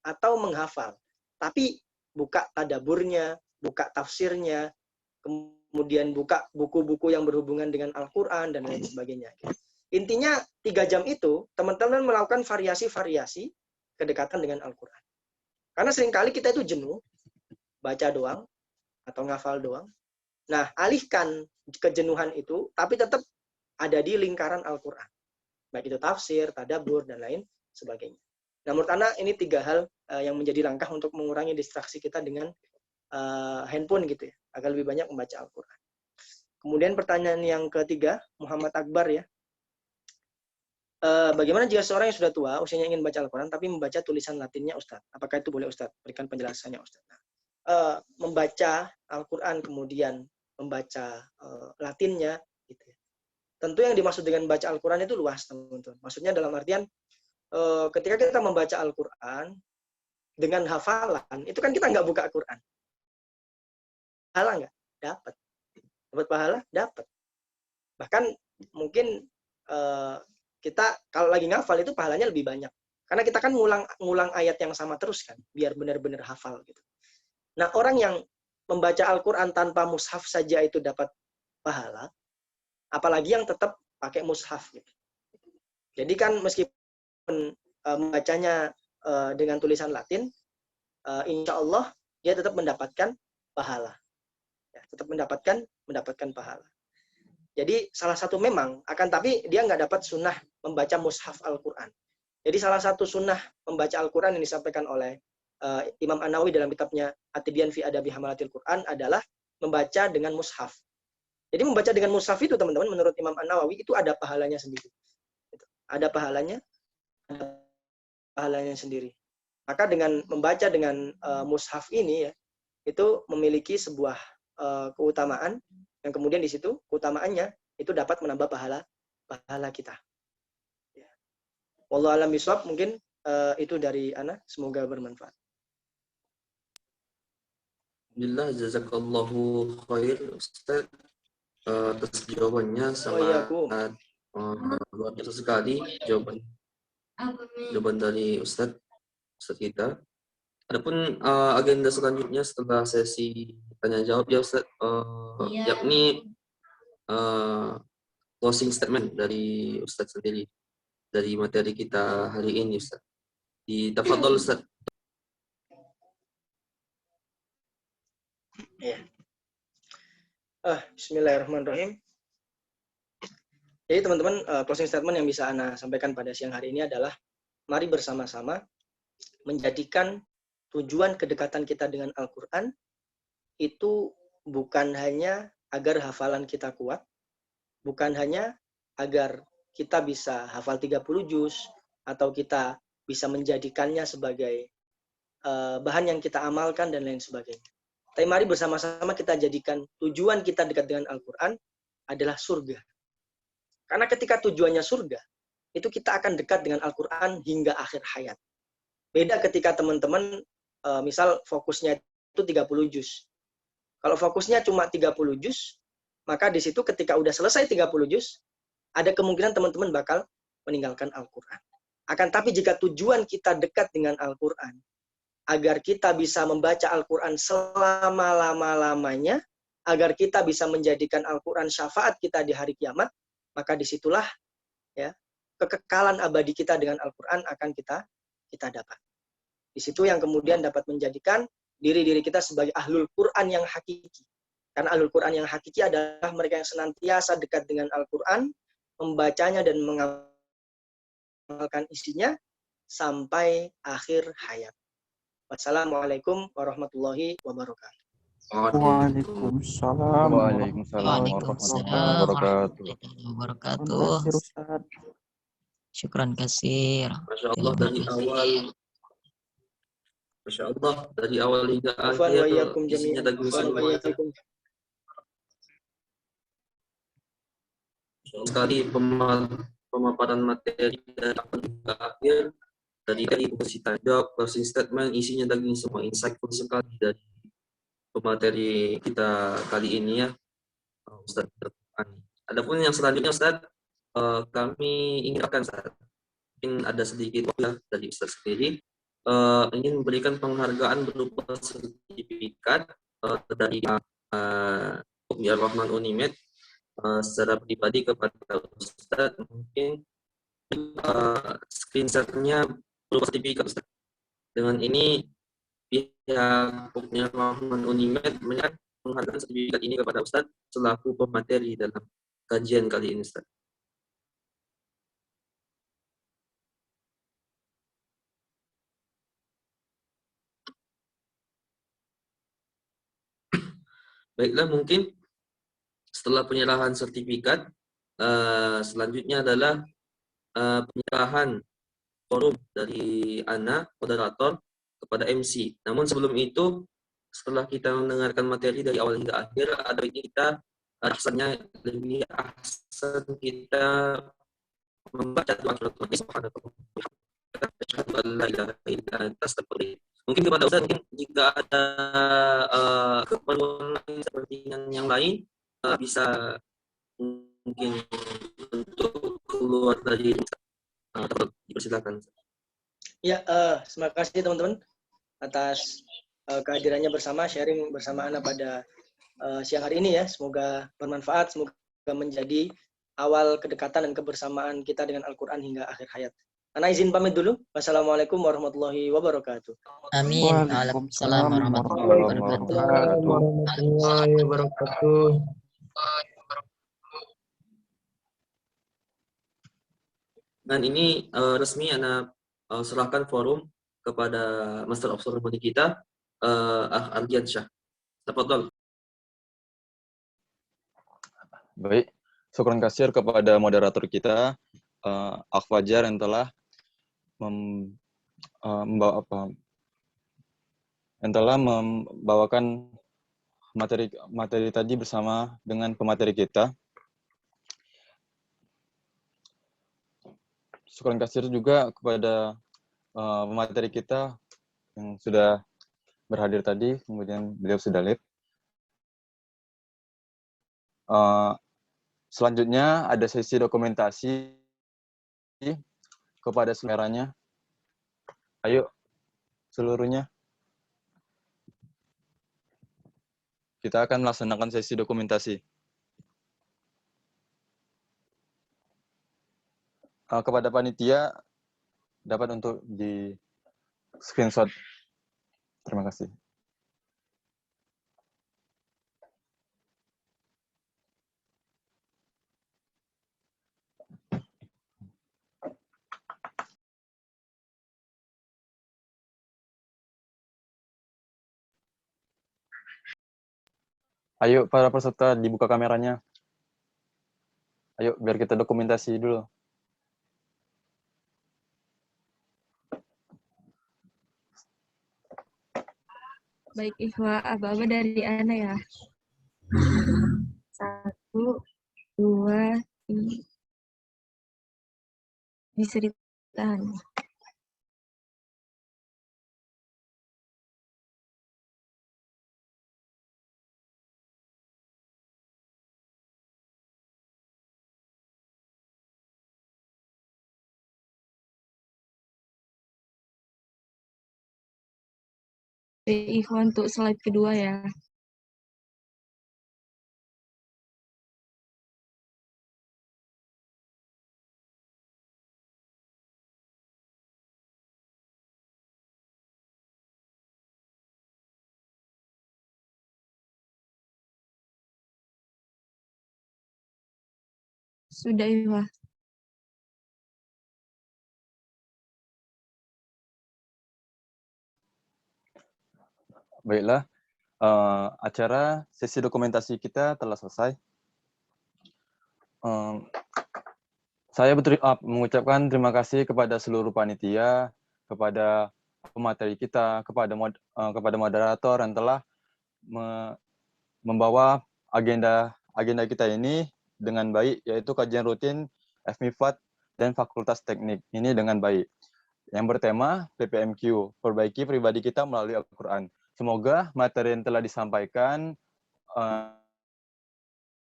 Speaker 7: atau menghafal, tapi buka tadaburnya, buka tafsirnya, kemudian buka buku-buku yang berhubungan dengan Al-Quran, dan lain sebagainya. Intinya 3 jam itu, teman-teman melakukan variasi-variasi kedekatan dengan Al-Quran. Karena seringkali kita itu jenuh, baca doang, atau ngafal doang. Nah, alihkan kejenuhan itu, tapi tetap ada di lingkaran Al-Quran. Baik itu tafsir, tadabbur, dan lain sebagainya. Nah, menurut Anda ini 3 hal yang menjadi langkah untuk mengurangi distraksi kita dengan handphone gitu ya, agar lebih banyak membaca Al-Quran. Kemudian pertanyaan yang ketiga, Muhammad Akbar ya. Bagaimana jika seorang yang sudah tua, usianya ingin baca Al-Quran, tapi membaca tulisan Latinnya, Ustaz? Apakah itu boleh, Ustaz? Berikan penjelasannya, Ustaz. Nah, membaca Al-Quran, kemudian membaca Latinnya, gitu ya. Tentu yang dimaksud dengan baca Al-Quran itu luas, teman-teman. Maksudnya dalam artian, ketika kita membaca Al-Quran, dengan hafalan, itu kan kita nggak buka Al-Quran. Pahala nggak? Dapat. Dapat pahala? Dapat. Bahkan mungkin kita kalau lagi ngafal itu pahalanya lebih banyak. Karena kita kan ngulang ayat yang sama terus kan, biar benar-benar hafal gitu. Nah, orang yang membaca Al-Quran tanpa mushaf saja itu dapat pahala, apalagi yang tetap pakai mushaf gitu. Jadi kan meskipun membacanya dengan tulisan Latin, insya Allah dia tetap mendapatkan pahala. Ya, tetap mendapatkan pahala. Jadi salah satu memang, akan tapi dia nggak dapat sunnah membaca mushaf Al-Quran. Jadi salah satu sunnah membaca Al-Quran yang disampaikan oleh Imam An-Nawawi dalam kitabnya At-Tibyan fi Adabi Hamalatil Quran adalah membaca dengan mushaf. Jadi membaca dengan mushaf itu, teman-teman, menurut Imam An-Nawawi itu ada pahalanya sendiri. Ada pahalanya sendiri. Maka dengan membaca dengan mushaf ini ya, itu memiliki sebuah keutamaan yang kemudian di situ keutamaannya itu dapat menambah pahala kita. Ya. Wallahu a'lam bishawab, mungkin itu dari Ana, semoga bermanfaat.
Speaker 6: Alhamdulillah, jazakallahu khair Ustaz atas jawabannya, sangat luar biasa sekali jawaban dari Ustaz kita. Adapun agenda selanjutnya setelah sesi tanya jawab ya Ustaz, yakni closing statement dari Ustaz sendiri dari materi kita hari ini Ustaz. Tafadhol Ustaz.
Speaker 7: Ya. Bismillahirrahmanirrahim. Jadi teman-teman, closing statement yang bisa Ana sampaikan pada siang hari ini adalah mari bersama-sama menjadikan tujuan kedekatan kita dengan Al-Quran itu bukan hanya agar hafalan kita kuat, bukan hanya agar kita bisa hafal 30 juz, atau kita bisa menjadikannya sebagai bahan yang kita amalkan dan lain sebagainya. Tapi mari bersama-sama kita jadikan tujuan kita dekat dengan Al-Quran adalah surga. Karena ketika tujuannya surga, itu kita akan dekat dengan Al-Quran hingga akhir hayat. Beda ketika teman-teman, misal fokusnya itu 30 juz. Kalau fokusnya cuma 30 juz, maka di situ ketika udah selesai 30 juz, ada kemungkinan teman-teman bakal meninggalkan Al-Quran. Akan tapi jika tujuan kita dekat dengan Al-Quran, agar kita bisa membaca Al-Quran selama-lama-lamanya, agar kita bisa menjadikan Al-Quran syafaat kita di hari kiamat, maka disitulah ya kekekalan abadi kita dengan Al-Quran akan kita dapat. Di situ yang kemudian dapat menjadikan diri-diri kita sebagai ahlul Quran yang hakiki. Karena ahlul Quran yang hakiki adalah mereka yang senantiasa dekat dengan Al-Quran, membacanya dan mengamalkan isinya sampai akhir hayat. Wassalamualaikum warahmatullahi wabarakatuh.
Speaker 4: Waalaikumsalam
Speaker 9: Waalaikumsalam warahmatullahi
Speaker 5: wabarakatuh.
Speaker 4: Ustaz.
Speaker 5: Syukran kasir.
Speaker 6: Masya Allah dari awal hingga
Speaker 7: Afwan wa
Speaker 6: akhir
Speaker 7: iyyakum
Speaker 6: isinya
Speaker 7: jami'an.
Speaker 6: daging
Speaker 7: Afwan wa
Speaker 6: semua.
Speaker 7: iyyakum.
Speaker 6: Sekali pemaparan materi dari awal hingga akhir, dari posisi tajok, closing statement, isinya daging semua, insightful sekali dari pemateri kita kali ini ya, Ustaz. Adapun yang selanjutnya Ustaz, kami ingin akan Ustaz, mungkin ada sedikit waktu dari Ustaz sendiri, ingin memberikan penghargaan berupa sertifikat dari Biar Rahman Unimed secara pribadi kepada Ustaz. Mungkin screenshotnya berupa sertifikat Ustaz. Dengan ini pihak Biar Rahman Unimed menyerahkan penghargaan sertifikat ini kepada Ustaz selaku pemateri dalam kajian kali ini Ustaz. Baiklah, mungkin setelah penyerahan sertifikat, selanjutnya adalah penyerahan forum dari Ana, moderator, kepada MC. Namun sebelum itu, setelah kita mendengarkan materi dari awal hingga akhir, ada ini kita rasanya lebih ahsan kita membaca doa mungkin kepada Ustaz, jika ada keperluan lain seperti yang lain, bisa mungkin untuk keluar dari dipersilakan.
Speaker 7: Ya, terima kasih teman-teman atas kehadirannya bersama, sharing bersama Ana pada siang hari ini ya. Semoga bermanfaat, semoga menjadi awal kedekatan dan kebersamaan kita dengan Al-Quran hingga akhir hayat. Ana izin pamit dulu. Wassalamualaikum warahmatullahi wabarakatuh.
Speaker 5: Amin. Waalaikumsalam warahmatullahi wabarakatuh.
Speaker 6: Dan ini resmi Ana serahkan forum kepada Master of Ceremony kita, Ardian Syah. Tafadhol.
Speaker 1: Baik, syukran kasir kepada moderator kita, Ak Fajar, yang telah membawakan materi tadi bersama dengan pemateri kita. Syukran kasir juga kepada pemateri kita yang sudah berhadir tadi, kemudian beliau sudah live. Selanjutnya ada sesi dokumentasi kepada seleranya. Ayo, seluruhnya. Kita akan melaksanakan sesi dokumentasi. Kepada panitia, dapat untuk screenshot. Terima kasih. Ayo para peserta dibuka kameranya. Ayo biar kita dokumentasi dulu.
Speaker 10: Baik, Ikhwa, aba-aba dari Ana ya. 1, 2, 3. Bisa ditahan. Ikhwan untuk slide kedua ya. Sudah, Ikhwan.
Speaker 1: Baiklah, acara sesi dokumentasi kita telah selesai. Saya mengucapkan terima kasih kepada seluruh panitia, kepada pemateri kita, kepada moderator yang telah membawa agenda kita ini dengan baik, yaitu kajian rutin FMIFAD dan Fakultas Teknik ini dengan baik. Yang bertema PPMQ, perbaiki pribadi kita melalui Al-Quran. Semoga materi yang telah disampaikan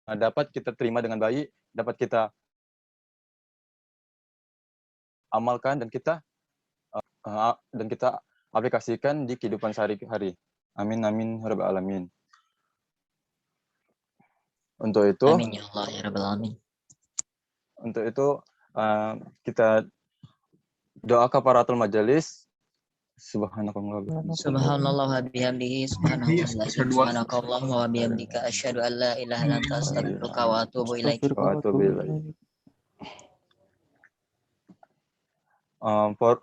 Speaker 1: dapat kita terima dengan baik, dapat kita amalkan dan kita aplikasikan di kehidupan sehari-hari. Amin amin ya rabbal alamin. Untuk itu,
Speaker 5: Amin ya Allah ya rabbal alamin.
Speaker 1: Untuk itu kita doa kafaratul majelis. Subhanallah
Speaker 5: wa bihamdihi subhanakallahumma wa bihamdika asyhadu an la ilaha illa anta astaghfiruka wa atubu ilaik.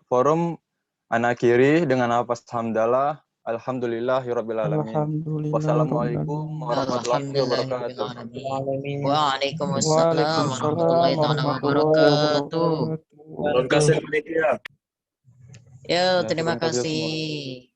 Speaker 1: Forum anak kiri dengan nafas hamdalah. Alhamdulillahirabbil alamin. Wassalamualaikum warahmatullahi wabarakatuh.
Speaker 5: Waalaikumsalam warahmatullahi wabarakatuh.
Speaker 9: Terima kasih panitia.
Speaker 5: Yo, terima kasih.